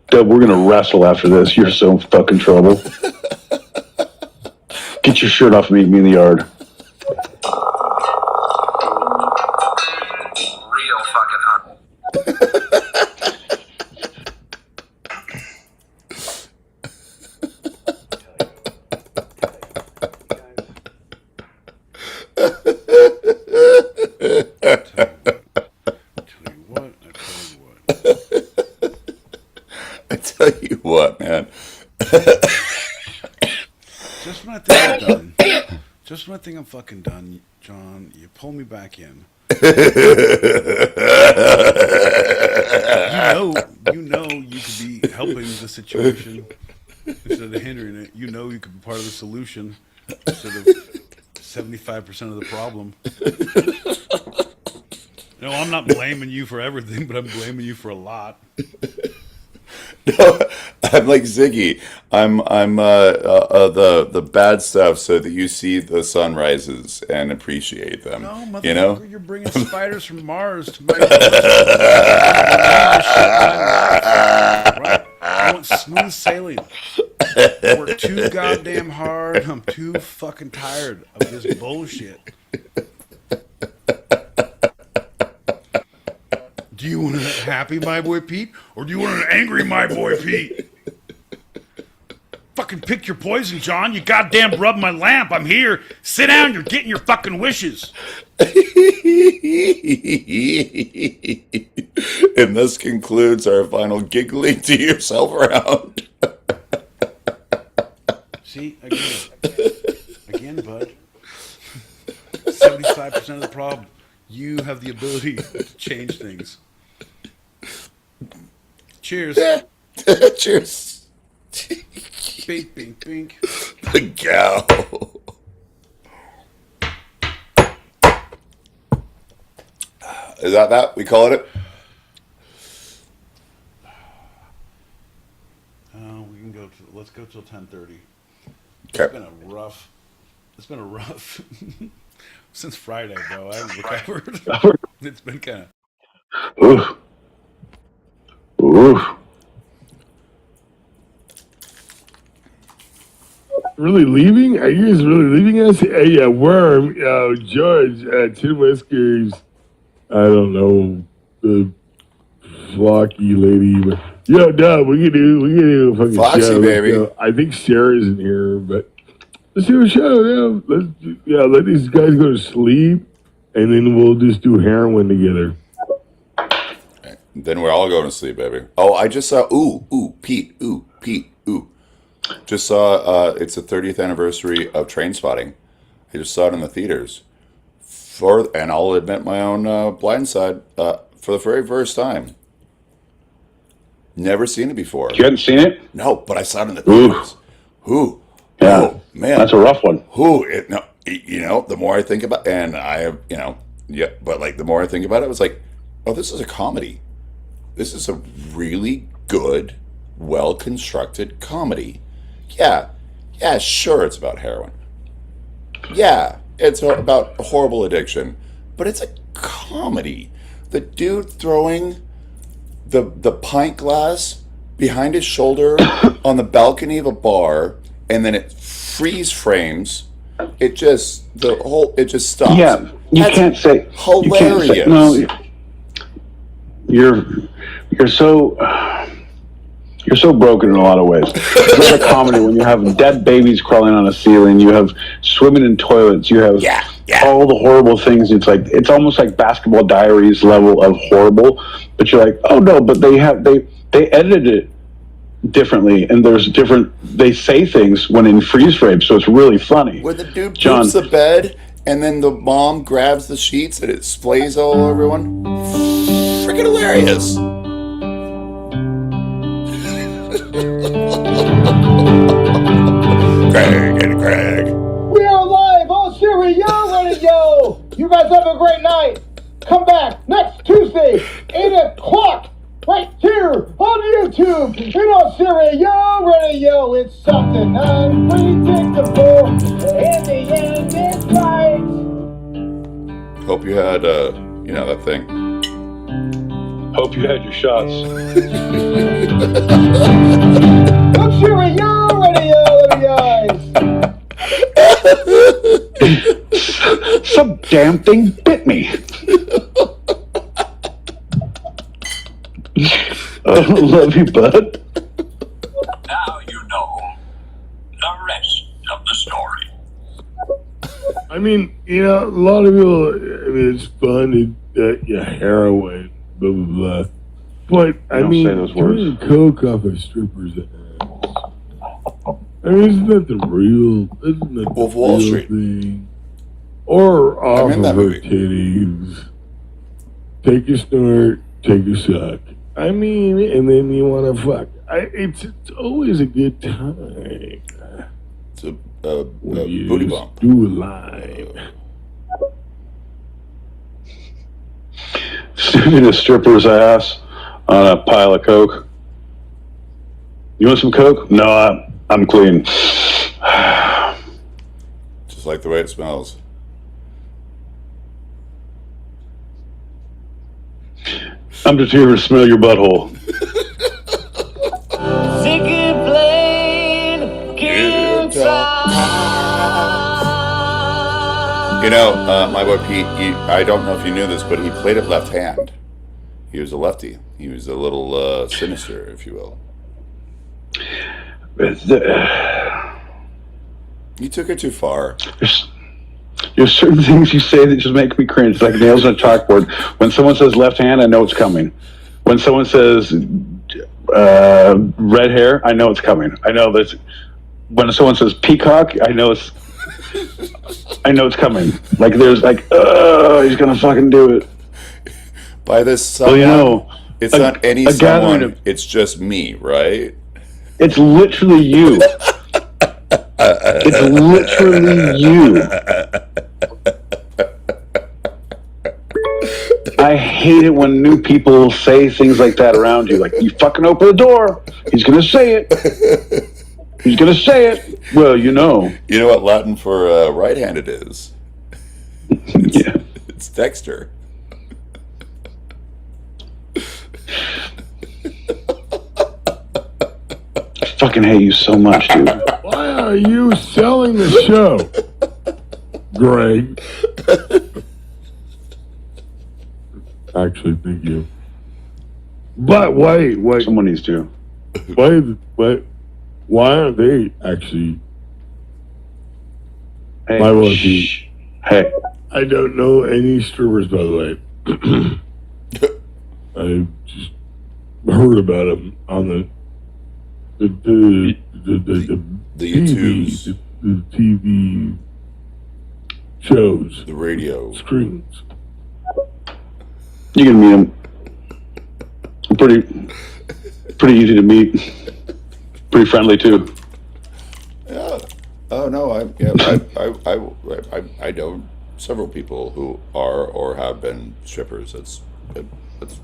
Dub, we're gonna wrestle after this. You're so fucking trouble. Get your shirt off and meet me in the yard. Real fucking hot. I tell you what, man. Just when I think I'm done, just when I think I'm fucking done, John, you pull me back in. You know you could be helping the situation instead of hindering it. You know you could be part of the solution instead of 75% of the problem. No, I'm not blaming you for everything, but I'm blaming you for a lot. No, I'm like Ziggy. I'm the bad stuff so that you see the sunrises and appreciate them. No, motherfucker, you know, you're bringing spiders from Mars to my doorstep. Right? I want smooth sailing. I work too goddamn hard. I'm too fucking tired of this bullshit. Do you want a happy my boy Pete, or do you want an angry my boy Pete? Fucking pick your poison, John. You goddamn rub my lamp. I'm here. Sit down. You're getting your fucking wishes. And this concludes our final giggling to yourself round. See, again, bud. 75% of the problem. You have the ability to change things. Cheers. Cheers. Bink, bink, bink. The cow. Is that? We call it? We can go to. Let's go till 10:30. Okay. It's been a rough since Friday, bro. I haven't recovered. It's been kind of. Oof. Oof. Really leaving? Are you guys really leaving us? Hey, Worm, George, Tin Whiskers, I don't know, the Flocky lady. But, yo, Dub, we can do a fucking Foxy, show. baby. I think Sarah's in here, but let's do a show. Yeah, let these guys go to sleep, and then we'll just do heroin together. Then we're all going to sleep, baby. Oh, I just saw. Pete. Just saw. It's the 30th anniversary of Train Spotting. I just saw it in the theaters. And I'll admit my own blind side for the very first time. Never seen it before. You hadn't seen it? No, but I saw it in the theaters. Yeah. Oh, man, that's a rough one. The more I think about, and I have, but like the more I think about it, I was like, oh, this is a comedy. This is a really good, well-constructed comedy. Yeah, sure, it's about heroin. Yeah, it's about a horrible addiction, but it's a comedy. The dude throwing the pint glass behind his shoulder on the balcony of a bar, and then it freeze frames. It just stops. Yeah, That's can't say hilarious. You can't say, no, you're so broken in a lot of ways. It's like a comedy when you have dead babies crawling on a ceiling, you have swimming in toilets, you have all the horrible things. It's almost like Basketball Diaries level of horrible. But you're like, oh no, but they edited it differently, and they say things when in freeze frame, so it's really funny. Where the dude poops the bed, and then the mom grabs the sheets and it sprays all over everyone. Freaking hilarious. Craig and Craig. have a great night. Come back next Tuesday, 8 o'clock, right here on YouTube and on Radio. It's something unpredictable. In the end, it's right. Hope you had, that thing. Hope you had your shots. On Radio, guys. Some damn thing bit me. Oh, love you, bud. Now you know the rest of the story. I mean, a lot of people, it's fun to heroin, blah, blah, blah. But, Don't say those words. doing coke off a stripper's ass. Isn't that the real Wolf of Wall Street thing? Or off in of that her movie. titties. Take a snort, take a suck. And then you want to fuck. It's always a good time. It's a booty bump. Do a line. Sticking a stripper's ass on a pile of coke. You want some coke? No, I'm clean. Just like the way it smells. I'm just here to smell your butthole. Ziggy played guitar. My boy Pete, I don't know if you knew this, but he played it left hand. He was a lefty. He was a little sinister, if you will. You took it too far. There's certain things you say that just make me cringe, like nails on a chalkboard. When someone says left hand, I know it's coming. When someone says red hair, I know it's coming. I know that. When someone says peacock, I know it's coming. Like there's he's gonna fucking do it. By this someone, it's not any someone. It's just me, right? It's literally you. It's literally you. I hate it when new people say things like that around you. Like, you fucking open the door. He's going to say it. He's going to say it. Well, you know. You know what Latin for right-handed is? It's Dexter. I fucking hate you so much, dude. Why are you selling the show, Greg? Actually, thank you. But wait. Someone needs to. Why aren't they actually? Hey, My wife. Hey. I don't know any strippers, by the way. I just heard about them on the YouTubes, the TV shows, the radio screens. You can meet him. Pretty easy to meet. Pretty friendly too. Yeah. Oh no, I know several people who are or have been strippers. That's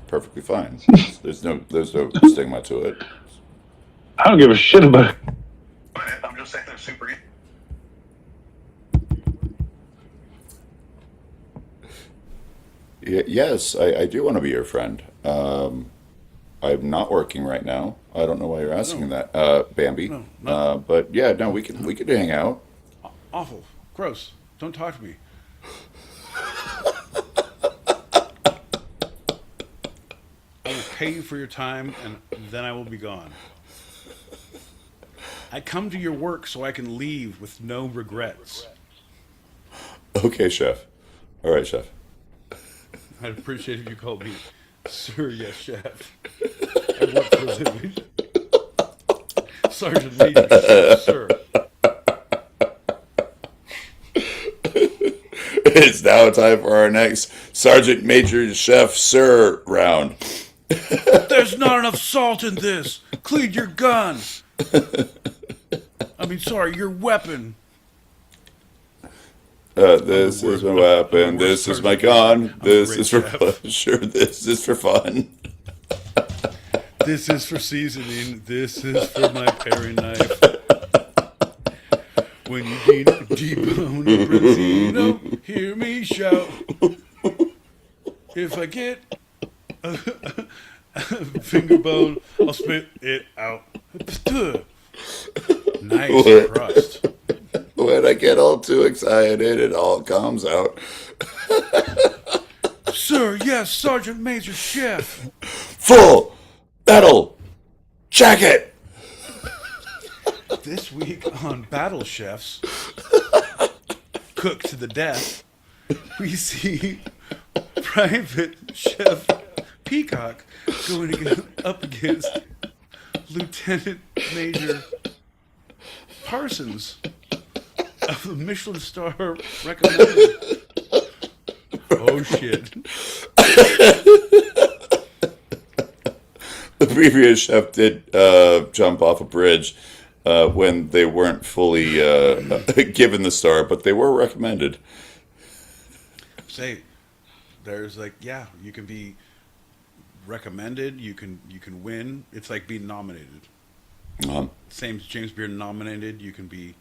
perfectly fine. There's no stigma to it. I don't give a shit about it. I'm just saying they're super. Yes, I do want to be your friend. I'm not working right now. I don't know why you're asking that, Bambi. No. But yeah, no, we could hang out. Awful. Gross. Don't talk to me. I will pay you for your time, and then I will be gone. I come to your work so I can leave with no regrets. Okay, chef. All right, chef. I'd appreciate if you called me Sir, yes, chef. And what for a living? Sergeant Major, chef, sir. It's now time for our next Sergeant Major Chef Sir round. There's not enough salt in this. Clean your gun. Sorry, your weapon. This is my weapon. This is my gun. This is for pleasure. This is for fun. This is for seasoning. This is for my paring knife. When you debone a Bronzino, hear me shout. If I get a finger bone, I'll spit it out. Nice crust. When I get all too excited, it all comes out. Sir, yes, Sergeant Major Chef. Full metal jacket. This week on Battle Chefs, Cooked to the Death, we see Private Chef Peacock going up against Lieutenant Major Parsons of the Michelin Star recommended. Oh shit. The previous chef did jump off a bridge when they weren't fully given the star, but they were recommended. Say, there's like, yeah, you can be recommended, you can win. It's like being nominated. Same as James Beard nominated, you can be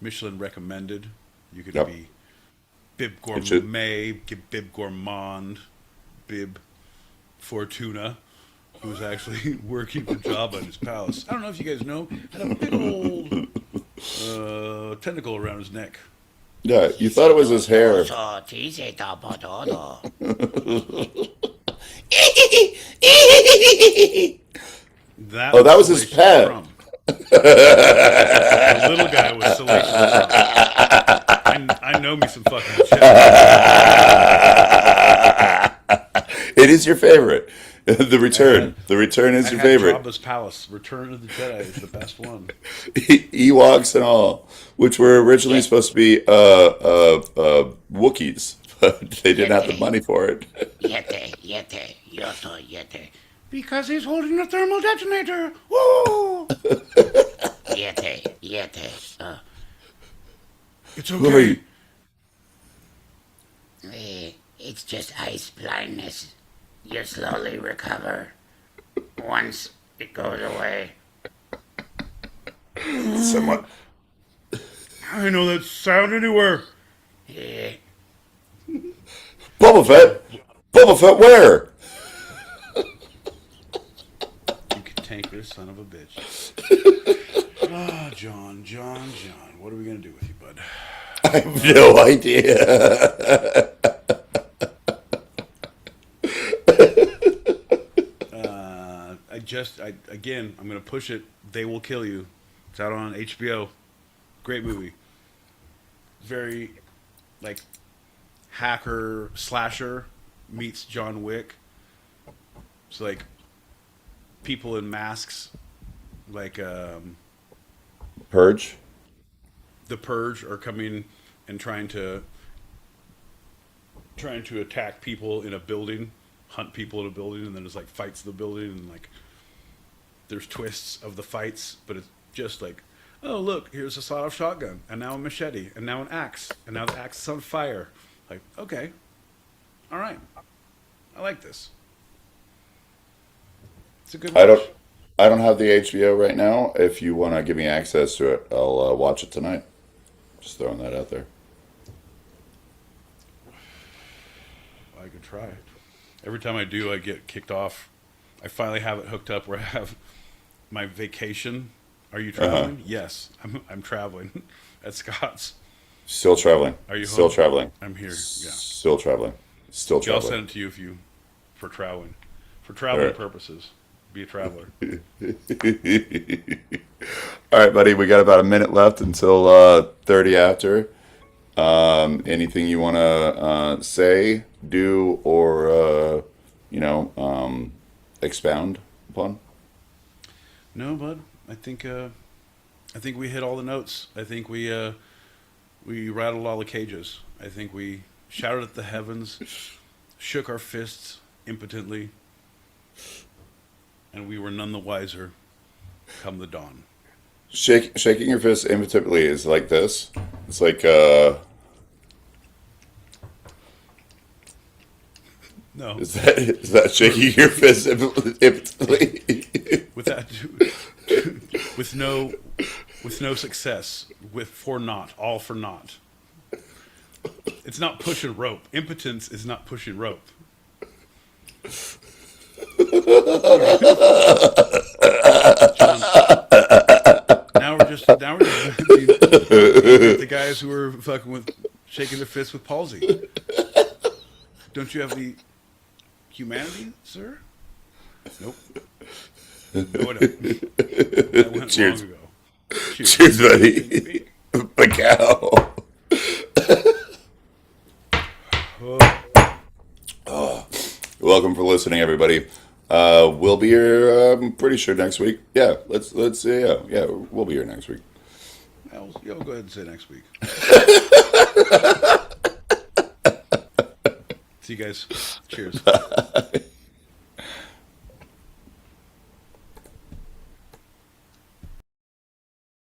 Michelin recommended, you can be Bib Gourmet, Bib Gourmand, Bib Fortuna, who's actually working for Jabba in his palace. I don't know if you guys know, had a big old tentacle around his neck. Yeah, you thought it was his hair. That was his pet. The little guy was Salacious Crumb. I know me some fucking shit. It is your favorite. The Return. The Return is your favorite. Jabba's Palace. Return of the Jedi is the best one. Ewoks and all, which were originally supposed to be Wookiees, but they didn't have the money for it. Yete. Because he's holding a thermal detonator. Woo! Yete. It's okay. It's just ice blindness. You slowly recover. Once it goes away. Somewhat. I know that sound anywhere. Yeah. Boba Fett, where? You cantankerous son of a bitch. John. What are we gonna do with you, bud? I have no idea. I'm gonna push it. They Will Kill You. It's out on HBO. Great movie. Very, like, hacker slasher meets John Wick. It's like people in masks, like Purge. The Purge are coming and trying to attack people in a building, hunt people in a building, and then there's like fights in the building, and like there's twists of the fights, but it's just like, oh look, here's a sawed-off shotgun, and now a machete, and now an axe, and now the axe is on fire. Like, okay, all right, I like this. It's a good watch. I don't have the HBO right now. If you want to give me access to it, I'll watch it tonight. Just throwing that out there. I could try. Every time I do, I get kicked off. I finally have it hooked up where I have my vacation. Are you traveling? Yes, I'm traveling at Scott's. Still traveling. Are you still home? traveling? I'm here. Yeah. Still traveling. Still traveling. I'll send it to you for traveling purposes. Be a traveler. All right, buddy. We got about a minute left until 30 after. Anything you want to say, do, or expound upon? No, bud. I think we hit all the notes. I think we rattled all the cages. I think we shouted at the heavens, shook our fists impotently, and we were none the wiser come the dawn. Shaking your fist impotently is like this. It's like No. Is that shaking your fist impotently? With no success. All for naught. It's not pushing rope. Impotence is not pushing rope. John, now we're just the guys who are fucking with shaking their fists with palsy. Don't you have the humanity, sir? Nope. No, I don't. That went Cheers. long ago. Cheers, buddy. Macau. Welcome for listening, everybody. We'll be here. I'm pretty sure next week. Yeah, let's yeah, we'll be here next week. I'll go ahead and say next week. See you guys. Cheers.